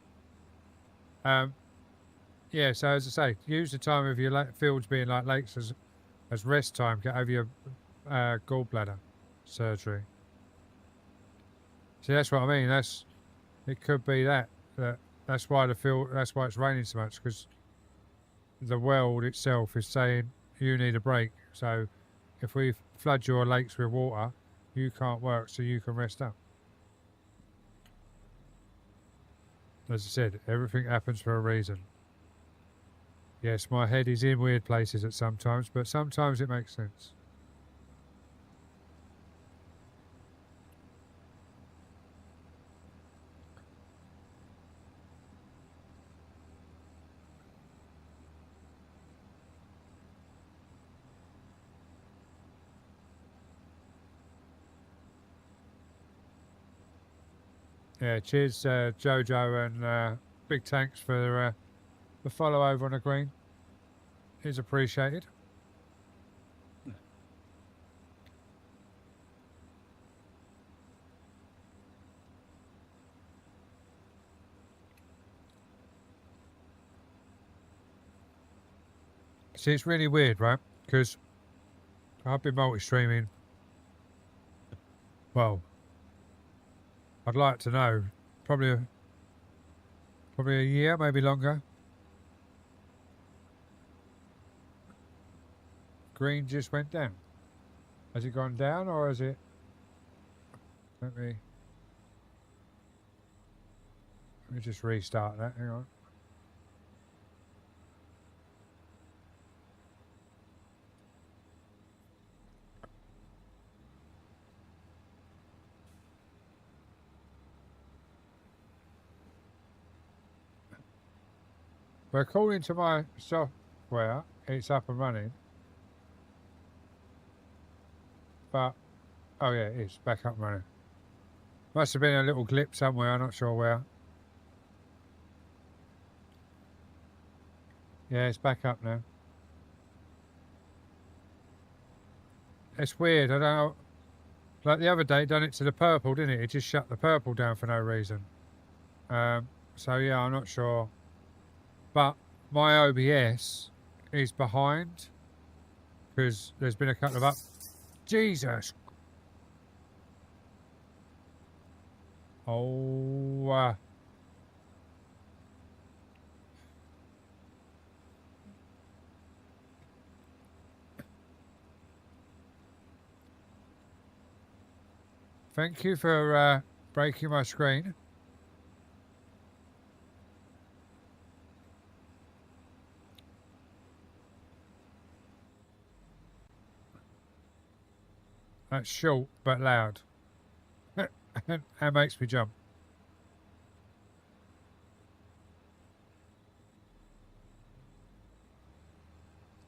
Yeah, so as I say, use the time of your fields being like lakes as rest time. Get over your gallbladder surgery. See, that's what I mean. It could be that's why that's why it's raining so much, because the world itself is saying you need a break. So if we flood your lakes with water, you can't work, so you can rest up. As I said, everything happens for a reason. Yes, my head is in weird places at sometimes, but sometimes it makes sense. Yeah, cheers, Jojo, and big thanks for the follow over on the green. Is appreciated. See, it's really weird, right? Because I've been multi-streaming. Well, I'd like to know, probably a year, maybe longer. Green just went down. Has it gone down or has it? Let me just restart that. Hang on. Well, according to my software, it's up and running. But, oh yeah, it's back up and running. Must have been a little glitch somewhere, I'm not sure where. Yeah, it's back up now. It's weird, I don't know. Like the other day, it done it to the purple, didn't it? It just shut the purple down for no reason. So yeah, I'm not sure. But my OBS is behind because there's been a couple of Jesus. Oh. Thank you for breaking my screen. That's short but loud. That makes me jump.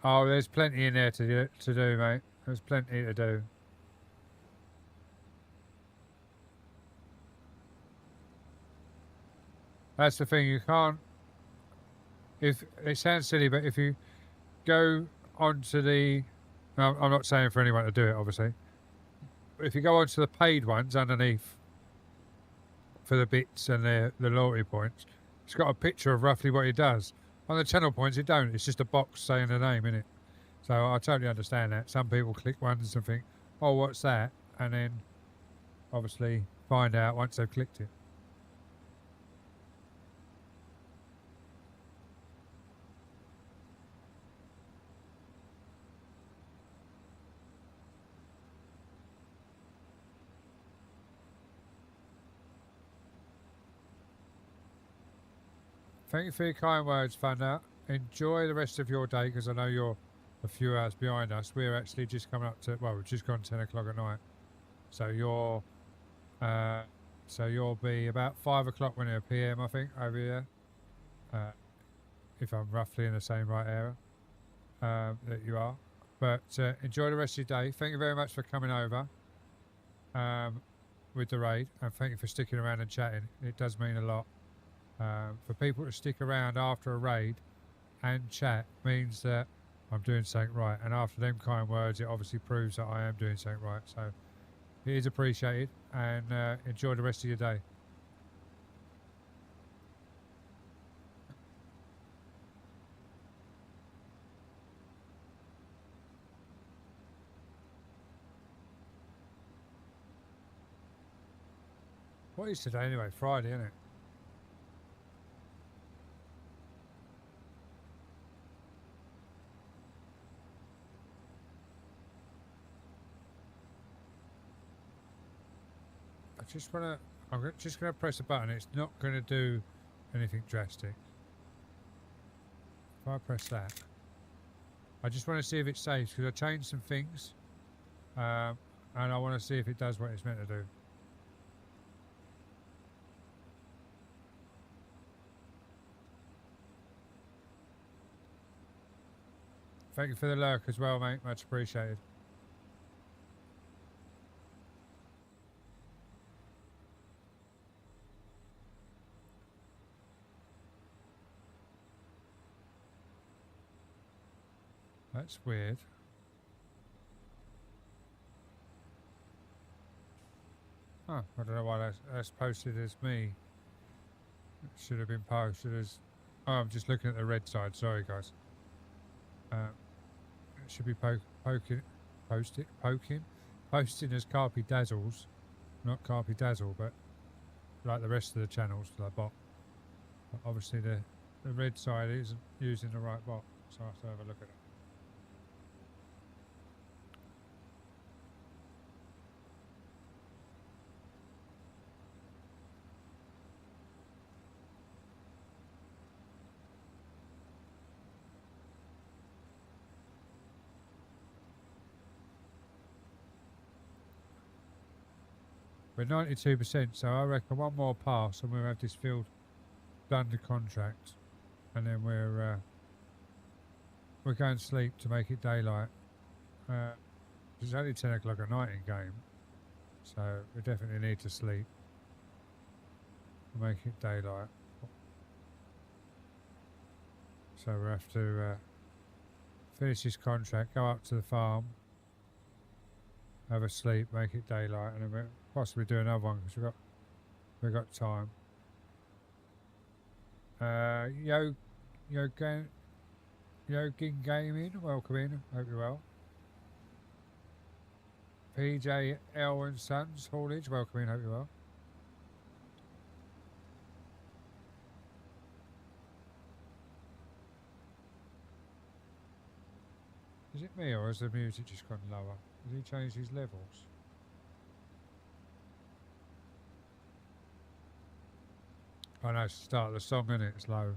Oh, there's plenty in there to do, mate. There's plenty to do. That's the thing, you can't... If it sounds silly, but if you go onto the... No, I'm not saying for anyone to do it, obviously. But if you go onto the paid ones underneath for the bits and the loyalty points, it's got a picture of roughly what it does. On the channel points, it don't. It's just a box saying the name, innit? So I totally understand that. Some people click ones and think, oh, what's that? And then obviously find out once they've clicked it. Thank you for your kind words, Thunder. Enjoy the rest of your day because I know you're a few hours behind us. We're actually just coming up to, well, we've just gone 10 o'clock at night. So you'll be about 5 o'clock when it's PM, I think, over here. If I'm roughly in the same right area that you are. But enjoy the rest of your day. Thank you very much for coming over with the raid. And thank you for sticking around and chatting. It does mean a lot. For people to stick around after a raid and chat means that I'm doing something right, and after them kind words it obviously proves that I am doing something right, so it is appreciated, and enjoy the rest of your day. What is today anyway? Friday, isn't it? I'm just gonna press a button. It's not gonna do anything drastic. If I press that, I just want to see if it saves because I changed some things, and I want to see if it does what it's meant to do. Thank you for the lurk as well, mate. Much appreciated. That's weird. Oh, I don't know why that's posted as me. It should have been posted as... Oh, I'm just looking at the red side. Sorry, guys. It should be posting as Carpy Dazzles. Not Carpy Dazzle, but like the rest of the channels for the bot. But obviously the red side isn't using the right bot, so I have to have a look at it. We're 92%, so I reckon one more pass and we'll have this field done the contract, and then we're going to sleep to make it daylight. It's only 10 o'clock at night in game, so we definitely need to sleep to make it daylight. So we'll have to finish this contract, go up to the farm, have a sleep, make it daylight, and then we'll possibly do another one because we've got time. Yogin Gaming, welcome in. Hope you're well. PJ L and Sons Haulage, welcome in. Hope you're well. Is it me or has the music just gone lower? Has he changed his levels? I know, it's the start of the song, isn't it? It's low.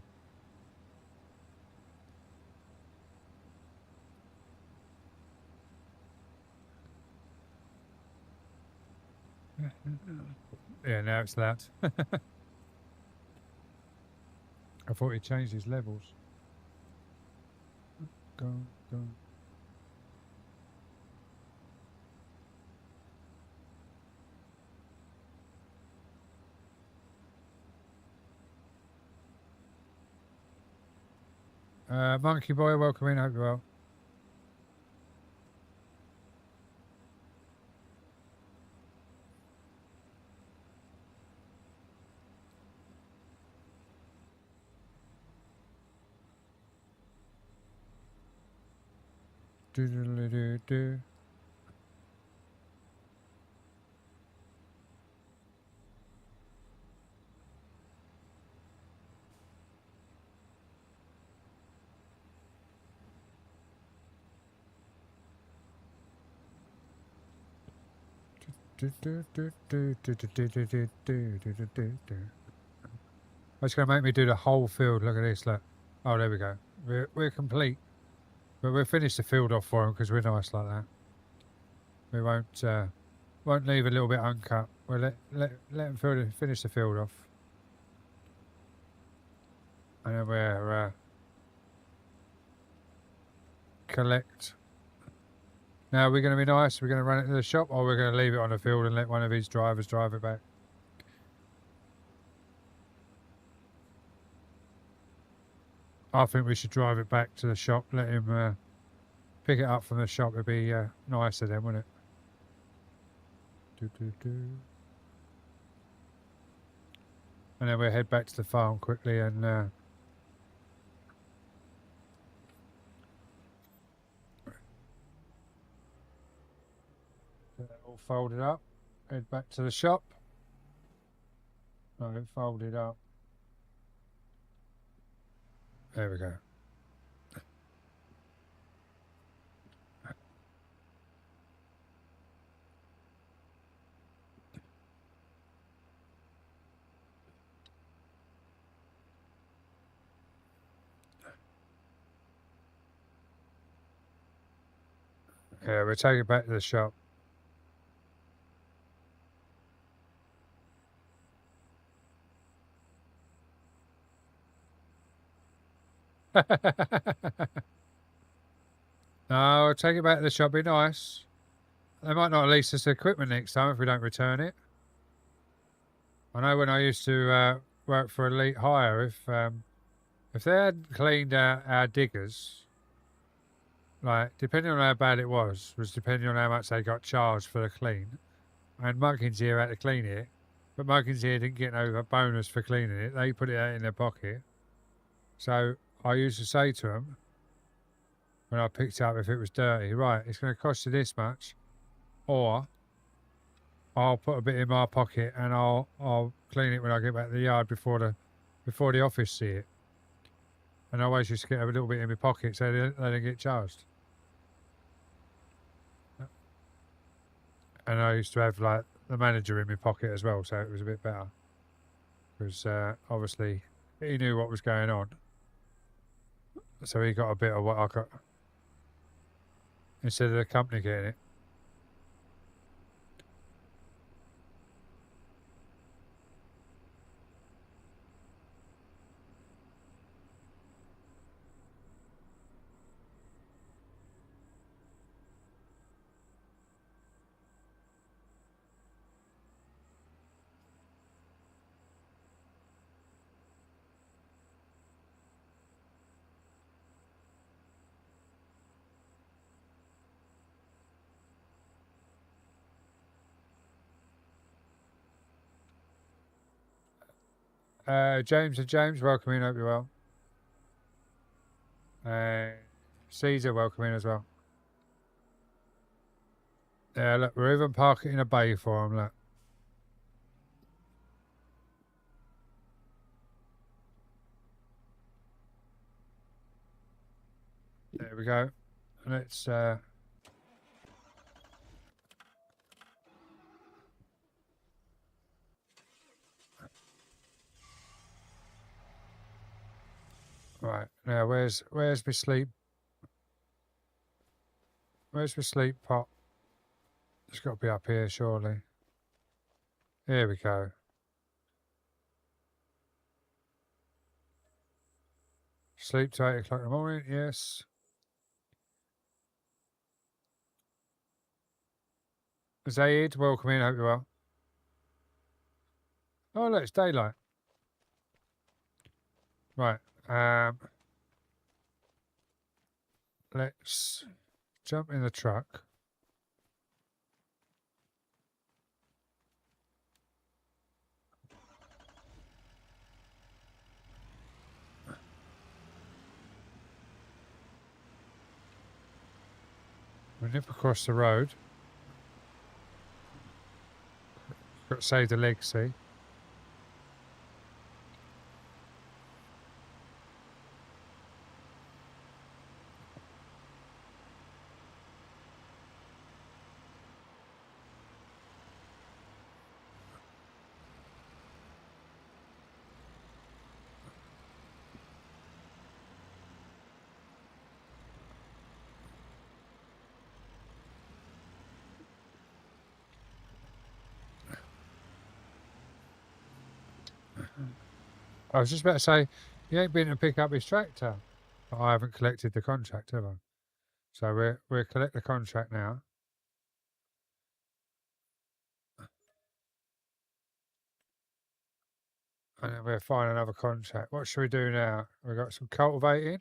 Yeah, now it's loud. I thought he changed his levels. Go. Monkey Boy, welcome in. Hope you're well. Do. I'm just going to make me do the whole field. Look at this. Look. Oh, there we go. We're complete. But we'll finish the field off for him because we're nice like that. We won't leave a little bit uncut. We'll let him finish the field off. And then we'll collect. Now, we're going to be nice. We're going to run it to the shop, or we're going to leave it on the field and let one of his drivers drive it back. I think we should drive it back to the shop, let him pick it up from the shop. It'd be nicer then, wouldn't it? And then we'll head back to the farm quickly and get that all folded up, head back to the shop. No, fold it up. There we go. Yeah, we'll take it back to the shop. No, I'll take it back to the shop. Be nice. They might not lease us the equipment next time if we don't return it. I know when I used to work for Elite Hire, if they hadn't cleaned our diggers, like, depending on how bad it was depending on how much they got charged for the clean. And Muggins here had to clean it, but Muggins here didn't get no bonus for cleaning it. They put it out in their pocket. So I used to say to them, when I picked up if it was dirty, right, it's going to cost you this much, or I'll put a bit in my pocket and I'll clean it when I get back to the yard before the office see it. And I always used to get a little bit in my pocket so they didn't get charged. And I used to have like the manager in my pocket as well, so it was a bit better. Because obviously he knew what was going on. So he got a bit of what I got instead of the company getting it. James and James, welcome in, hope you're well. Caesar, welcome in as well. Yeah, look, we're even parking in a bay for him, look. There we go. Let's right, now where's my sleep? Where's my sleep pot? It's got to be up here, surely. Here we go. Sleep till 8 o'clock in the morning, yes. Zaid, welcome in, hope you're well. Oh, look, it's daylight. Right, let's jump in the truck. We nip across the road. Got to save the legs, see? I was just about to say, he ain't been to pick up his tractor. But I haven't collected the contract, have I? So we'll collect the contract now. And then we'll find another contract. What should we do now? We've got some cultivating.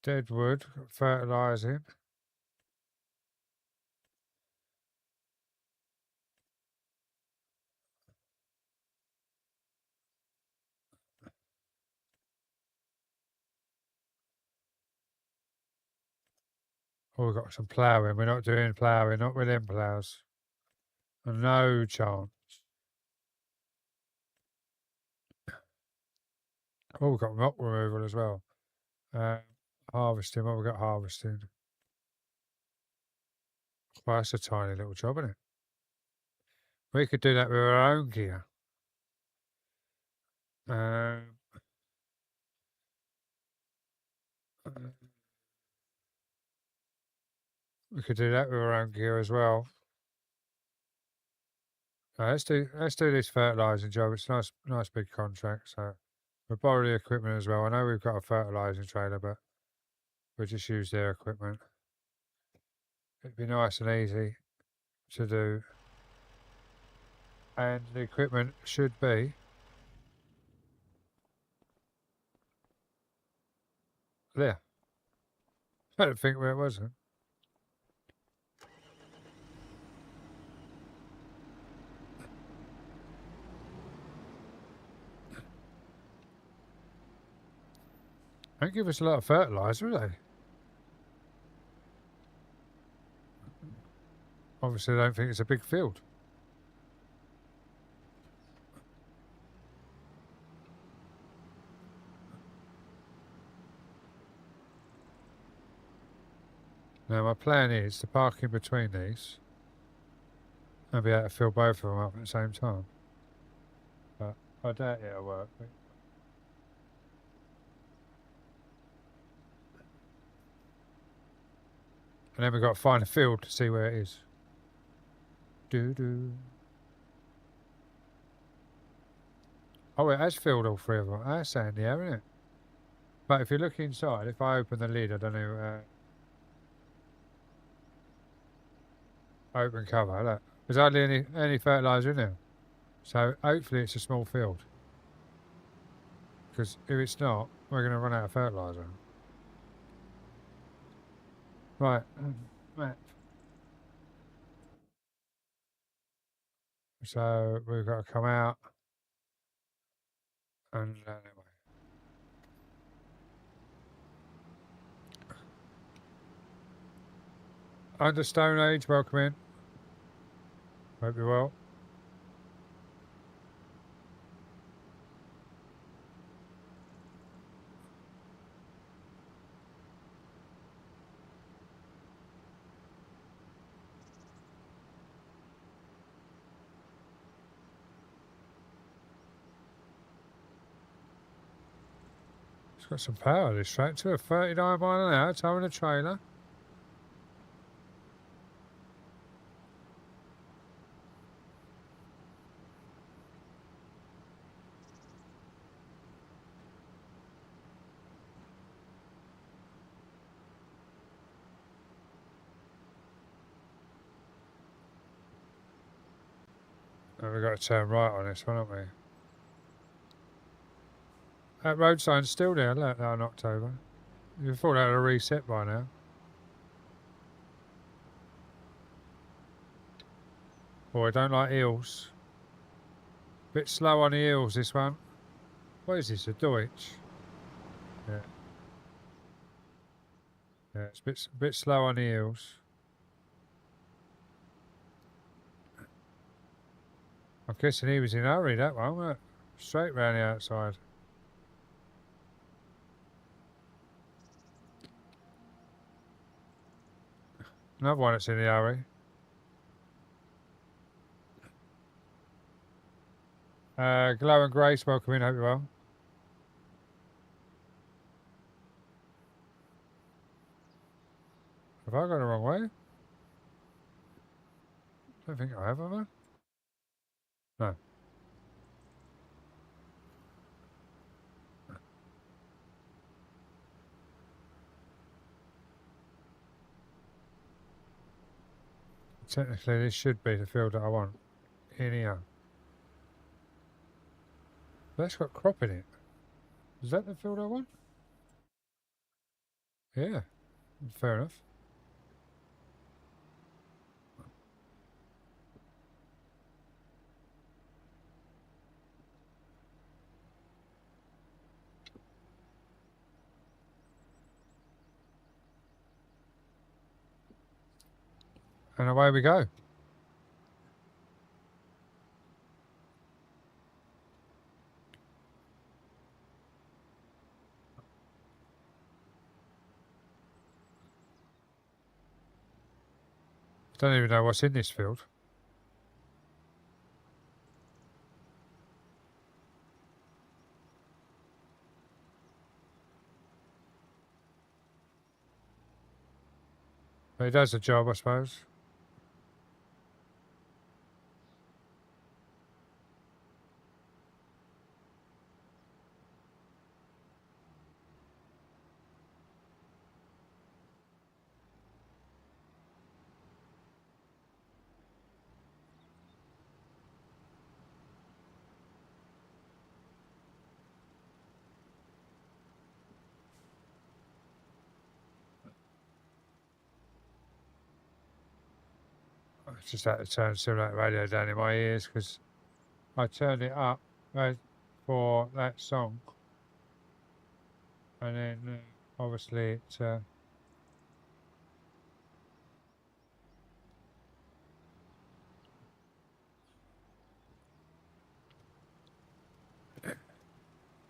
Dead wood, fertilising. Oh, we've got some ploughing. We're not doing ploughing, not with them ploughs. No chance. Oh, we've got rock removal as well. Harvesting, what we got harvesting? Well, that's a tiny little job, isn't it? We could do that with our own gear. We could do that with our own gear as well. Let's do this fertilising job. It's a nice big contract. So we'll borrow the equipment as well. I know we've got a fertilising trailer, but we'll just use their equipment. It'd be nice and easy to do. And the equipment should be There. I don't think where it was. Huh? Don't give us a lot of fertiliser, do they? Obviously, I don't think it's a big field. Now, my plan is to park in between these and be able to fill both of them up at the same time. But I doubt it'll work. And then we've got to find a field to see where it is. Doo-doo. Oh, it has filled all three of them. That's sandy, isn't it? But if you look inside, if I open the lid, I don't know... open cover, look. There's hardly any fertiliser in there. So hopefully it's a small field. Because if it's not, we're going to run out of fertiliser. Right, map. So we've got to come out and anyway. Under Stone Age, welcome in. Hope you're well. It's got some power, this tractor, at 39 mile an hour, towing a trailer. And we've got to turn right on this one, haven't we? That road sign's still there, look, in October. You'd thought that had a reset by now. Boy, I don't like eels. Bit slow on the eels, this one. What is this, a Deutsch? Yeah. Yeah, it's a bit slow on the eels. I'm guessing he was in a hurry, that one, wasn't it? Straight round the outside. Another one that's in the hurry. Glow and Grace, welcome in, hope you're well. Have I gone the wrong way? Don't think I have I? No. Technically, this should be the field that I want. In here. That's got crop in it. Is that the field I want? Yeah. Fair enough. And away we go. Don't even know what's in this field. But it does the job, I suppose. I just had to turn Simulator Radio down in my ears because I turned it up for that song, and then obviously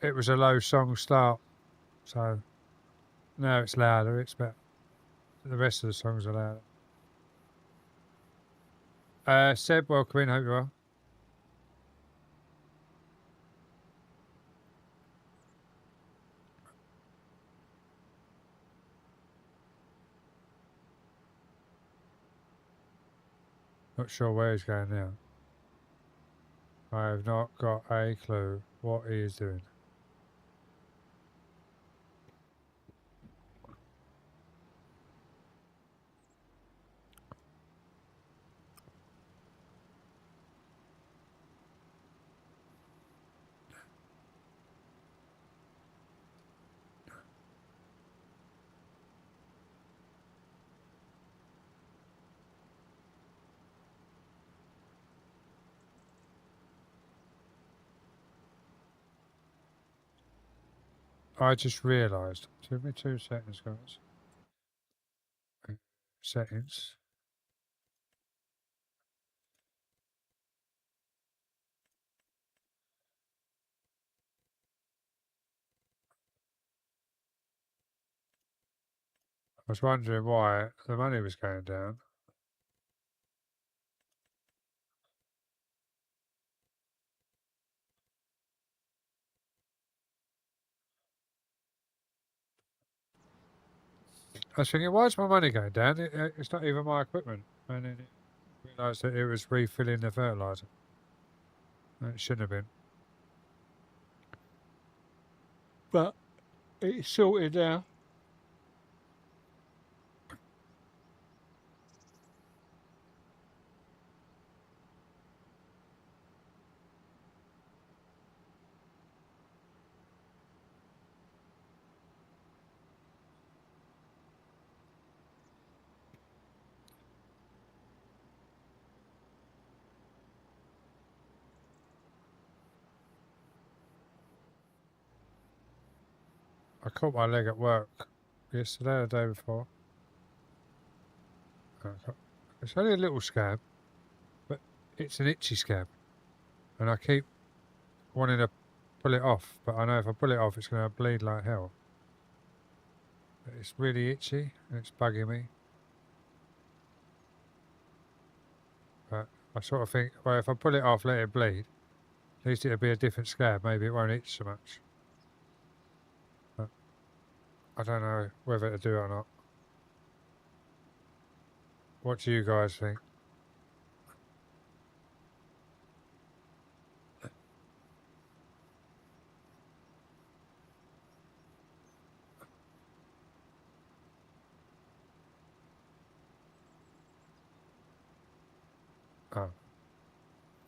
it was a low song start, so now it's louder. It's better. The rest of the songs are louder. Seb, welcome in. Hope you are. Not sure where he's going now. I have not got a clue what he is doing. I just realised. Give me 2 seconds, guys. Settings. I was wondering why the money was going down. I was thinking, why is my money going down? It's not even my equipment. And then I realised that it was refilling the fertiliser. It shouldn't have been. But it's sorted now. I caught my leg at work yesterday or the day before. It's only a little scab, but it's an itchy scab. And I keep wanting to pull it off, but I know if I pull it off, it's going to bleed like hell. But it's really itchy, and it's bugging me. But I sort of think, well, if I pull it off, let it bleed, at least it'll be a different scab. Maybe it won't itch so much. But I don't know whether to do it or not. What do you guys think? Oh.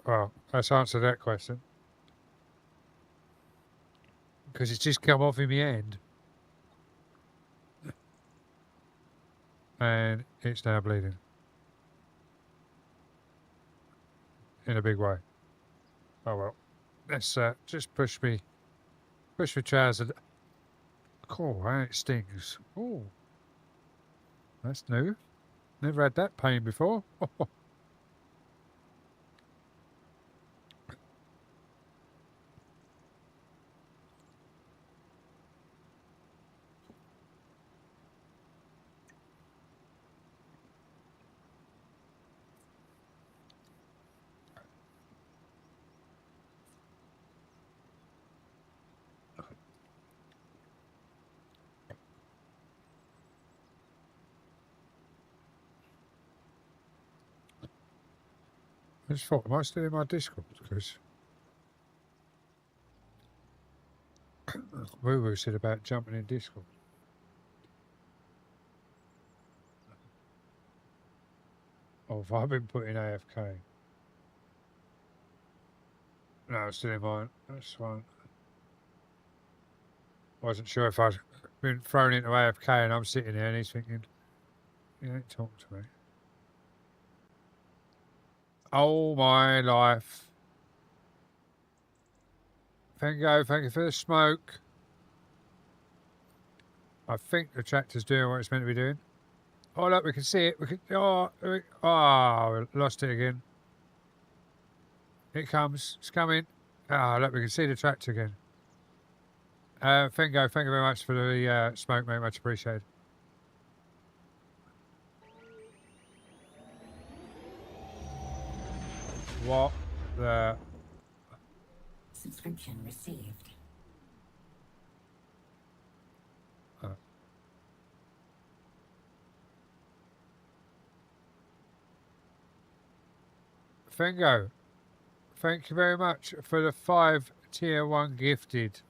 Well, let's answer that question. Because it's just come off in my hand. And it's now bleeding. In a big way. Oh well. Let's just push me trousers. Cool, how it stings. Oh. That's new. Never had that pain before. I just thought, am I still in my Discord? Because Woo Woo said about jumping in Discord. Or have I been put in AFK? No, I'm still in mine. That's fine. Wasn't sure if I'd been thrown into AFK and I'm sitting there and he's thinking, you don't talk to me. Oh my life. Fengo, thank you for the smoke. I think the tractor's doing what it's meant to be doing. Oh look, we can see it. We can. Oh, we lost it again. It comes. It's coming. Ah, look, we can see the tractor again. Fengo, thank you very much for the smoke, mate. Much appreciated. What the? Subscription received. Fengo, thank you very much for the 5 tier 1 gifted.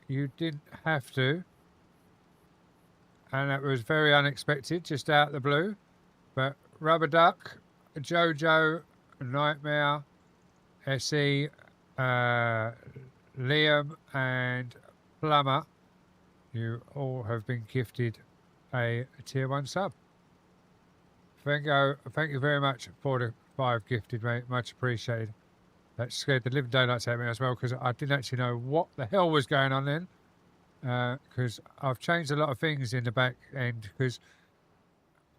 You didn't have to. And that was very unexpected, just out of the blue. But Rubber Duck, Jojo, Nightmare, SE, Liam and Plumber, you all have been gifted a tier 1 sub. Fengo, thank you very much for the 5 gifted, mate. Much appreciated. That scared the living daylights out of me as well, because I didn't actually know what the hell was going on then. Because I've changed a lot of things in the back end, because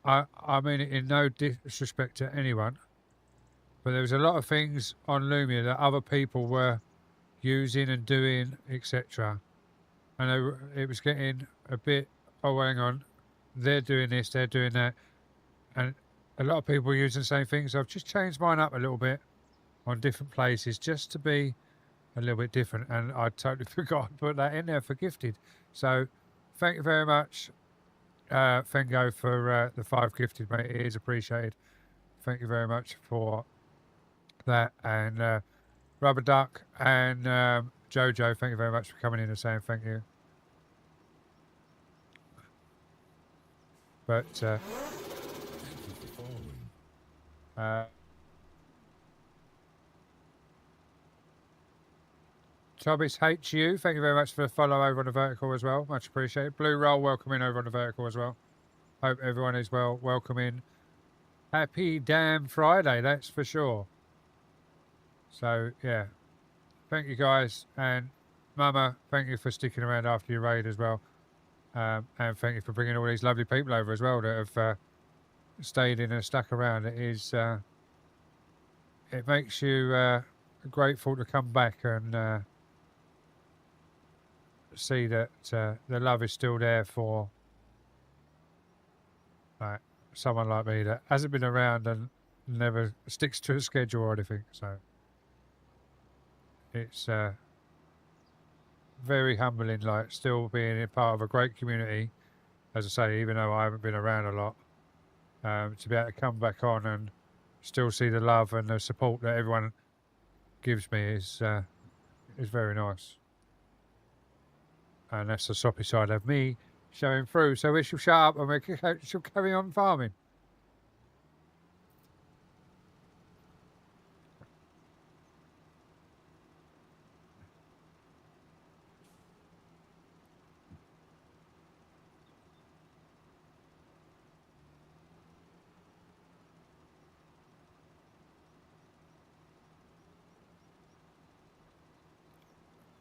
I mean it in no disrespect to anyone, but there was a lot of things on Lumia that other people were using and doing, etc. And it was getting a bit, oh, hang on, they're doing this, they're doing that. And a lot of people were using the same things. So I've just changed mine up a little bit on different places just to be a little bit different. And I totally forgot to put that in there for gifted. So thank you very much, Fengo, for the 5 gifted, mate. It is appreciated. Thank you very much for that. And Rubber Duck and Jojo, thank you very much for coming in and saying thank you. But Thank you for following. Thomas HU, thank you very much for the follow over on the vertical as well. Much appreciated. Blue Roll, welcome in over on the vertical as well. Hope everyone is well. Welcome in. Happy damn Friday, that's for sure. So, yeah. Thank you guys. And Mama, thank you for sticking around after your raid as well. And thank you for bringing all these lovely people over as well that have stayed in and stuck around. It is, it makes you grateful to come back and see that the love is still there for someone like me that hasn't been around and never sticks to a schedule or anything. So it's very humbling, like still being a part of a great community, as I say, even though I haven't been around a lot, to be able to come back on and still see the love and the support that everyone gives me is very nice. And that's the soppy side of me showing through. So we shall shut up and we shall carry on farming.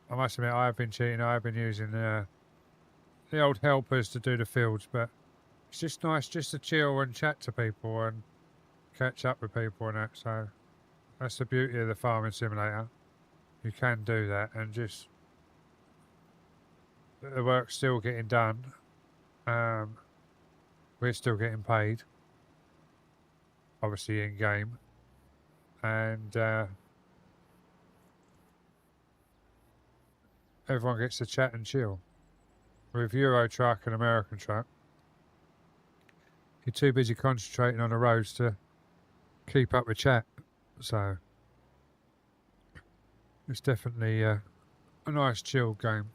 I must admit, I have been cheating. I have been using the old helpers to do the fields, but it's just nice just to chill and chat to people and catch up with people and that. So that's the beauty of the farming simulator. You can do that and just the work's still getting done. We're still getting paid, obviously in game, and everyone gets to chat and chill. With Euro Truck and American Truck, you're too busy concentrating on the roads to keep up with chat. So it's definitely a nice chill game.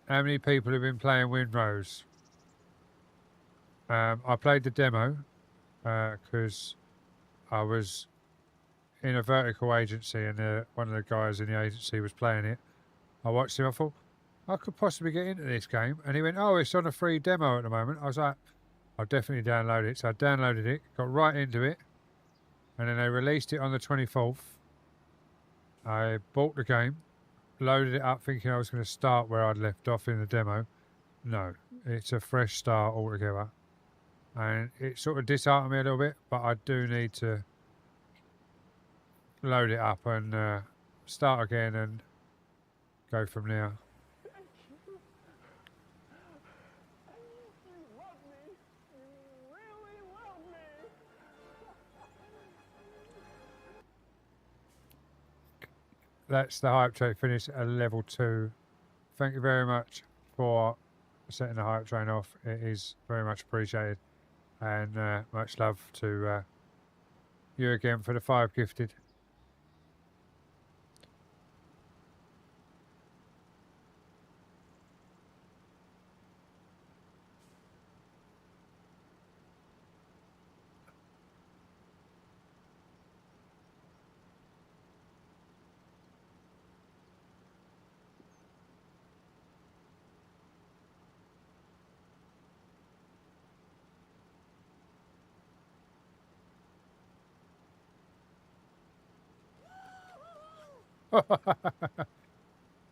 How many people have been playing Windrose? I played the demo because I was in a vertical agency and one of the guys in the agency was playing it. I watched him, I thought, I could possibly get into this game. And he went, oh, it's on a free demo at the moment. I was like, I'll definitely download it. So I downloaded it, got right into it, and then they released it on the 24th. I bought the game, loaded it up thinking I was going to start where I'd left off in the demo. No, it's a fresh start altogether. And it sort of disheartened me a little bit, but I do need to load it up and start again and go from there. That's the hype train finish at level 2. Thank you very much for setting the hype train off. It is very much appreciated. And much love to you again for the 5 gifted.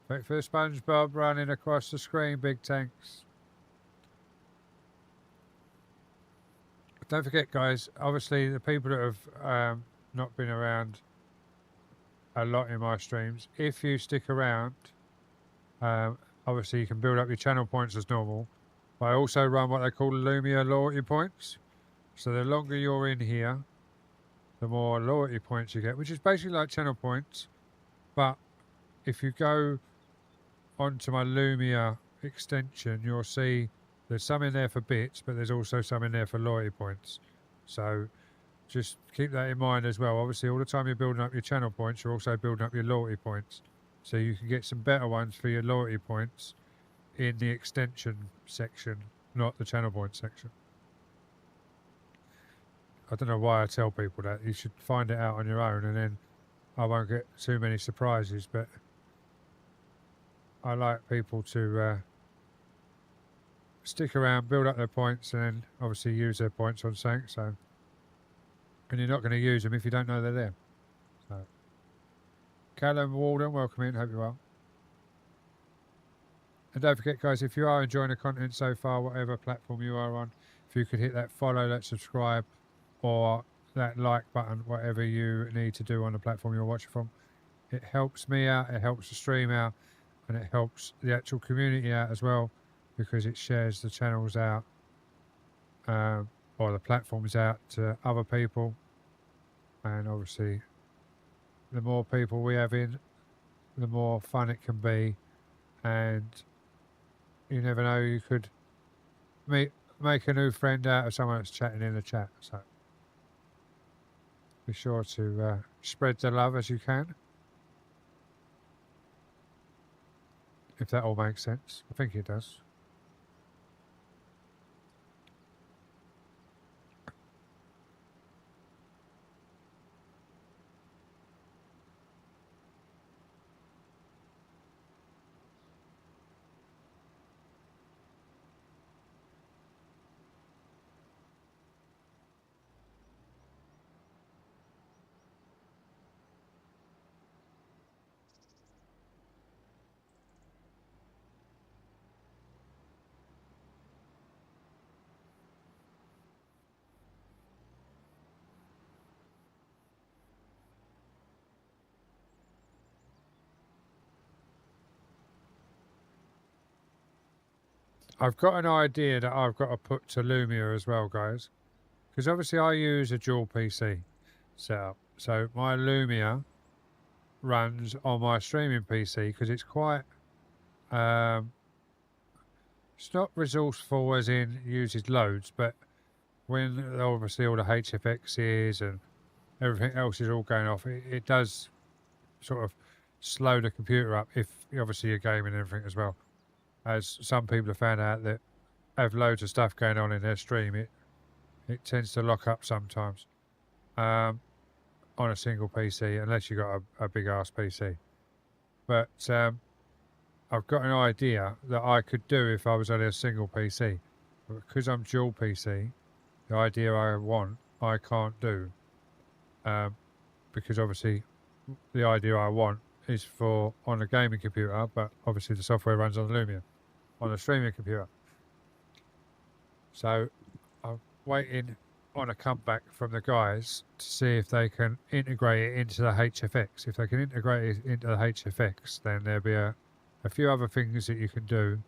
Wait for SpongeBob running across the screen, big tanks. Don't forget, guys, obviously the people that have not been around a lot in my streams, if you stick around, obviously you can build up your channel points as normal, but I also run what they call Lumia loyalty points. So the longer you're in here, the more loyalty points you get, which is basically like channel points. But if you go onto my Lumia extension, you'll see there's some in there for bits, but there's also some in there for loyalty points. So just keep that in mind as well. Obviously, all the time you're building up your channel points, you're also building up your loyalty points. So you can get some better ones for your loyalty points in the extension section, not the channel point section. I don't know why I tell people that. You should find it out on your own, and then I won't get too many surprises, but I like people to stick around, build up their points, and then obviously use their points on something. So, and you're not going to use them if you don't know they're there. So, Callum Walden, welcome in. Hope you're well. And don't forget, guys, if you are enjoying the content so far, whatever platform you are on, if you could hit that follow, that subscribe, or that like button, whatever you need to do on the platform you're watching from. It helps me out, it helps the stream out, and it helps the actual community out as well, because it shares the channels out or the platforms out to other people. And obviously, the more people we have in, the more fun it can be. And you never know, you could make a new friend out of someone that's chatting in the chat. So be sure to spread the love as you can. If that all makes sense. I think it does. I've got an idea that I've got to put to Lumia as well, guys. Because obviously I use a dual PC setup. So my Lumia runs on my streaming PC because it's quite... it's not resourceful as in uses loads, but when obviously all the HFXs and everything else is all going off, it does sort of slow the computer up if obviously you're gaming and everything as well. As some people have found out that have loads of stuff going on in their stream, it tends to lock up sometimes on a single PC, unless you've got a big ass PC. But I've got an idea that I could do if I was only a single PC, But because I'm dual PC, the idea I want, I can't do. Because obviously the idea I want is for on a gaming computer, but obviously the software runs on Lumia, on a streaming computer. So I'm waiting on a comeback from the guys to see if they can integrate it into the HFX. If they can integrate it into the HFX, then there'll be a few other things that you can do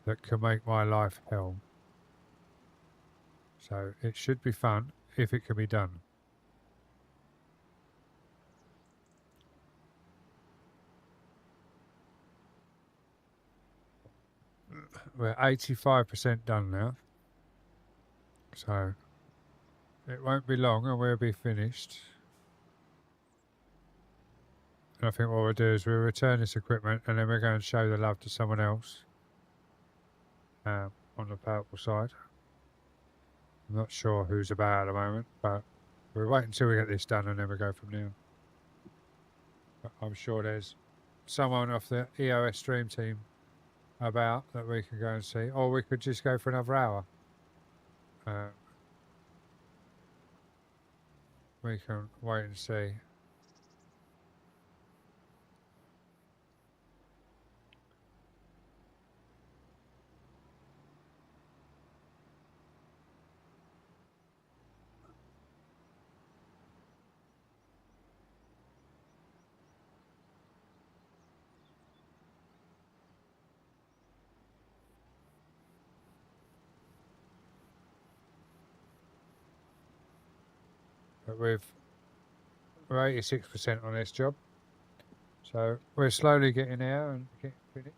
that can make my life hell. So it should be fun if it can be done. We're 85% done now. So it won't be long and we'll be finished. And I think what we'll do is we'll return this equipment and then we're going to show the love to someone else on the purple side. I'm not sure who's about at the moment, but we'll wait until we get this done and then we'll go from there. But I'm sure there's someone off the EOS stream team about that we can go and see, or we could just go for another hour. We can wait and see. But we're 86% on this job, so we're slowly getting there and getting finished.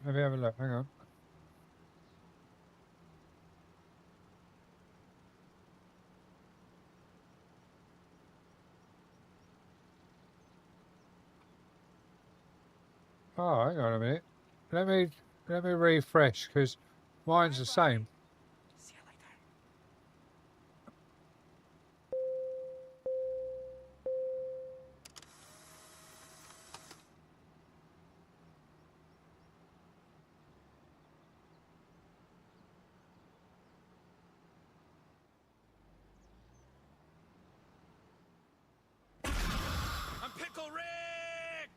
Let me have a look, hang on. Oh, hang on a minute. Let me refresh because mine's the same. See you later. I'm Pickle Rick!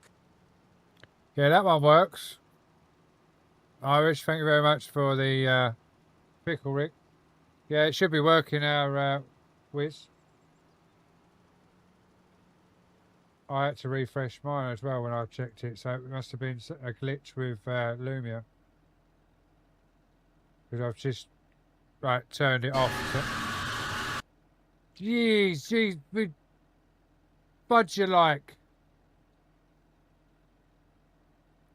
Yeah, that one works. Irish, thank you very much for the pickle, Rick. Yeah, it should be working, our whiz. I had to refresh mine as well when I checked it, so it must have been a glitch with Lumia. Because I've just turned it off. Jeez, budge you like.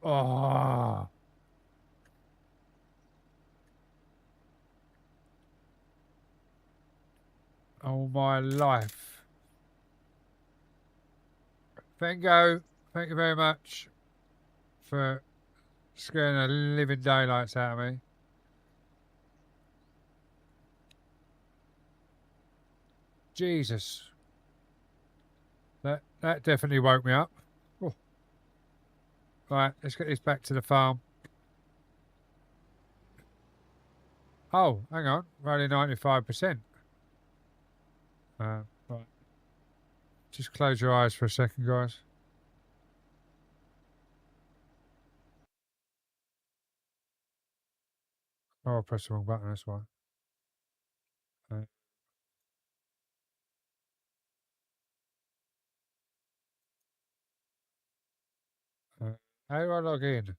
Oh. Oh my life. Fengo, thank you very much for scaring the living daylights out of me. Jesus. That definitely woke me up. Oh. Right, let's get this back to the farm. Oh, hang on. We're only 95%. Right. Just close your eyes for a second, guys. Oh, I pressed the wrong button, that's why. How do I log in?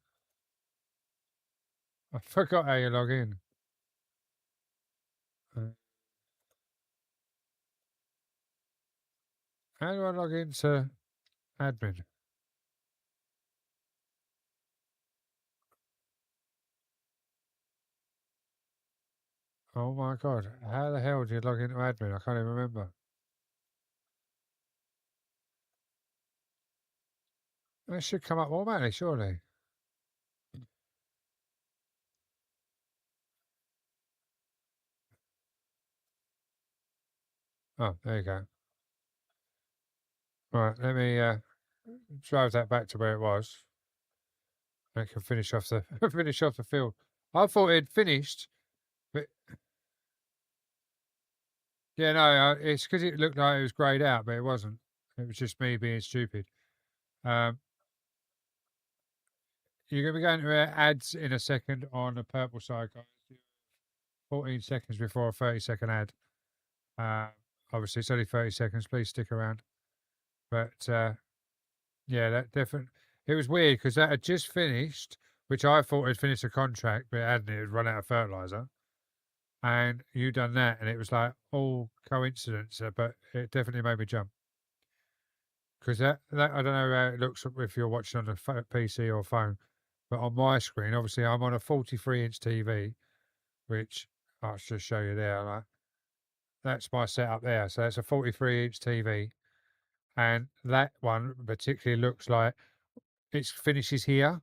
I forgot how you log in. How do I log into admin? Oh my god, how the hell do you log into admin? I can't even remember. That should come up automatically, surely. Oh, there you go. Right, let me drive that back to where it was. I can finish off the finish off the field. I thought it'd finished, but yeah, no, it's because it looked like it was greyed out, but it wasn't. It was just me being stupid. You're going to be going to ads in a second on the purple side, guys. 14 seconds before a 30-second ad. Obviously, it's only 30 seconds. Please stick around. But yeah, that definitely. It was weird because that had just finished, which I thought had finished a contract, but it hadn't. It had run out of fertilizer. And you done that, and it was like all coincidence, but it definitely made me jump. Because that I don't know how it looks if you're watching on a PC or phone, but on my screen, obviously, I'm on a 43-inch TV, which I'll just show you there. Like, that's my setup there. So that's a 43-inch TV, and that one particularly looks like it finishes here,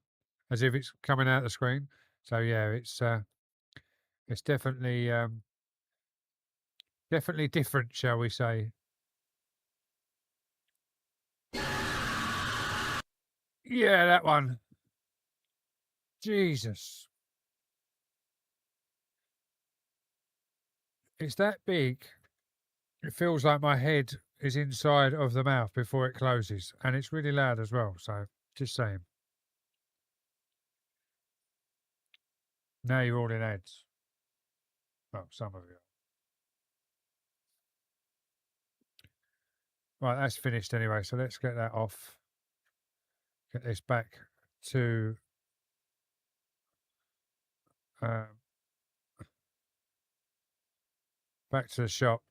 as if it's coming out the screen. So yeah, it's definitely definitely different, shall we say? Yeah, that one. Jesus. It's that big. It feels like my head is inside of the mouth before it closes. And it's really loud as well. So just saying. Now you're all in ads. Well, some of you. Right, that's finished anyway. So let's get that off. Get this back to back to the shop.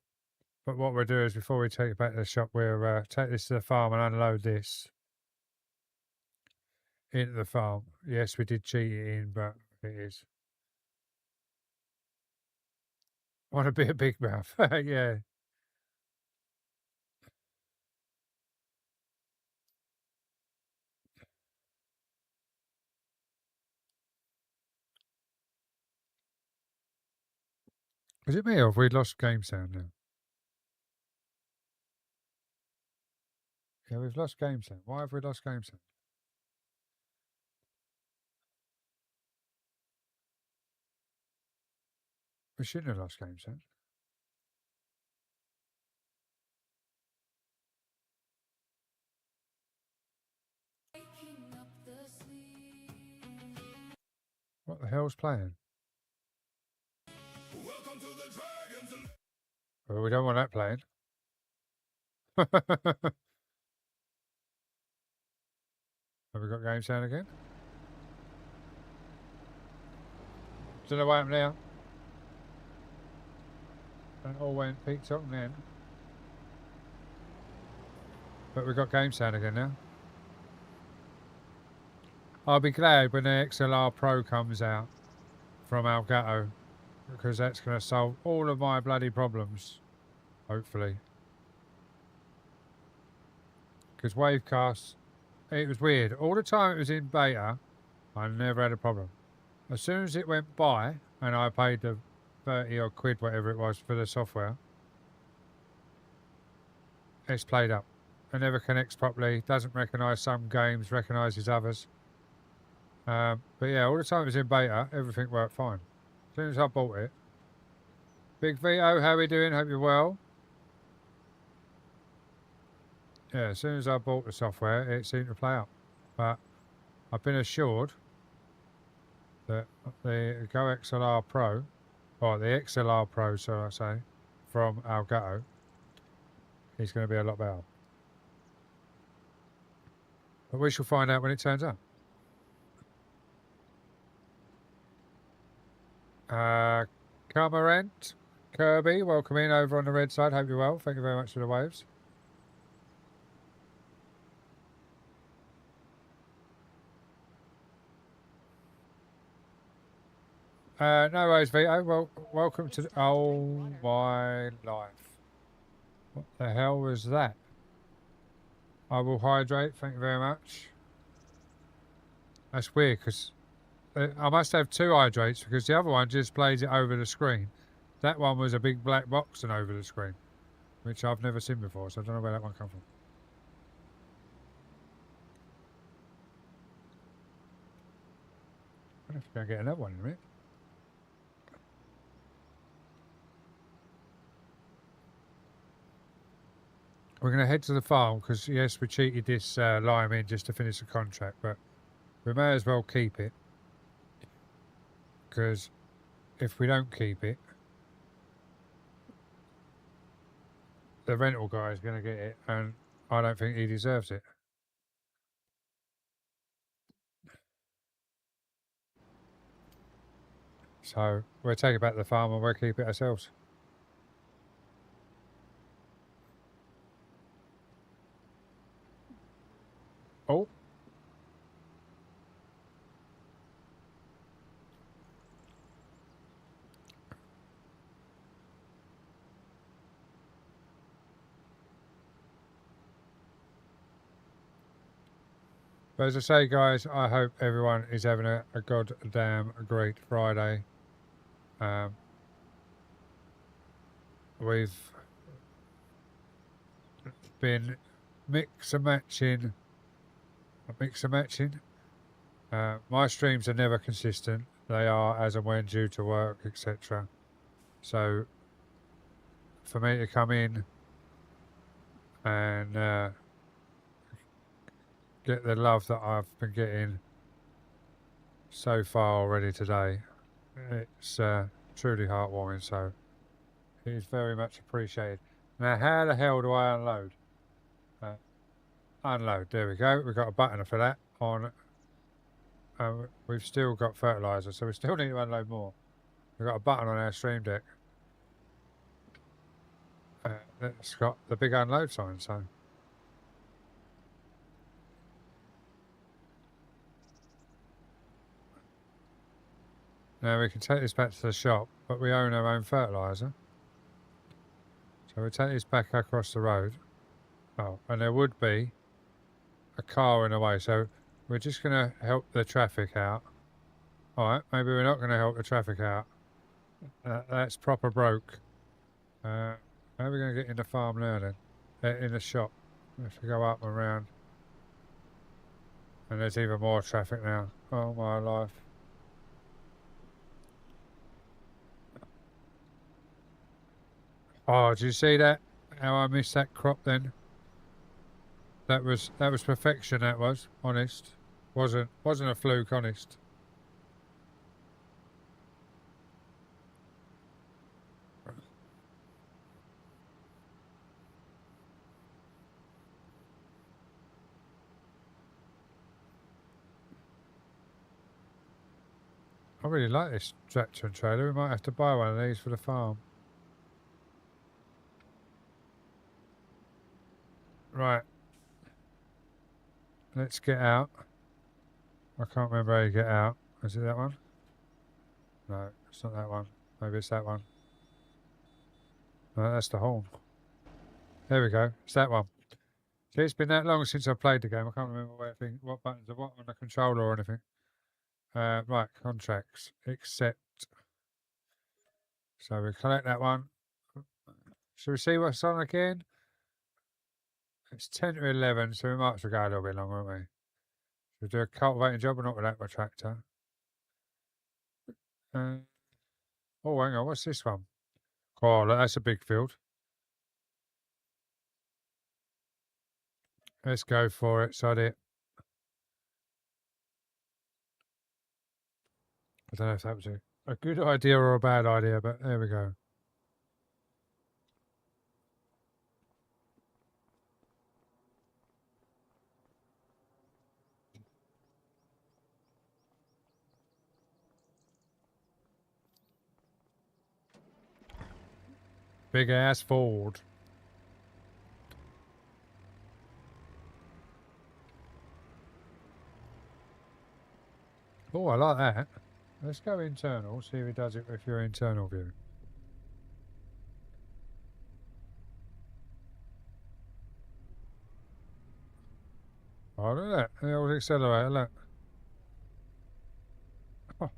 But what we'll do is before we take it back to the shop, we'll take this to the farm and unload this into the farm. Yes, we did cheat it in, but it is. Want to be a big mouth. Yeah. Is it me or have we lost game sound now? Yeah, we've lost game sound. Why have we lost game sound? We shouldn't have lost game sound. What the hell's playing? Well, we don't want that playing. Have we got game sound again? Don't know what happened now. That all went peaked up and then. But we've got game sound again now. I'll be glad when the XLR Pro comes out from Elgato, because that's going to solve all of my bloody problems, hopefully. Because Wavecast, it was weird. All the time it was in beta, I never had a problem. As soon as it went by, and I paid the 30 odd quid, whatever it was, for the software, it's played up. It never connects properly, doesn't recognise some games, recognises others. But yeah, all the time it was in beta, everything worked fine. As soon as I bought it. Big Vito, how we doing? Hope you're well. Yeah, as soon as I bought the software, it seemed to play up. But I've been assured that the Go XLR Pro, or the XLR Pro, so I say, from Elgato, is going to be a lot better. But we shall find out when it turns up. Camarant, Kirby, welcome in over on the red side. Hope you're well. Thank you very much for the waves. No worries, Vito. Well, welcome to. It's time to drink Oh my life! What the hell was that? I will hydrate. Thank you very much. That's weird because I must have 2 hydrates because the other one just plays it over the screen. That one was a big black box and over the screen, which I've never seen before, so I don't know where that one come from. I'm going to get another one in a minute. We're going to head to the farm because, yes, we cheated this lime in just to finish the contract, but we may as well keep it because if we don't keep it, the rental guy is going to get it, and I don't think he deserves it. So we'll take it back to the farm and we'll keep it ourselves. Oh. But as I say, guys, I hope everyone is having a goddamn great Friday. We've been mix and matching. My streams are never consistent. They are as and when due to work, etc. So for me to come in and get the love that I've been getting so far already today, it's truly heartwarming. So it is very much appreciated. Now, how the hell do I unload? Unload. There we go. We've got a button for that on. We've still got fertilizer, so we still need to unload more. We've got a button on our stream deck. It's got the big unload sign, so. Now we can take this back to the shop, but we own our own fertilizer. So we take this back across the road. Oh, and there would be a car in the way, so we're just going to help the traffic out. Alright, maybe we're not going to help the traffic out. That's proper broke. How are we going to get in the farm now then? In the shop. We have to go up and round. And there's even more traffic now. Oh my life. Oh, did you see that? How I missed that crop then? That was perfection, that was, honest. Wasn't a fluke, honest. I really like this tractor and trailer. We might have to buy one of these for the farm. Right. Let's get out. I can't remember how you get out. Is it that one? No, it's not that one. Maybe it's that one. No, that's the horn. There we go. It's that one. See, it's been that long since I played the game. I can't remember what buttons are what on the controller or anything. Right, contracts. Accept. So we collect that one. Should we see what's on again? It's 10 to 11, so we might as well go a little bit longer, won't we? Should we do a cultivating job or not with that tractor? Oh, hang on. What's this one? Oh, look, that's a big field. Let's go for it, sod it. I don't know if that was a good idea or a bad idea, but there we go. Big ass Ford. Oh, I like that. Let's go internal, see if he does it with your internal view. Oh, look at that. The old accelerator, look. Oh,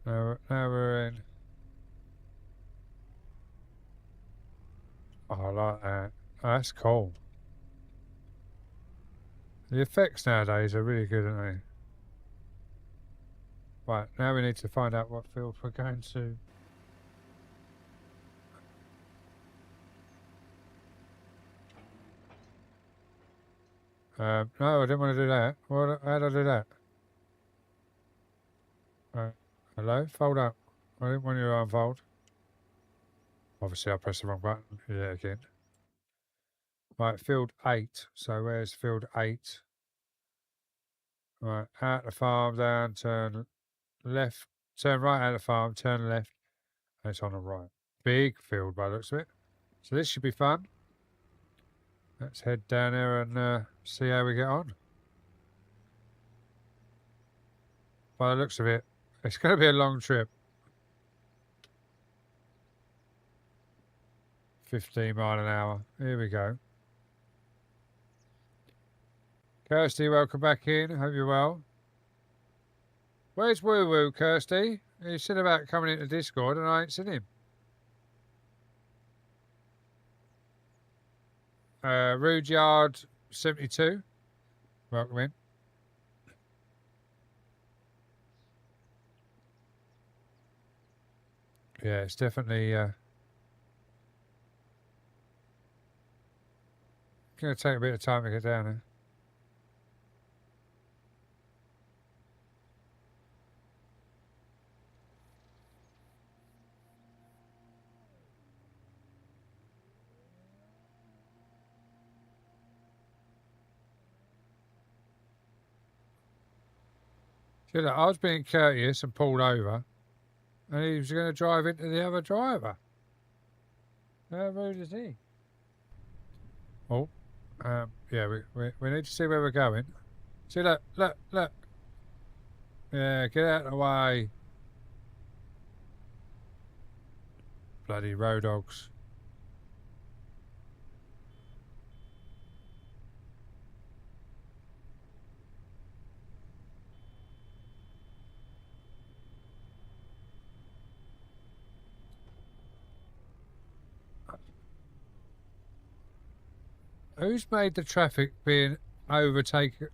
now we're in. Oh, I like that. Oh, that's cool. The effects nowadays are really good, aren't they? Right, now we need to find out what field we're going to. No, I didn't want to do that. How did I do that? Hello? Fold up. I didn't want you to unfold. Obviously, I pressed the wrong button. Yeah, again. Right, field 8. So where's field 8? Right, out the farm, down, turn left, turn right out of the farm, turn left, and it's on the right. Big field by the looks of it. So this should be fun. Let's head down there and see how we get on. By the looks of it, it's going to be a long trip. 15 mile an hour. Here we go. Kirsty, welcome back in. Hope you're well. Where's Woo Woo, Kirsty? He said about coming into Discord and I ain't seen him. Rudyard 72. Welcome in. Yeah, it's definitely going to take a bit of time to get down there. See, look, I was being courteous and pulled over, and he was going to drive into the other driver. How rude is he? Oh, yeah, we need to see where we're going. See, look. Yeah, get out of the way. Bloody road dogs. Who's made the traffic being overtaken?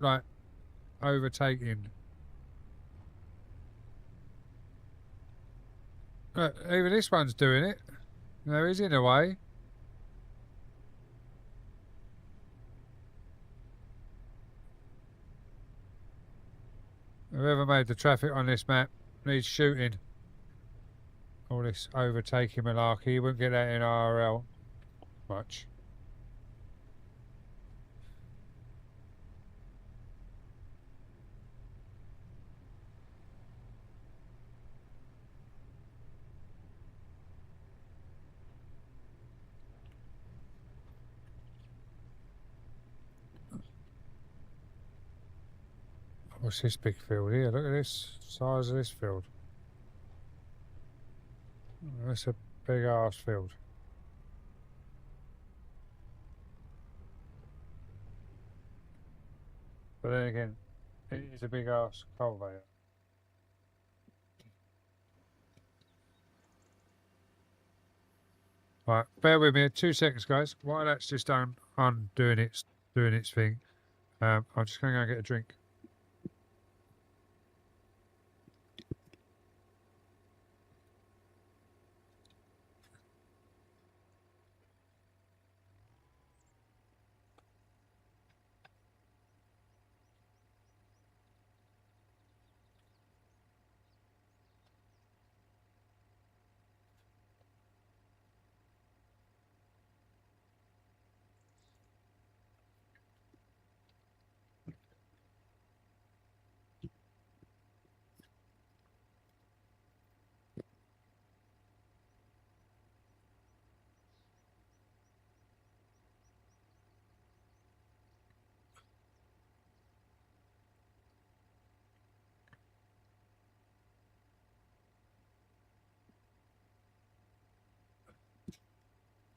Look, even this one's doing it. No, he's in a way. Whoever made the traffic on this map needs shooting. All this overtaking malarkey, you wouldn't get that in IRL much. What's this big field here? Look at this size of this field. That's a big ass field. But then again, it is a big ass cultivator. Right, bear with me 2 seconds, guys. While that's just doing its thing, I'm just going to go get a drink.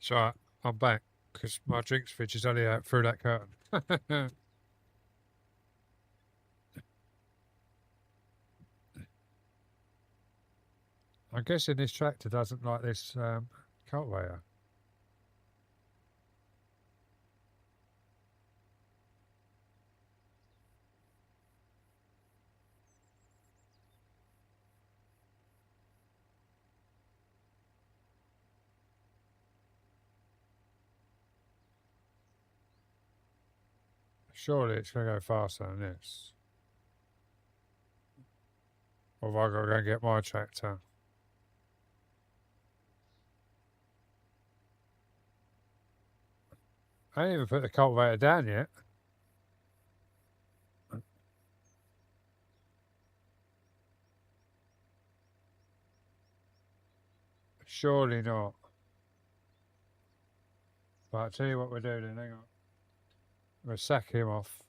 So I'm back because my drinks fridge is only out through that curtain. I'm guessing this tractor doesn't like this cultivator. Surely it's going to go faster than this. Or have I got to go and get my tractor? I didn't even put the cultivator down yet. Surely not. But I'll tell you what we'll do then, hang on. We'll sack him off.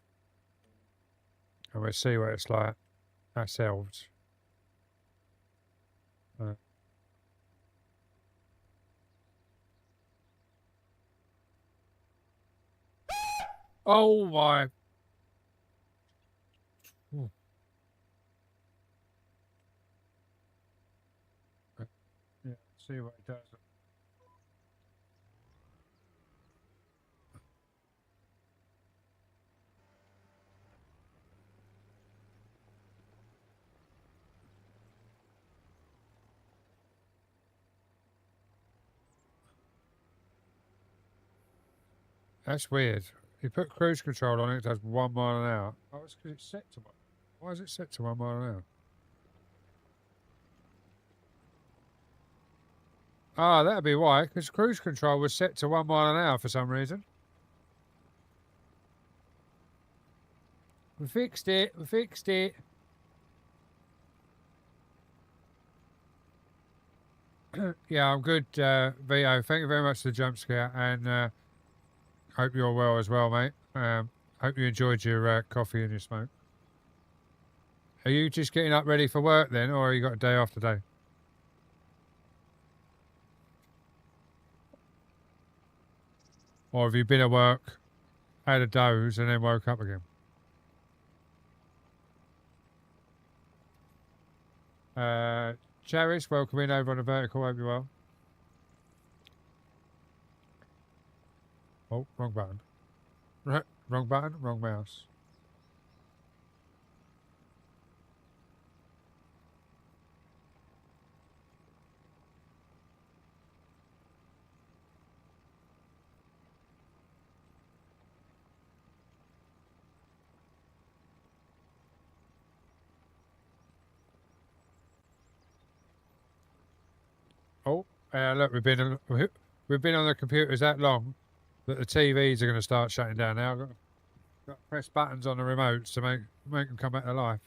And we'll see what it's like ourselves. Oh my. Ooh. Yeah, see what it does. That's weird. You put cruise control on it, it does 1 mile an hour. Oh, it's because it's set to 1. Why is it set to 1 mile an hour? Ah, that'd be why, because cruise control was set to 1 mile an hour for some reason. We fixed it. We fixed it. Yeah, I'm good, Vito. Thank you very much for the jump scare, and hope you're well as well, mate. Hope you enjoyed your coffee and your smoke. Are you just getting up ready for work then, or you got a day off today? Or have you been at work, had a doze, and then woke up again? Charis, welcome in over on the vertical. Hope you're well. Oh, wrong button. Wrong button, wrong mouse. Oh, look, we've been on the computers that long that the TVs are going to start shutting down now. I've got to press buttons on the remotes to make them come back to life.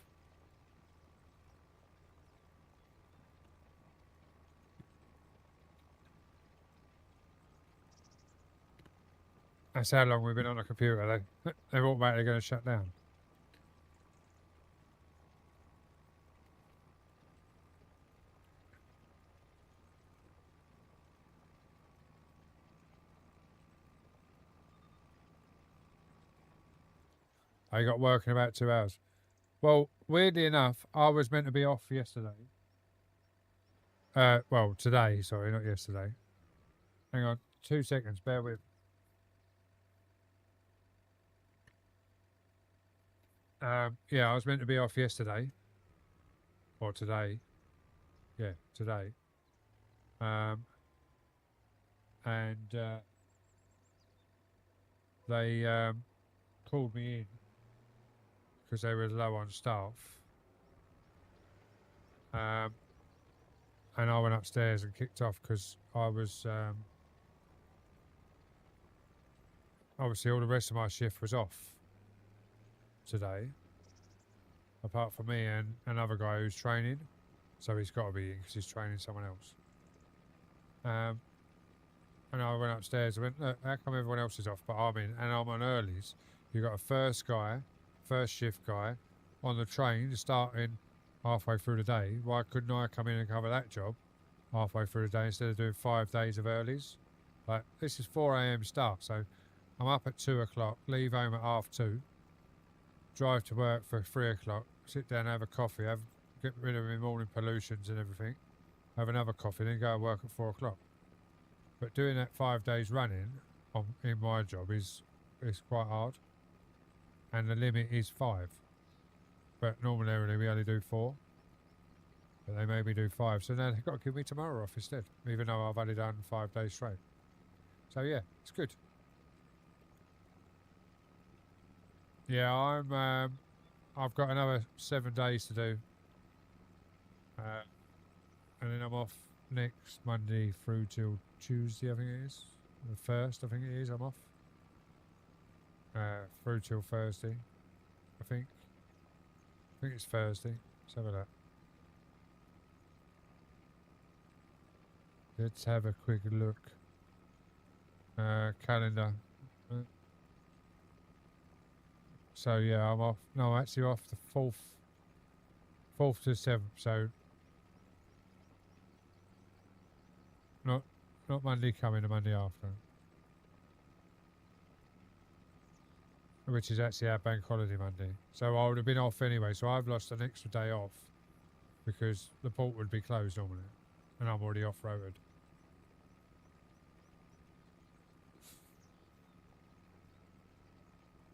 That's how long we've been on a computer. They're automatically going to shut down. I got work in about 2 hours. Well, weirdly enough, I was meant to be off yesterday. Well, today, sorry, not yesterday. Hang on, 2 seconds, bear with. Yeah, I was meant to be off yesterday. Or today. Yeah, today. And they called me in because they were low on staff. And I went upstairs and kicked off because I was obviously all the rest of my shift was off today, apart from me and another guy who's training, so he's got to be in because he's training someone else. And I went upstairs and went, look, how come everyone else is off but I'm in, and I'm on earlies? You got a first shift guy on the train starting halfway through the day. Why couldn't I come in and cover that job halfway through the day instead of doing 5 days of earlies? Like, this is 4 a.m. start, so I'm up at 2 o'clock, leave home at 2:30, drive to work for 3 o'clock, sit down, have a coffee, get rid of my morning pollutions and everything, have another coffee, then go to work at 4 o'clock. But doing that 5 days running in my job is quite hard, and the limit is 5. But normally we only do 4. But they made me do 5, so now they've got to give me tomorrow off instead, even though I've only done 5 days straight. So yeah, it's good. Yeah, I've got another 7 days to do, and then I'm off next Monday through till Tuesday, I think it is. The 1st, I think it is. I'm off through till Thursday, I think. I think it's Thursday. Let's have a look. Let's have a quick look. Calendar. So yeah, I'm off. No, I'm actually off the 4th to 7th. So not Monday coming, the Monday after, which is actually our bank holiday Monday. So I would have been off anyway. So I've lost an extra day off because the port would be closed normally, and I'm already off-roaded.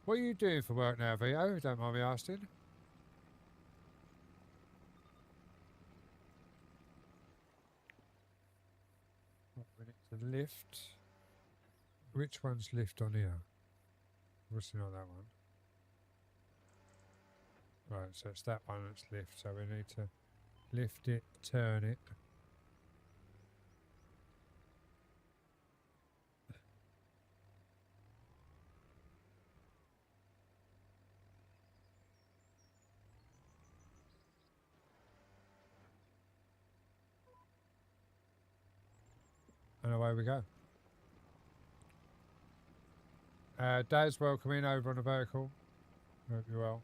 What are you doing for work now, Vito? Don't mind me asking. What, we need to lift. Which one's lift on here? Obviously not that one. Right, so it's that one that's lift. So we need to lift it, turn it. And away we go. Daz, welcome in over on the vertical. Hope you're well.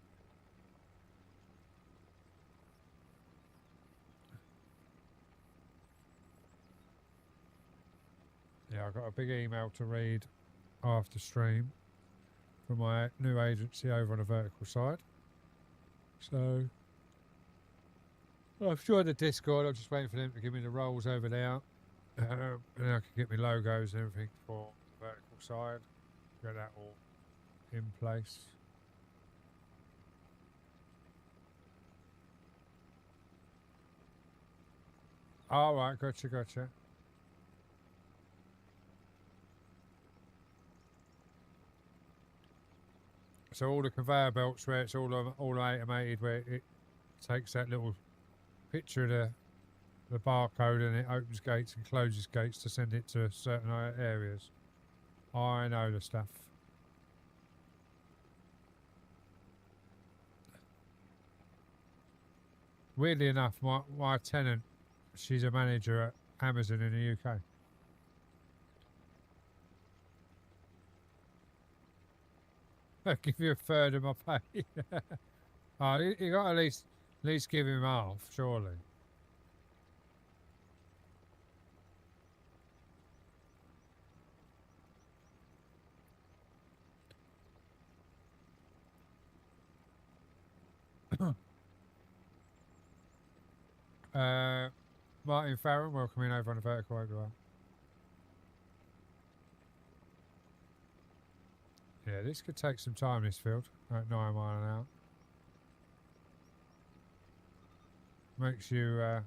Yeah, I've got a big email to read after stream from my new agency over on the vertical side. So I've joined the Discord. I'm just waiting for them to give me the roles over there. And then I can get my logos and everything for the vertical side. Get that all in place. All right, gotcha. So all the conveyor belts where it's all automated, where it takes that little picture of the barcode and it opens gates and closes gates to send it to certain areas. I know the stuff. Weirdly enough, my tenant, she's a manager at Amazon in the UK. I'll give you a third of my pay. Oh, you got to at least give him half, surely. Martin Farron, welcome in over on the vertical over there. Yeah, this could take some time, this field, at 9 mile an hour. Makes you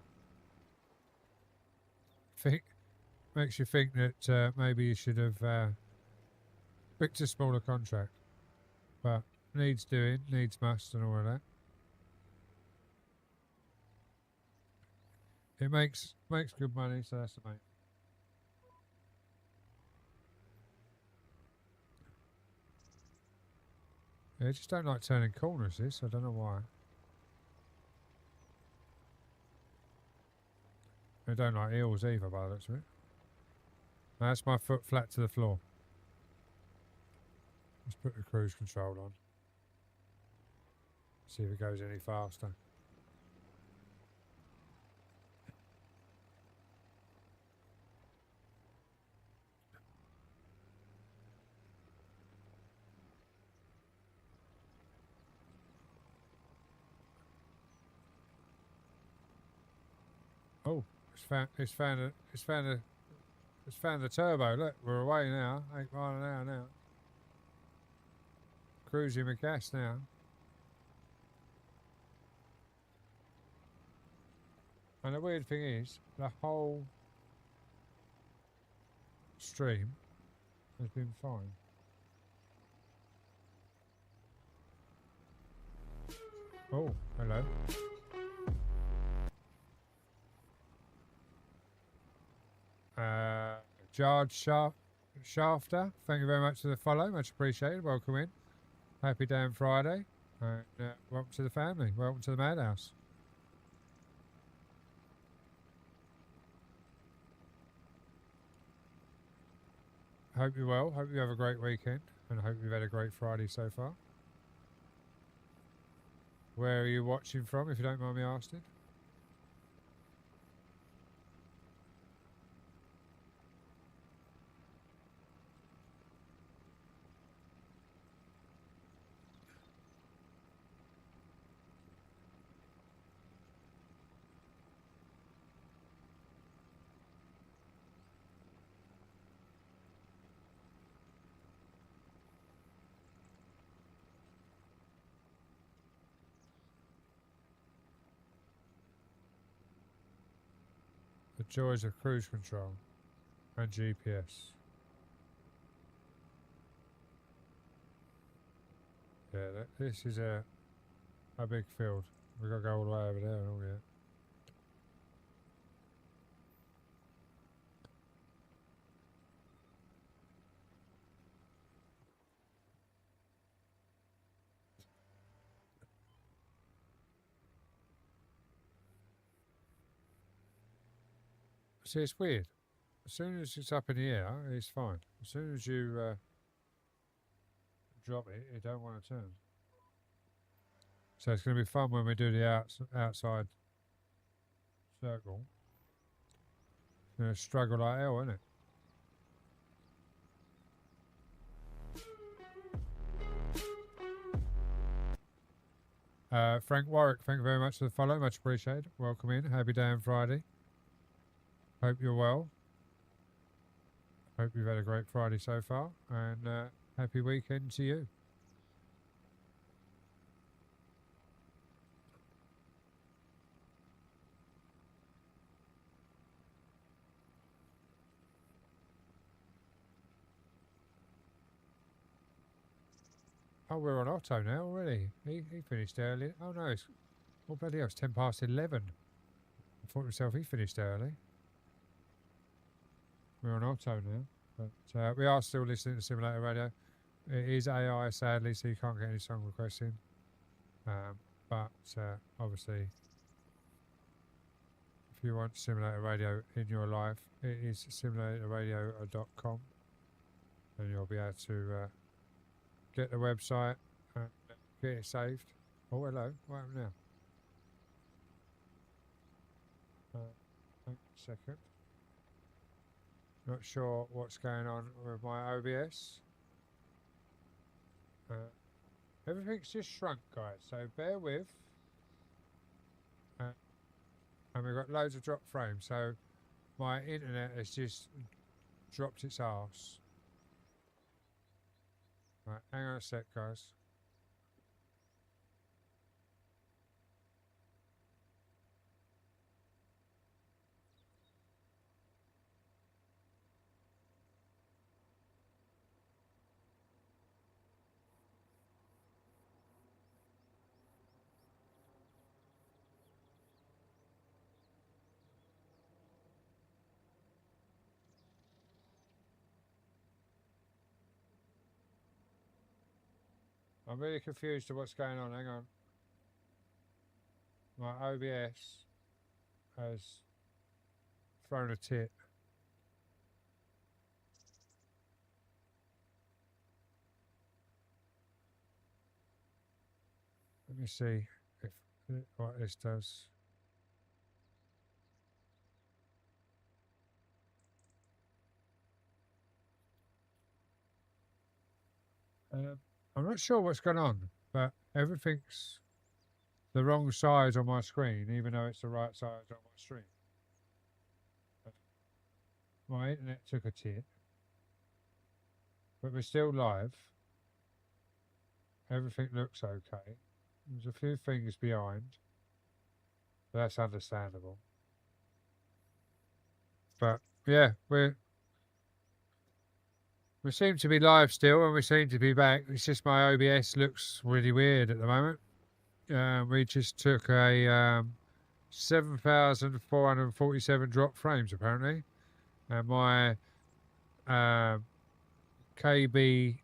think that maybe you should have picked a smaller contract. But needs doing, needs must and all of that. It makes good money, so that's the main. Yeah, I just don't like turning corners, this. I don't know why. I don't like eels either, by the looks of it. That's my foot flat to the floor. Let's put the cruise control on. See if it goes any faster. Oh, it's found the turbo. Look, we're away now. 8 mile an hour now. Cruising with gas now. And the weird thing is, the whole stream has been fine. Oh, hello. Jarred Shafter, thank you very much for the follow. Much appreciated. Welcome in. Happy damn Friday. And welcome to the family. Welcome to the Madhouse. Hope you're well. Hope you have a great weekend. And I hope you've had a great Friday so far. Where are you watching from, if you don't mind me asking? The joys of cruise control and GPS. Yeah, this is a big field. We've got to go all the way over there and all that. See, it's weird. As soon as it's up in the air, it's fine. As soon as you drop it, it don't want to turn. So it's going to be fun when we do the outside circle. It's going to struggle like hell, isn't it? Frank Warwick, thank you very much for the follow. Much appreciated. Welcome in. Happy damn Friday. Hope you're well. Hope you've had a great Friday so far. And happy weekend to you. Oh, we're on Otto now already. He finished early. Oh no, it's bloody hell, it's 10 past 11. I thought to myself he finished early. We're on Otto now. But we are still listening to Simulator Radio. It is AI sadly, so you can't get any song requests in. But obviously if you want Simulator Radio in your life, it is simulatorradio.com and you'll be able to get the website and get it saved. Oh, hello. What happened now? Hang on a second. Not sure what's going on with my OBS. Everything's just shrunk, guys, so bear with. And we've got loads of drop frames, so my internet has just dropped its arse. Right, hang on a sec, guys. I'm really confused to what's going on. Hang on. My OBS has thrown a tit. Let me see if what this does. I'm not sure what's going on, but everything's the wrong size on my screen, even though it's the right size on my stream. my internet took a tit, but we're still live. Everything looks okay. There's a few things behind, but that's understandable. But yeah, we seem to be live still, and we seem to be back. It's just my OBS looks really weird at the moment. We just took a 7,447 drop frames apparently, and my kbps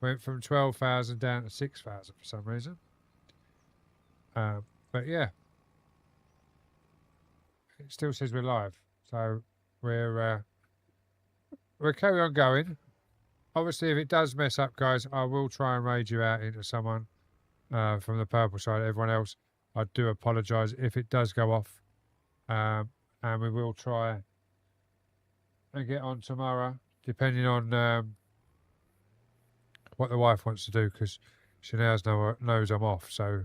went from 12,000 down to 6,000 for some reason. But yeah, it still says we're live, so we'll carry on going. Obviously, if it does mess up, guys, I will try and raid you out into someone from the purple side. Everyone else, I do apologise if it does go off, and we will try and get on tomorrow, depending on what the wife wants to do, because she now knows I'm off. So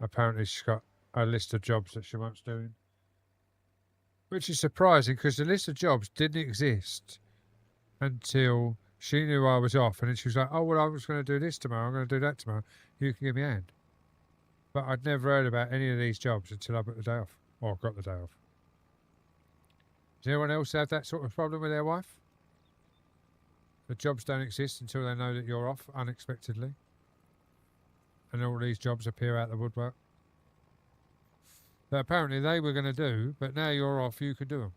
apparently she's got a list of jobs that she wants doing, which is surprising because the list of jobs didn't exist until she knew I was off, and then she was like, "Oh well, I was going to do this tomorrow. I'm going to do that tomorrow. You can give me a hand." But I'd never heard about any of these jobs until I got the day off, or got the day off. Does anyone else have that sort of problem with their wife? The jobs don't exist until they know that you're off unexpectedly, and all these jobs appear out the woodwork that apparently they were going to do, but now you're off, you can do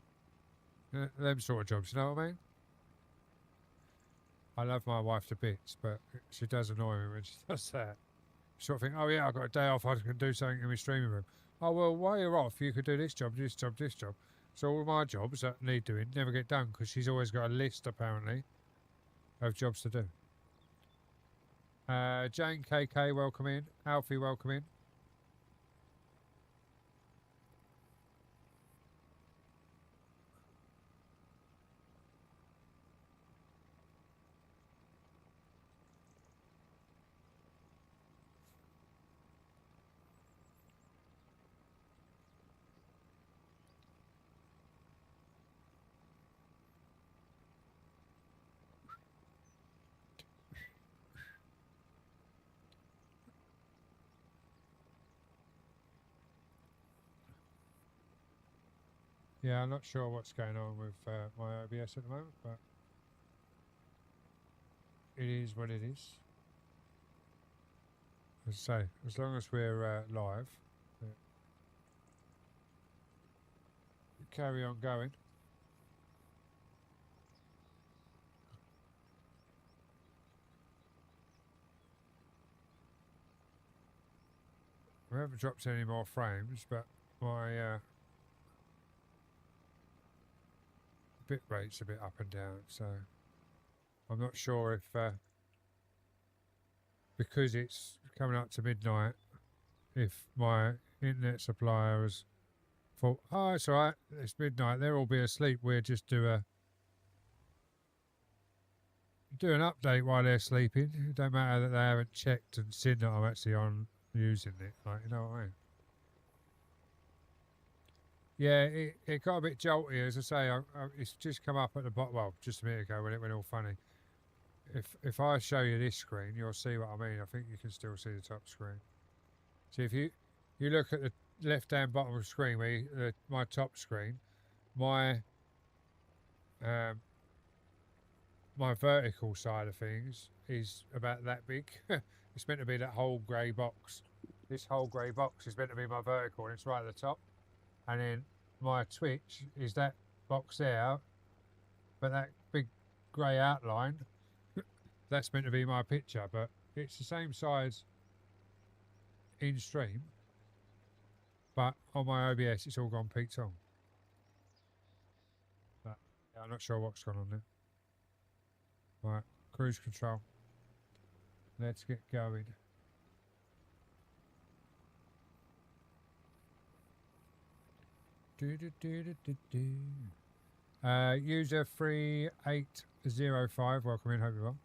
them. Them sort of jobs, you know what I mean? I love my wife to bits, but she does annoy me when she does that. Sort of think, oh yeah, I've got a day off, I can do something in my streaming room. Oh well, while you're off, you could do this job, this job, this job. So all my jobs that need doing never get done because she's always got a list, apparently, of jobs to do. Jane KK, welcome in. Alfie, welcome in. Yeah, I'm not sure what's going on with my OBS at the moment, but it is what it is. As I say, as long as we're live, carry on going. We haven't dropped any more frames, but my bit rate's a bit up and down, so I'm not sure if because it's coming up to midnight, if my internet supplier has thought, oh, it's all right, it's midnight, they'll all be asleep, we'll just do an update while they're sleeping. It don't matter that they haven't checked and seen that I'm actually on using it, like, you know what I mean? Yeah, it got a bit jolty, as I say. It's just come up at the bottom. Well, just a minute ago when it went all funny. If I show you this screen, you'll see what I mean. I think you can still see the top screen. See, if you look at the left-hand bottom of the screen, where my top screen, my vertical side of things is about that big. It's meant to be that whole grey box. This whole grey box is meant to be my vertical, and it's right at the top. And then my Twitch is that box there, but that big grey outline, that's meant to be my picture, but it's the same size in stream, but on my OBS it's all gone peaked on. But yeah, I'm not sure what's gone on there. Right, cruise control. Let's get going. User 3805, welcome in, hope you're well.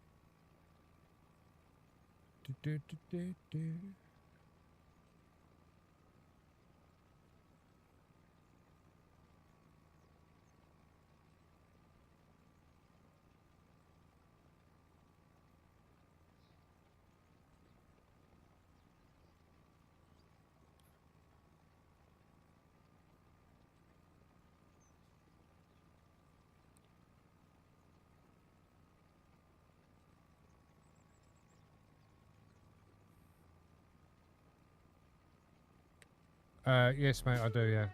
Yes, mate, I do, yeah.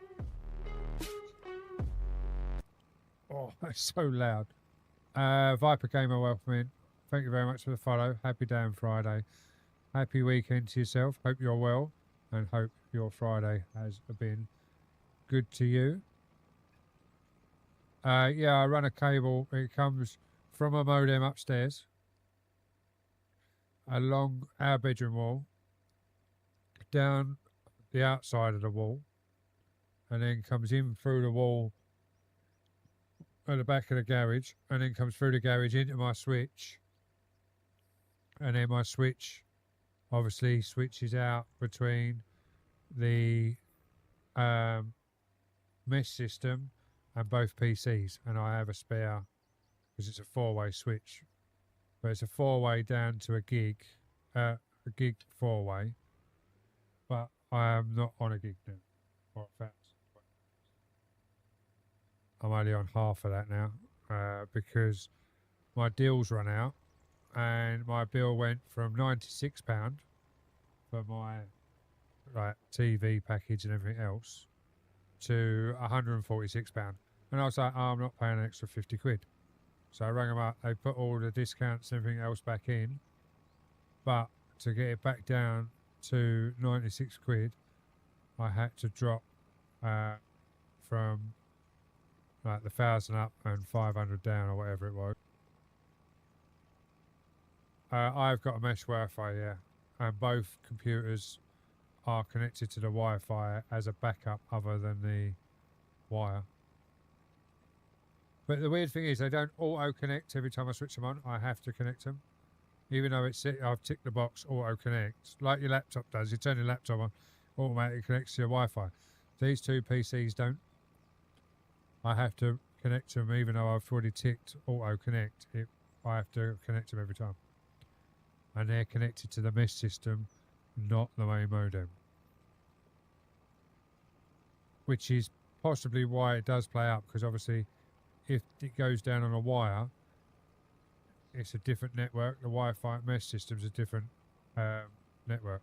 Oh, that's so loud. Viper Gamer, welcome in. Thank you very much for the follow. Happy damn Friday. Happy weekend to yourself. Hope you're well and hope your Friday has been good to you. Yeah, I run a cable. It comes from a modem upstairs along our bedroom wall, down the outside of the wall, and then comes in through the wall at the back of the garage, and then comes through the garage into my switch, and then my switch obviously switches out between the mesh system and both PCs, and I have a spare because it's a four-way switch, but it's a four-way down to a gig four-way, but I am not on a gig now. Or in fact, I'm only on half of that now because my deals run out, and my bill went from £96 for my TV package and everything else to £146, and I was like, oh, I'm not paying an extra 50 quid. So I rang them up. They put all the discounts and everything else back in, but to get it back down to 96 quid, I had to drop from like the 1,000 up and 500 down or whatever it was. I've got a mesh Wi-Fi, yeah, and both computers are connected to the Wi-Fi as a backup other than the wire. But the weird thing is they don't auto-connect every time I switch them on. I have to connect them. Even though I've ticked the box auto-connect, like your laptop does. You turn your laptop on, automatically connects to your Wi-Fi. These two PCs don't. I have to connect them even though I've already ticked auto-connect. I have to connect them every time. And they're connected to the mesh system, not the main modem. Which is possibly why it does play up, because obviously if it goes down on a wire, it's a different network. The Wi-Fi mesh system's a different network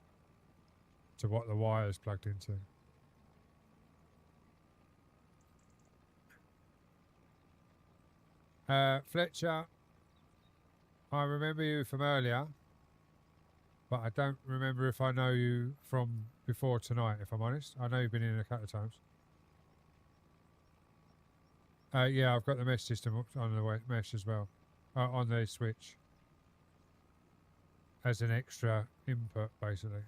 to what the wire is plugged into. Fletcher, I remember you from earlier, but I don't remember if I know you from before tonight, if I'm honest. I know you've been in a couple of times. Yeah, I've got the mesh system on the mesh as well, on the switch, as an extra input, basically.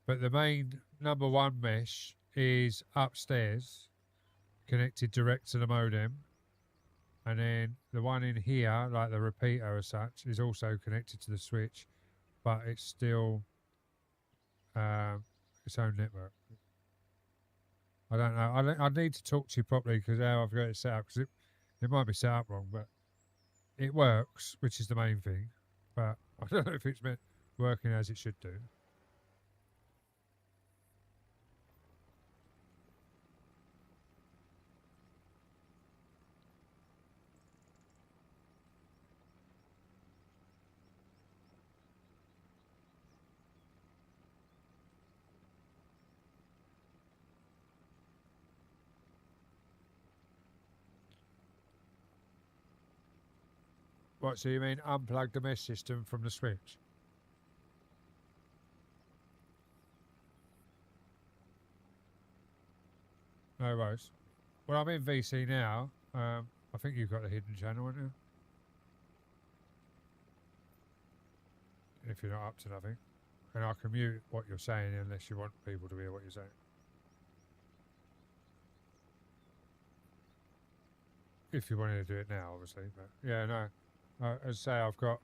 But the main number one mesh is upstairs, connected direct to the modem. And then the one in here, like the repeater as such, is also connected to the switch, but it's still its own network. I don't know. I need to talk to you properly because how I've got it set up, because it might be set up wrong, but it works, which is the main thing. But I don't know if it's working as it should do. What, so you mean unplug the mesh system from the switch? No worries. Well, I'm in VC now. I think you've got the hidden channel, haven't you? If you're not up to nothing. And I can mute what you're saying unless you want people to hear what you're saying. If you wanted to do it now, obviously. But yeah, no. As I say,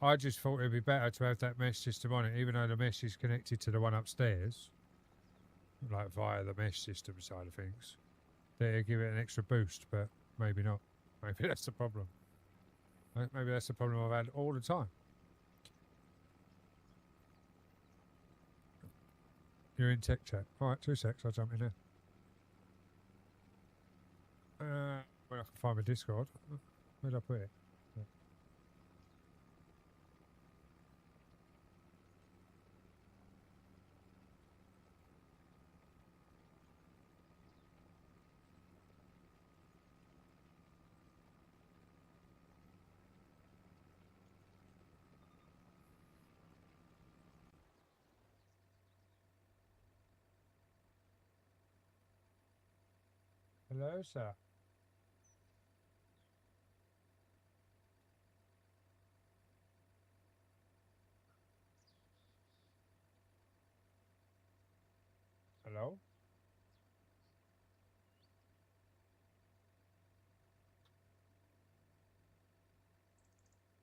I just thought it'd be better to have that mesh system on it, even though the mesh is connected to the one upstairs, like via the mesh system side of things. They'll give it an extra boost, but maybe not. Maybe that's the problem. Maybe that's the problem I've had all the time. You're in tech chat. All right, 2 secs. I'll jump in there. Well, I can find my Discord. Where'd I put it? Hello, sir. Hello?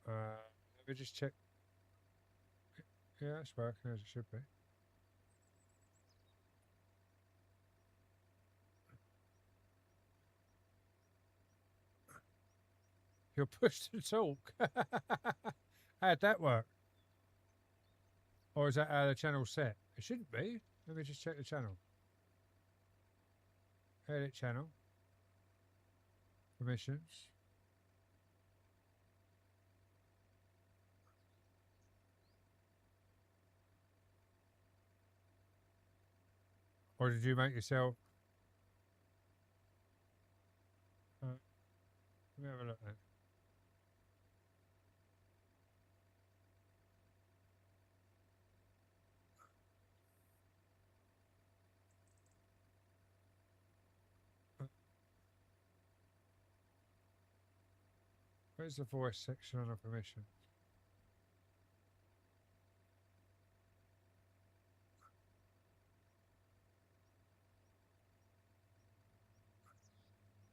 Let me just check. Yeah, it's working as it should be. You're pushed to talk. How'd that work? Or is that how the channel's set? It shouldn't be. Let me just check the channel. Edit channel. Permissions. Or did you make yourself? Let me have a look then. Where's the voice section on the permission?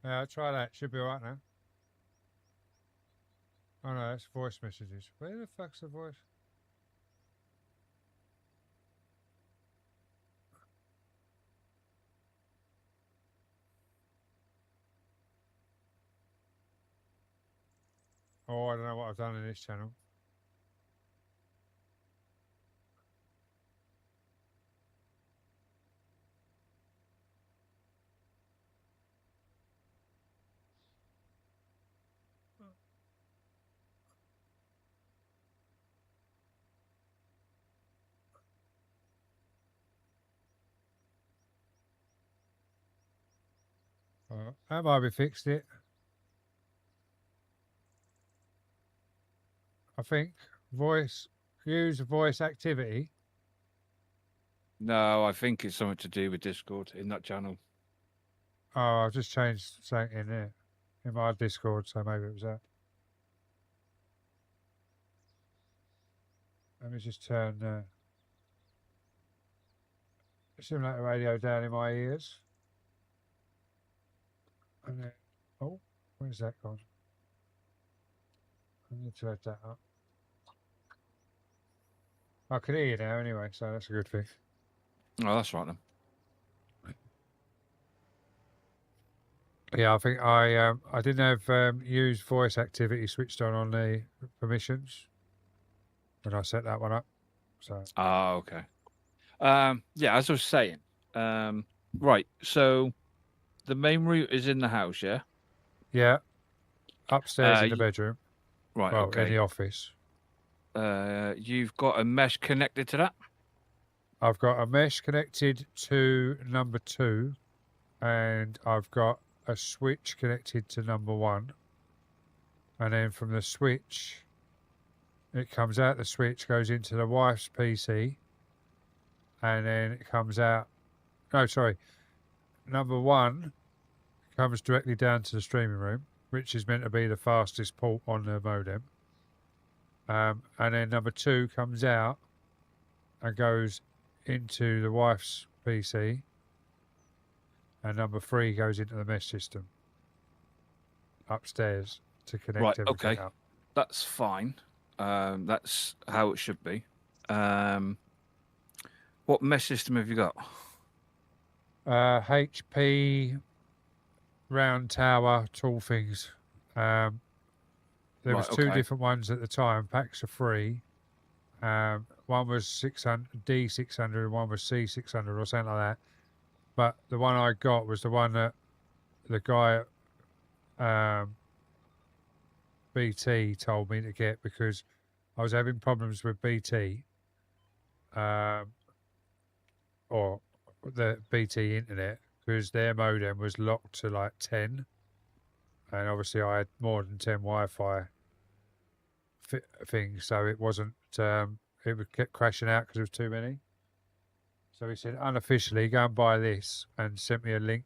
Yeah, try that. Should be alright now. Oh no, that's voice messages. Where the fuck's the voice? Oh, I don't know what I've done in this channel. That might be fixed it. I think use voice activity. No, I think it's something to do with Discord in that channel. Oh, I've just changed something in there in my Discord, so maybe it was that. Let me just turn simulator radio down in my ears. And then, oh, where's that gone? I need to add that up. I can hear you now anyway, so that's a good thing. Oh, that's right then. Yeah, I think I didn't have use voice activity switched on the permissions when I set that one up. So Ah, okay. Yeah, as I was saying, right. So the main route is in the house, yeah. yeah, upstairs in the y- bedroom. Right. Well, in Okay. the office. You've got a mesh connected to that. I've got a mesh connected to number 2, and I've got a switch connected to number 1. And then from the switch, it comes out the switch, goes into the wife's PC, and then it comes out. No, sorry. Number 1 comes directly down to the streaming room, which is meant to be the fastest port on the modem. And then number 2 comes out and goes into the wife's PC, and number 3 goes into the mesh system upstairs to connect Right, everything okay. up. That's fine. That's how it should be. What mesh system have you got? HP round tower tall things. There was Right, 2 okay. different ones at the time. Packs of 3. One was 600 D600 and one was C600 or something like that. But the one I got was the one that the guy at BT told me to get because I was having problems with BT or the BT internet because their modem was locked to like 10, and obviously I had more than 10 Wi-Fi things, so it wasn't. It would keep crashing out because there was too many. So he said unofficially go and buy this, and sent me a link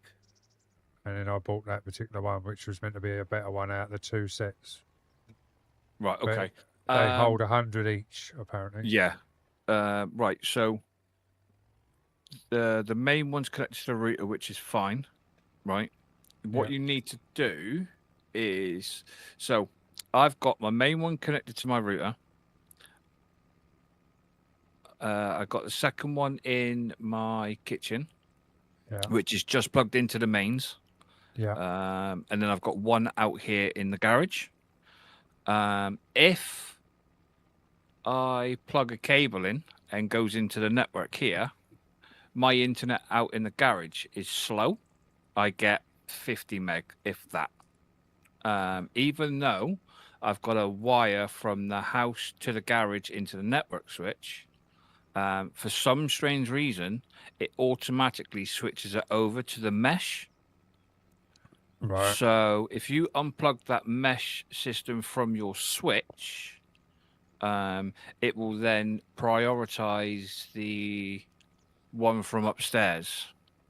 and then I bought that particular one, which was meant to be a better one out of the 2 sets. Right. But Okay. they hold 100 each, apparently. Yeah. Right. So the main one's connected to the router, which is fine. Right. What Yeah. you need to do is, so I've got my main one connected to my router. I've got the second one in my kitchen, Yeah. which is just plugged into the mains. Yeah. And then I've got one out here in the garage. If I plug a cable in and goes into the network here, my internet out in the garage is slow. I get 50 meg, if that. Even though I've got a wire from the house to the garage into the network switch, for some strange reason, it automatically switches it over to the mesh. Right. So if you unplug that mesh system from your switch, it will then prioritize the one from upstairs.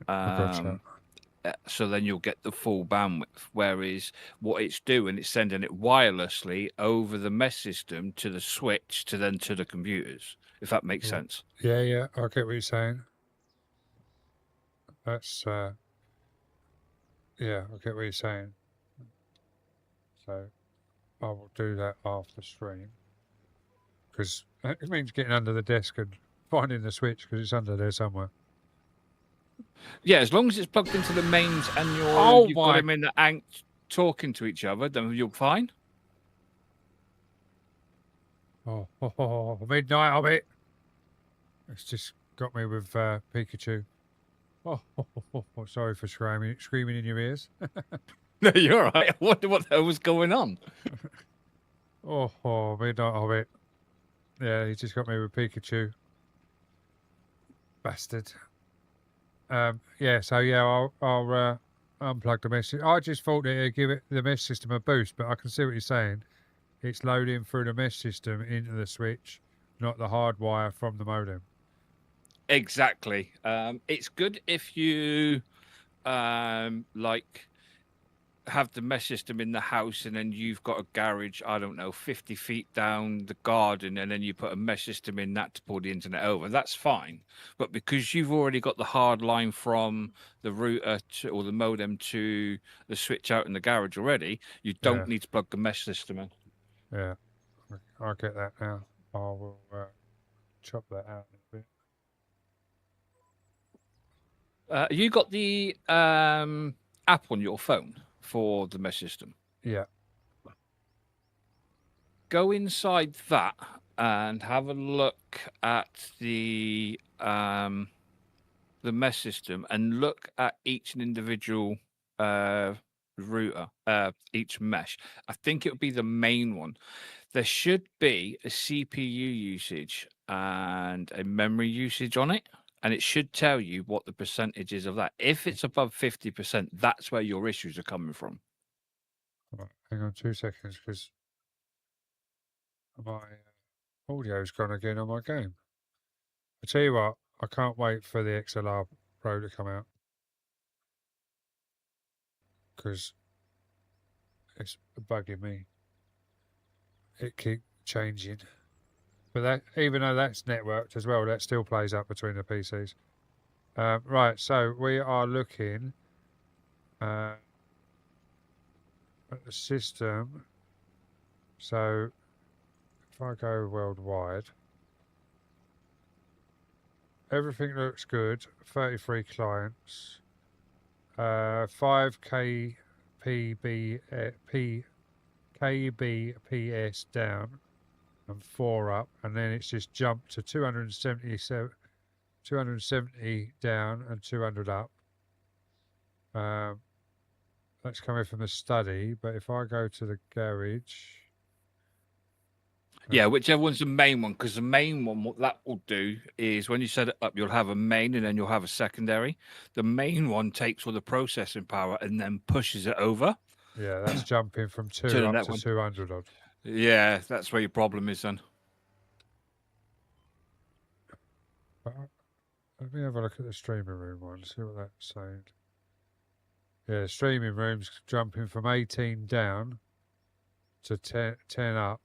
I gotcha. So then you'll get the full bandwidth. Whereas what it's doing, it's sending it wirelessly over the mesh system to the switch to then to the computers, if that makes Right. sense. Yeah, yeah, I get what you're saying. That's, yeah, I get what you're saying. So I will do that after stream. Because it means getting under the desk and finding the switch because it's under there somewhere. Yeah, as long as it's plugged into the mains and Oh you've got my- them in the ank talking to each other, then you're fine. Oh, midnight of it. It's just got me with Pikachu. Oh, sorry for screaming in your ears. No, you're all right. I wonder what the hell was going on. Oh, midnight of it. Yeah, he just got me with Pikachu. Bastard. Yeah, so yeah, I'll unplug the mesh. I just thought it'd give it the mesh system a boost, but I can see what you're saying. It's loading through the mesh system into the switch, not the hard wire from the modem. Exactly. It's good if you like have the mesh system in the house and then you've got a garage, I don't know, 50 feet down the garden, and then you put a mesh system in that to pull the internet over. That's fine. But because you've already got the hard line from the router or the modem to the switch out in the garage already, you don't Yeah. need to plug the mesh system in. Yeah, I get that now. I will chop that out a bit. You got the app on your phone for the mesh system. Yeah, Go inside that and have a look at the mesh system and look at each individual router, each mesh. I think it would be the main one. There should be a CPU usage and a memory usage on it, and it should tell you what the percentage is of that. If it's above 50%, that's where your issues are coming from. right, hang on 2 seconds because my audio's gone again on my game. I tell you what, I can't wait for the XLR Pro to come out because it's bugging me. It keeps changing. But that, even though that's networked as well, that still plays up between the PCs. Right, so we are looking at the system. So if I go worldwide, everything looks good. 33 clients, 5 kbps down and 4 up, and then it's just jumped to 270 down and 200 up. That's coming from the study, but if I go to the garage, Yeah, whichever one's the main one, because the main one, what that will do is when you set it up, you'll have a main and then you'll have a secondary. The main one takes all the processing power and then pushes it over. yeah, that's jumping from 2 To the up net to one. 200 odd. Yeah, that's where your problem is then. But let me have a look at the streaming room one, see what that's saying. Yeah, the streaming room's jumping from 18 down to 10 up,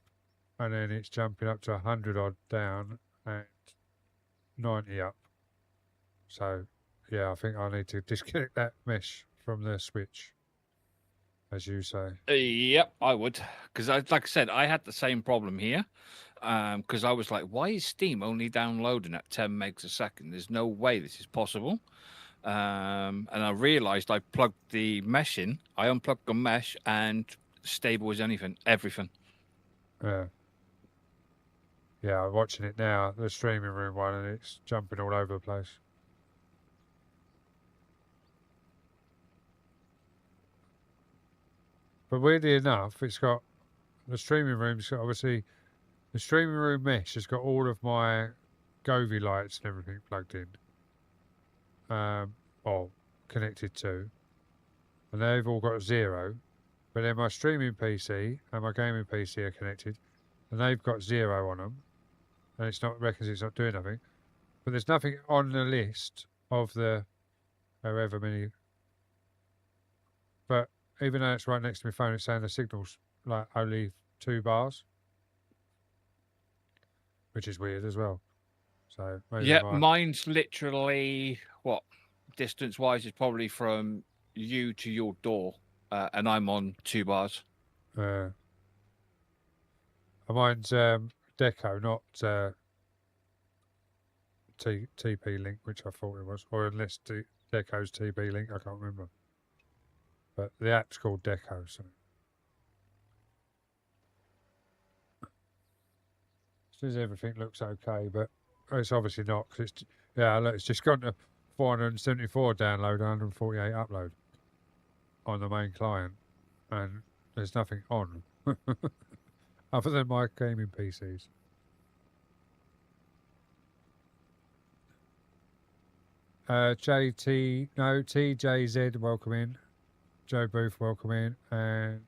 and then it's jumping up to 100 odd down and 90 up. So, yeah, I think I need to disconnect that mesh from the switch, as you say. Yep, I would, because like I said, I had the same problem here. Because I was like, why is Steam only downloading at 10 megs a second? There's no way this is possible. And I realized I plugged the mesh in. I unplugged the mesh and stable as everything. Yeah. Yeah, I'm watching it now, the streaming room one, and it's jumping all over the place. But weirdly enough, it's got the streaming room's got obviously the streaming room mesh has got all of my Govee lights and everything plugged in. Or connected to. And they've all got 0. But then my streaming PC and my gaming PC are connected, and they've got 0 on them. And it's not reckons it's not doing nothing. But there's nothing on the list of the however many. But even though it's right next to my phone, it's saying the signal's like only 2 bars, which is weird as well. So maybe Yeah, I might- mine's literally what distance wise is probably from you to your door, and I'm on 2 bars. mine's Deco, not TP Link, which I thought it was, or unless Deco's TP Link, I can't remember. But the app's called Deco, so. Says everything looks okay, but it's obviously not, because it's, yeah, look, it's just gone to 474 download, 148 upload on the main client, and there's nothing on other than my gaming PCs. TJZ, welcome in. Joe Booth, welcome in. And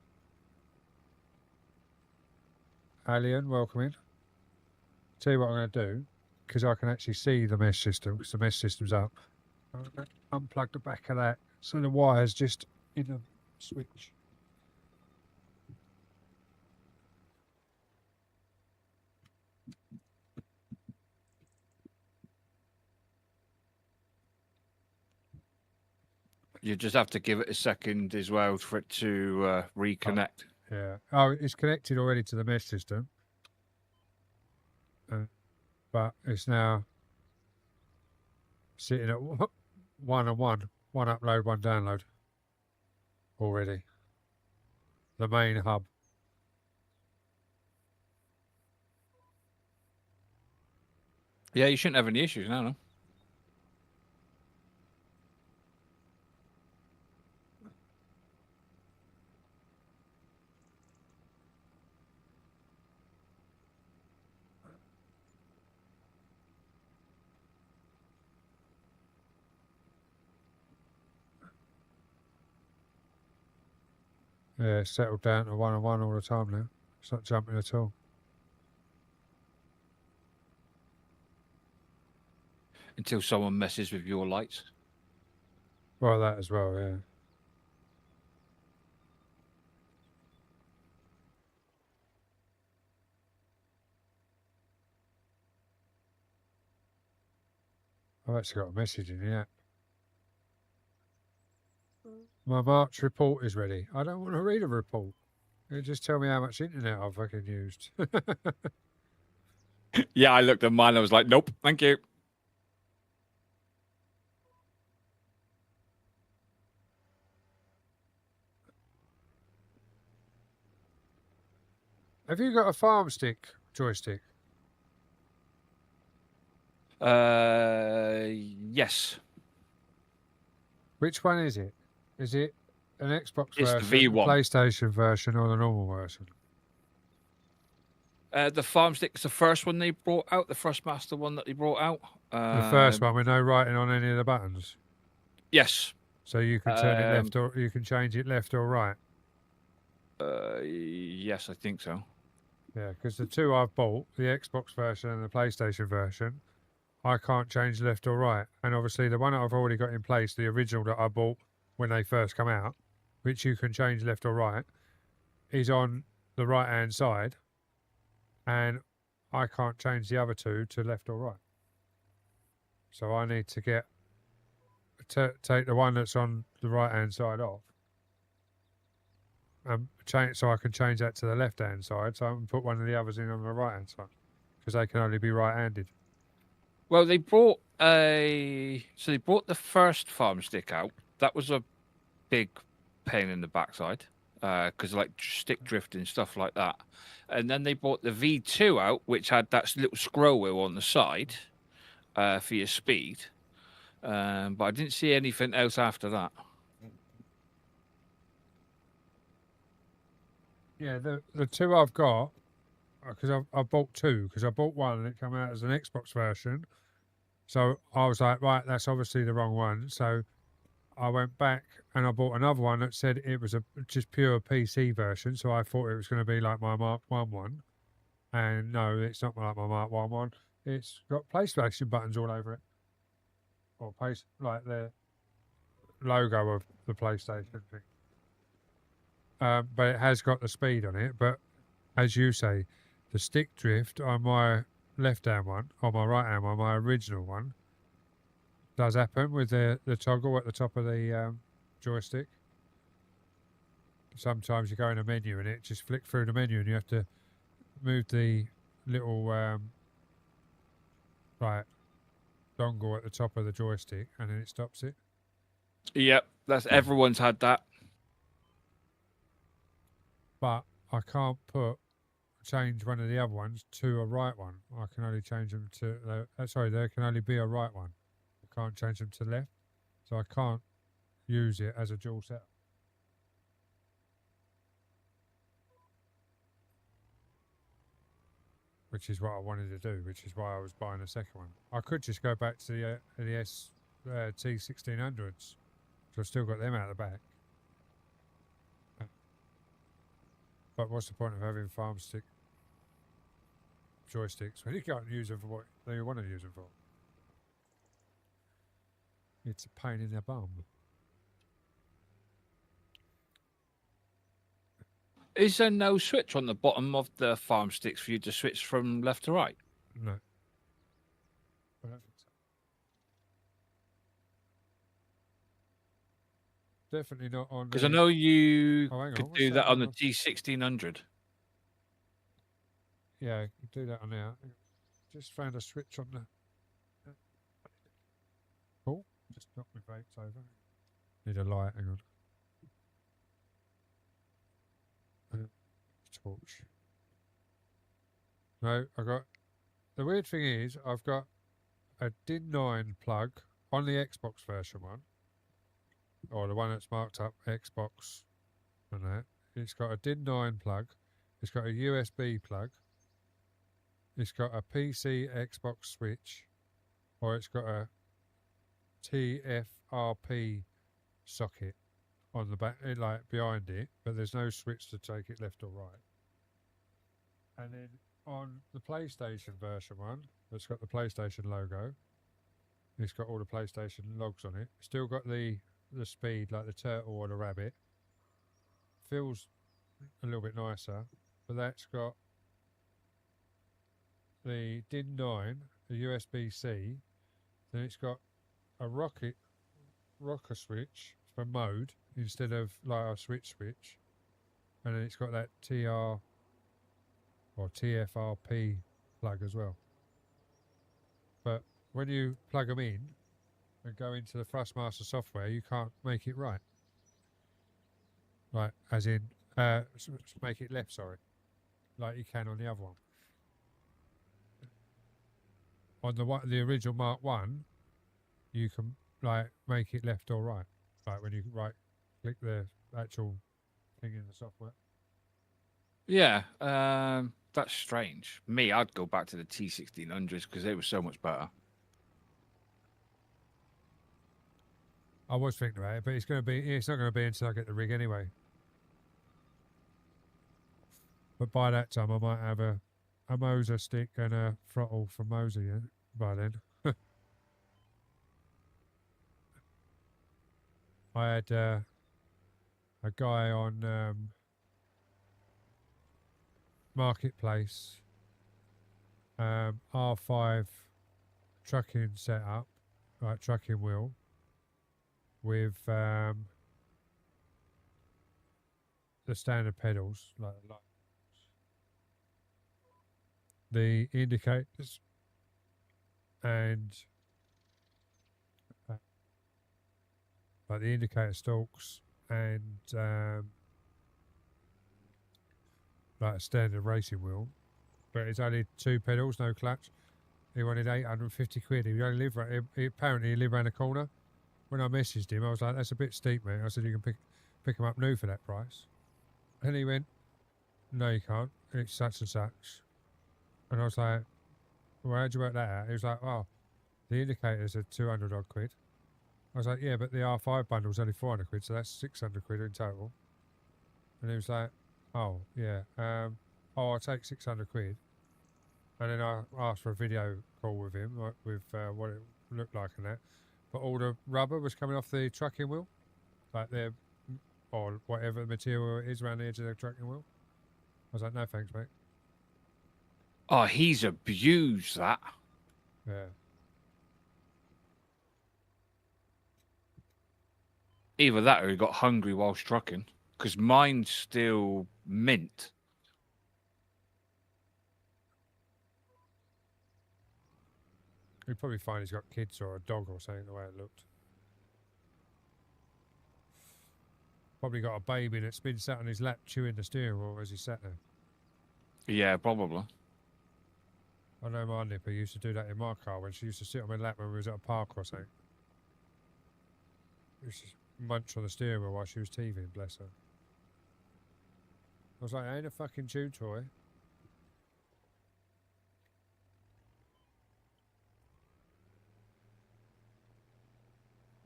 Alien, welcome in. Tell you what I'm going to do, because I can actually see the mesh system, because the mesh system's up. I'm going to unplug the back of that, so the wire's just in the switch. You just have to give it a second as well for it to reconnect. Yeah. Oh, it's connected already to the mesh system. But it's now sitting at 1 and 1. 1 upload, 1 download. Already. The main hub. Yeah, you shouldn't have any issues now, no? Yeah, it's settled down to 1 and 1 all the time now. It's not jumping at all. Until someone messes with your lights. Well, that as well, yeah. I've actually got a message in the app. My March report is ready. I don't want to read a report. It just tell me how much internet I've fucking used. Yeah, I looked at mine. I was like, nope, thank you. Have you got a farm stick joystick? Yes. Which one is it? Is it an Xbox It's the version, V1. PlayStation version, or the normal version? The farm stick's the first one they brought out, the Thrustmaster one that they brought out. The first one with no writing on any of the buttons, Yes. so you can turn it left or you can change it left or right. Yes, I think so. Yeah, because the two I've bought, the Xbox version and the PlayStation version, I can't change left or right. And obviously the one that I've already got in place, the original that I bought when they first come out, which you can change left or right, is on the right hand side, and I can't change the other two to left or right. So I need to take the one that's on the right hand side off, and change so I can change that to the left hand side, so I can put one of the others in on the right hand side, because they can only be right handed. Well, they brought they brought the first farm stick out. That was a big pain in the backside because like stick drift and stuff like that. And then they brought the V2 out, which had that little scroll wheel on the side for your speed. But I didn't see anything else after that. Yeah, the two I've got, because I bought two, because I bought one and it came out as an Xbox version. So I was like, right, that's obviously the wrong one. So I went back and I bought another one that said it was a just pure PC version. So I thought it was going to be like my Mark 1 one. And no, it's not like my Mark 1 one. It's got PlayStation buttons all over it. Or like the logo of the PlayStation thing. But it has got the speed on it. But as you say, the stick drift on my left-hand one, or my right-hand one, my original one, does happen with the toggle at the top of the joystick. Sometimes you go in a menu and it just flick through the menu and you have to move the little dongle at the top of the joystick and then it stops it. Yep, that's everyone's had that. But I can't change one of the other ones to a right one. I can only change them to there can only be a right one. I can't change them to left, so I can't use it as a dual setup. Which is what I wanted to do, which is why I was buying a second one. I could just go back to the T1600s, so I've still got them out the back. But what's the point of having farm stick joysticks when you can't use them for what they want to use them for? It's a pain in the bum. Is there no switch on the bottom of the farm sticks for you to switch from left to right? No. I don't think so. Definitely not on. Because I know you Oh, hang on, could what's do that that on the one? T1600. Yeah, you can do that on there. Just found a switch on the. Oh, just knocked my vapes over. Need a light. Hang on. Torch. No, I got. The weird thing is, I've got a DIN 9 plug on the Xbox version one, or the one that's marked up Xbox and that. It's got a DIN 9 plug. It's got a USB plug. It's got a PC Xbox switch, or it's got a TFRP socket on the back, like behind it, but there's no switch to take it left or right. And then on the PlayStation version one, that's got the PlayStation logo. It's got all the PlayStation logs on it. Still got the speed like the turtle or the rabbit. Feels a little bit nicer, but that's got the DIN 9, the USB-C. Then it's got a rocker switch for mode instead of like a switch, and then it's got that TR or TFRP plug as well. But when you plug them in and go into the Thrustmaster software, you can't make it right. Like, as in, make it left, sorry. Like you can on the other one. On the original Mark 1, you can like make it left or right. Like when you click the actual thing in the software. Yeah, that's strange. Me, I'd go back to the T1600s because they were so much better. I was thinking about it, but it's not going to be until I get the rig anyway. But by that time, I might have a Moser stick and a throttle from Moser, yeah, by then. I had a guy on Marketplace, R5 trucking setup, like trucking wheel, with the standard pedals, like the indicators, and like the indicator stalks, and like a standard racing wheel, but it's only 2 pedals, no clutch. He wanted 850 quid. He only lived apparently he lived around the corner. When I messaged him, I was like, "That's a bit steep, mate." I said, "You can pick him up new for that price." And he went, "No, you can't. It's such and such." And I was like, "Well, how'd you work that out?" He was like, "Oh, the indicators are 200 odd quid." I was like, "Yeah, but the R5 bundle's only 400 quid, so that's 600 quid in total." And he was like, "Oh, yeah. I'll take 600 quid." And then I asked for a video call with him, like with what it looked like and that. But all the rubber was coming off the trucking wheel, like or whatever material it is around the edge of the trucking wheel. I was like, "No thanks, mate." Oh, he's abused that. Yeah. Either that or he got hungry whilst trucking. Because mine's still mint. You'd probably find he's got kids or a dog or something, the way it looked. Probably got a baby that's been sat on his lap chewing the steering wheel as he sat there. Yeah, probably. I know my nipper used to do that in my car when she used to sit on my lap when we was at a park or something. Used to munch on the steering wheel while she was teething, bless her. I was like, "Ain't a fucking chew toy."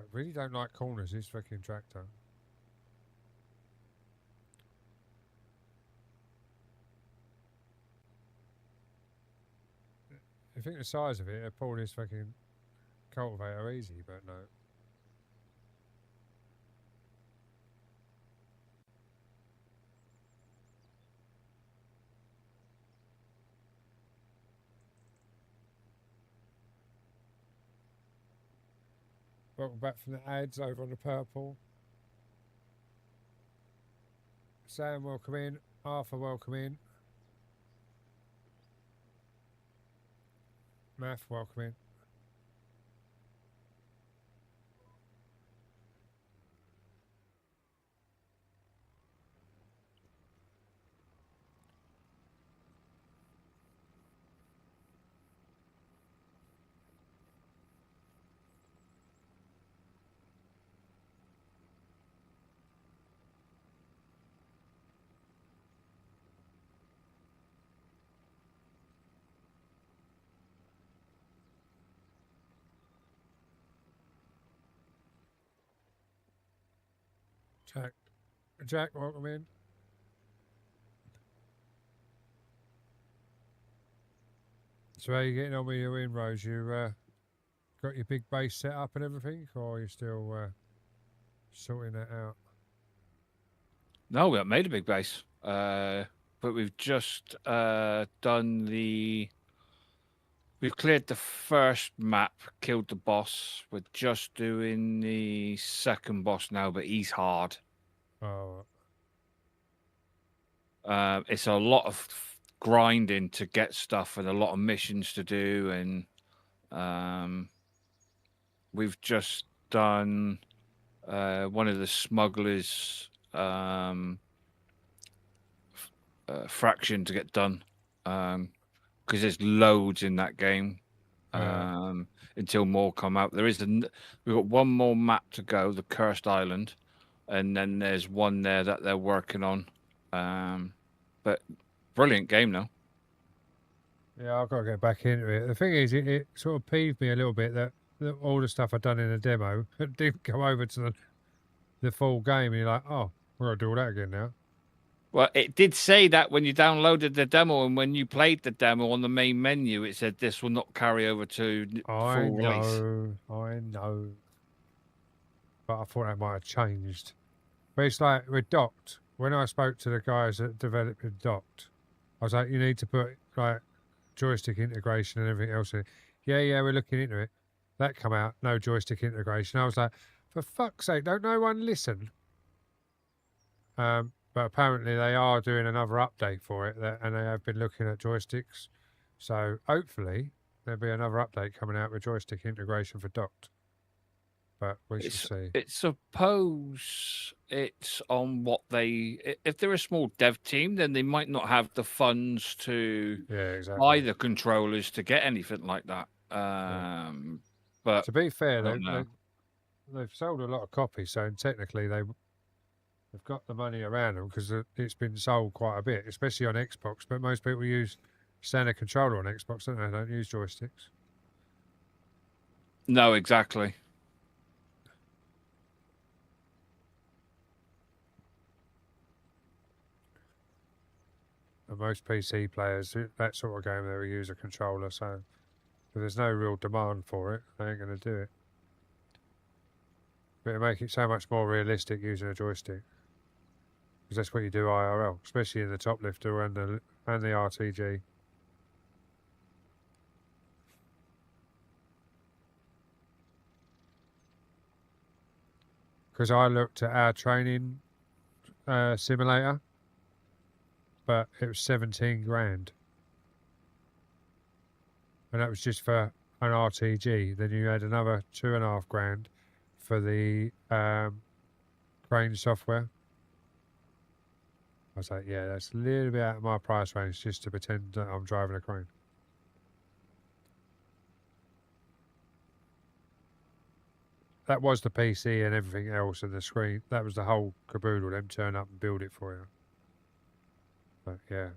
I really don't like corners, this fucking tractor. I think the size of it, it'd pull this fucking cultivator easy, but no. Welcome back from the ads over on the purple. Sam, welcome in. Arthur, welcome in. Math, welcome in. Jack, welcome in. So how are you getting on with your inroads? You got your big base set up and everything, or are you still sorting that out? No, we haven't made a big base. But we've just done the... We've cleared the first map, killed the boss. We're just doing the second boss now, but he's hard. Oh, It's a lot of grinding to get stuff and a lot of missions to do. And we've just done one of the smugglers' fraction to get done. Because there's loads in that game until more come out. We've got one more map to go, the Cursed Island, and then there's one there that they're working on. But brilliant game now. yeah, I've got to get back into it. The thing is, it sort of peeved me a little bit that all the stuff I'd done in the demo didn't go over to the full game, and you're like, "Oh, we've got to do all that again now." Well, it did say that when you downloaded the demo and when you played the demo on the main menu, it said this will not carry over to full release. I know. but I thought that might have changed. But it's like with Docked. When I spoke to the guys that developed Docked, I was like, you need to put like joystick integration and everything else in it. Yeah, we're looking into it. That come out, no joystick integration. I was like, for fuck's sake, don't no one listen? But apparently they are doing another update for it, and they have been looking at joysticks. So hopefully there'll be another update coming out with joystick integration for Docked. But we shall see. It's suppose it's on what if they're a small dev team, then they might not have the funds to Yeah, exactly. buy the controllers to get anything like that. But To be fair, I don't know. they've sold a lot of copies, so technically they've got the money around them because it's been sold quite a bit, especially on Xbox. But most people use standard controller on Xbox, don't they? They don't use joysticks. No, exactly. And most PC players, that sort of game, they will use a controller. So if there's no real demand for it, they ain't going to do it. But it'll make it so much more realistic using a joystick. Because that's what you do IRL, especially in the top lifter and the RTG. Because I looked at our training simulator, but it was 17 grand. And that was just for an RTG. Then you had another 2.5 grand for the crane software. I was like, yeah, that's a little bit out of my price range just to pretend that I'm driving a crane. That was the PC and everything else and the screen. That was the whole caboodle. Them turn up and build it for you. But yeah.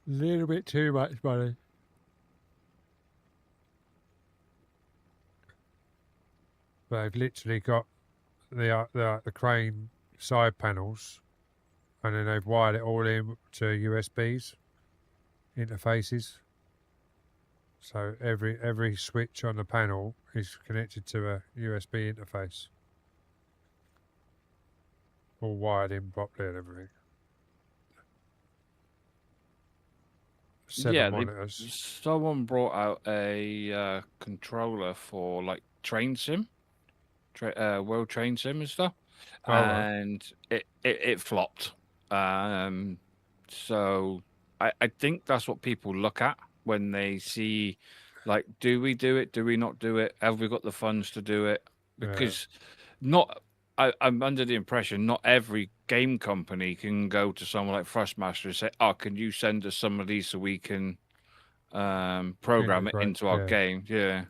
Little bit too much money. But they've literally got the crane side panels, and then they've wired it all in to USBs interfaces. So every switch on the panel is connected to a USB interface, all wired in properly and everything. 7 monitors. Someone brought out a controller for like train sim, World Train Sim and stuff, Oh, right. and it flopped. So I think that's what people look at when they see, like, do we do it? Do we not do it? Have we got the funds to do it? Because I'm under the impression not every game company can go to someone like Thrustmaster and say, "Oh, can you send us some of these so we can program it Integrate, into our yeah. game?" Yeah.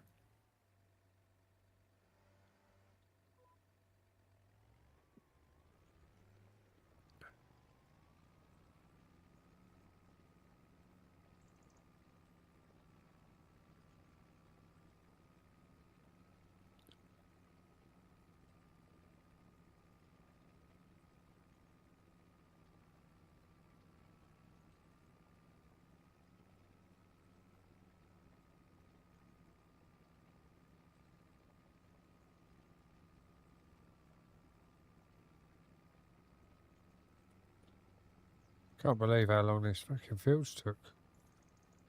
Can't believe how long this fucking fields took.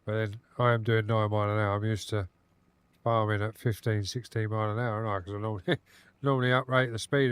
But then I am doing 9 mile an hour. I'm used to farming at 15, 16 mile an hour, aren't I? Because I normally uprate the speed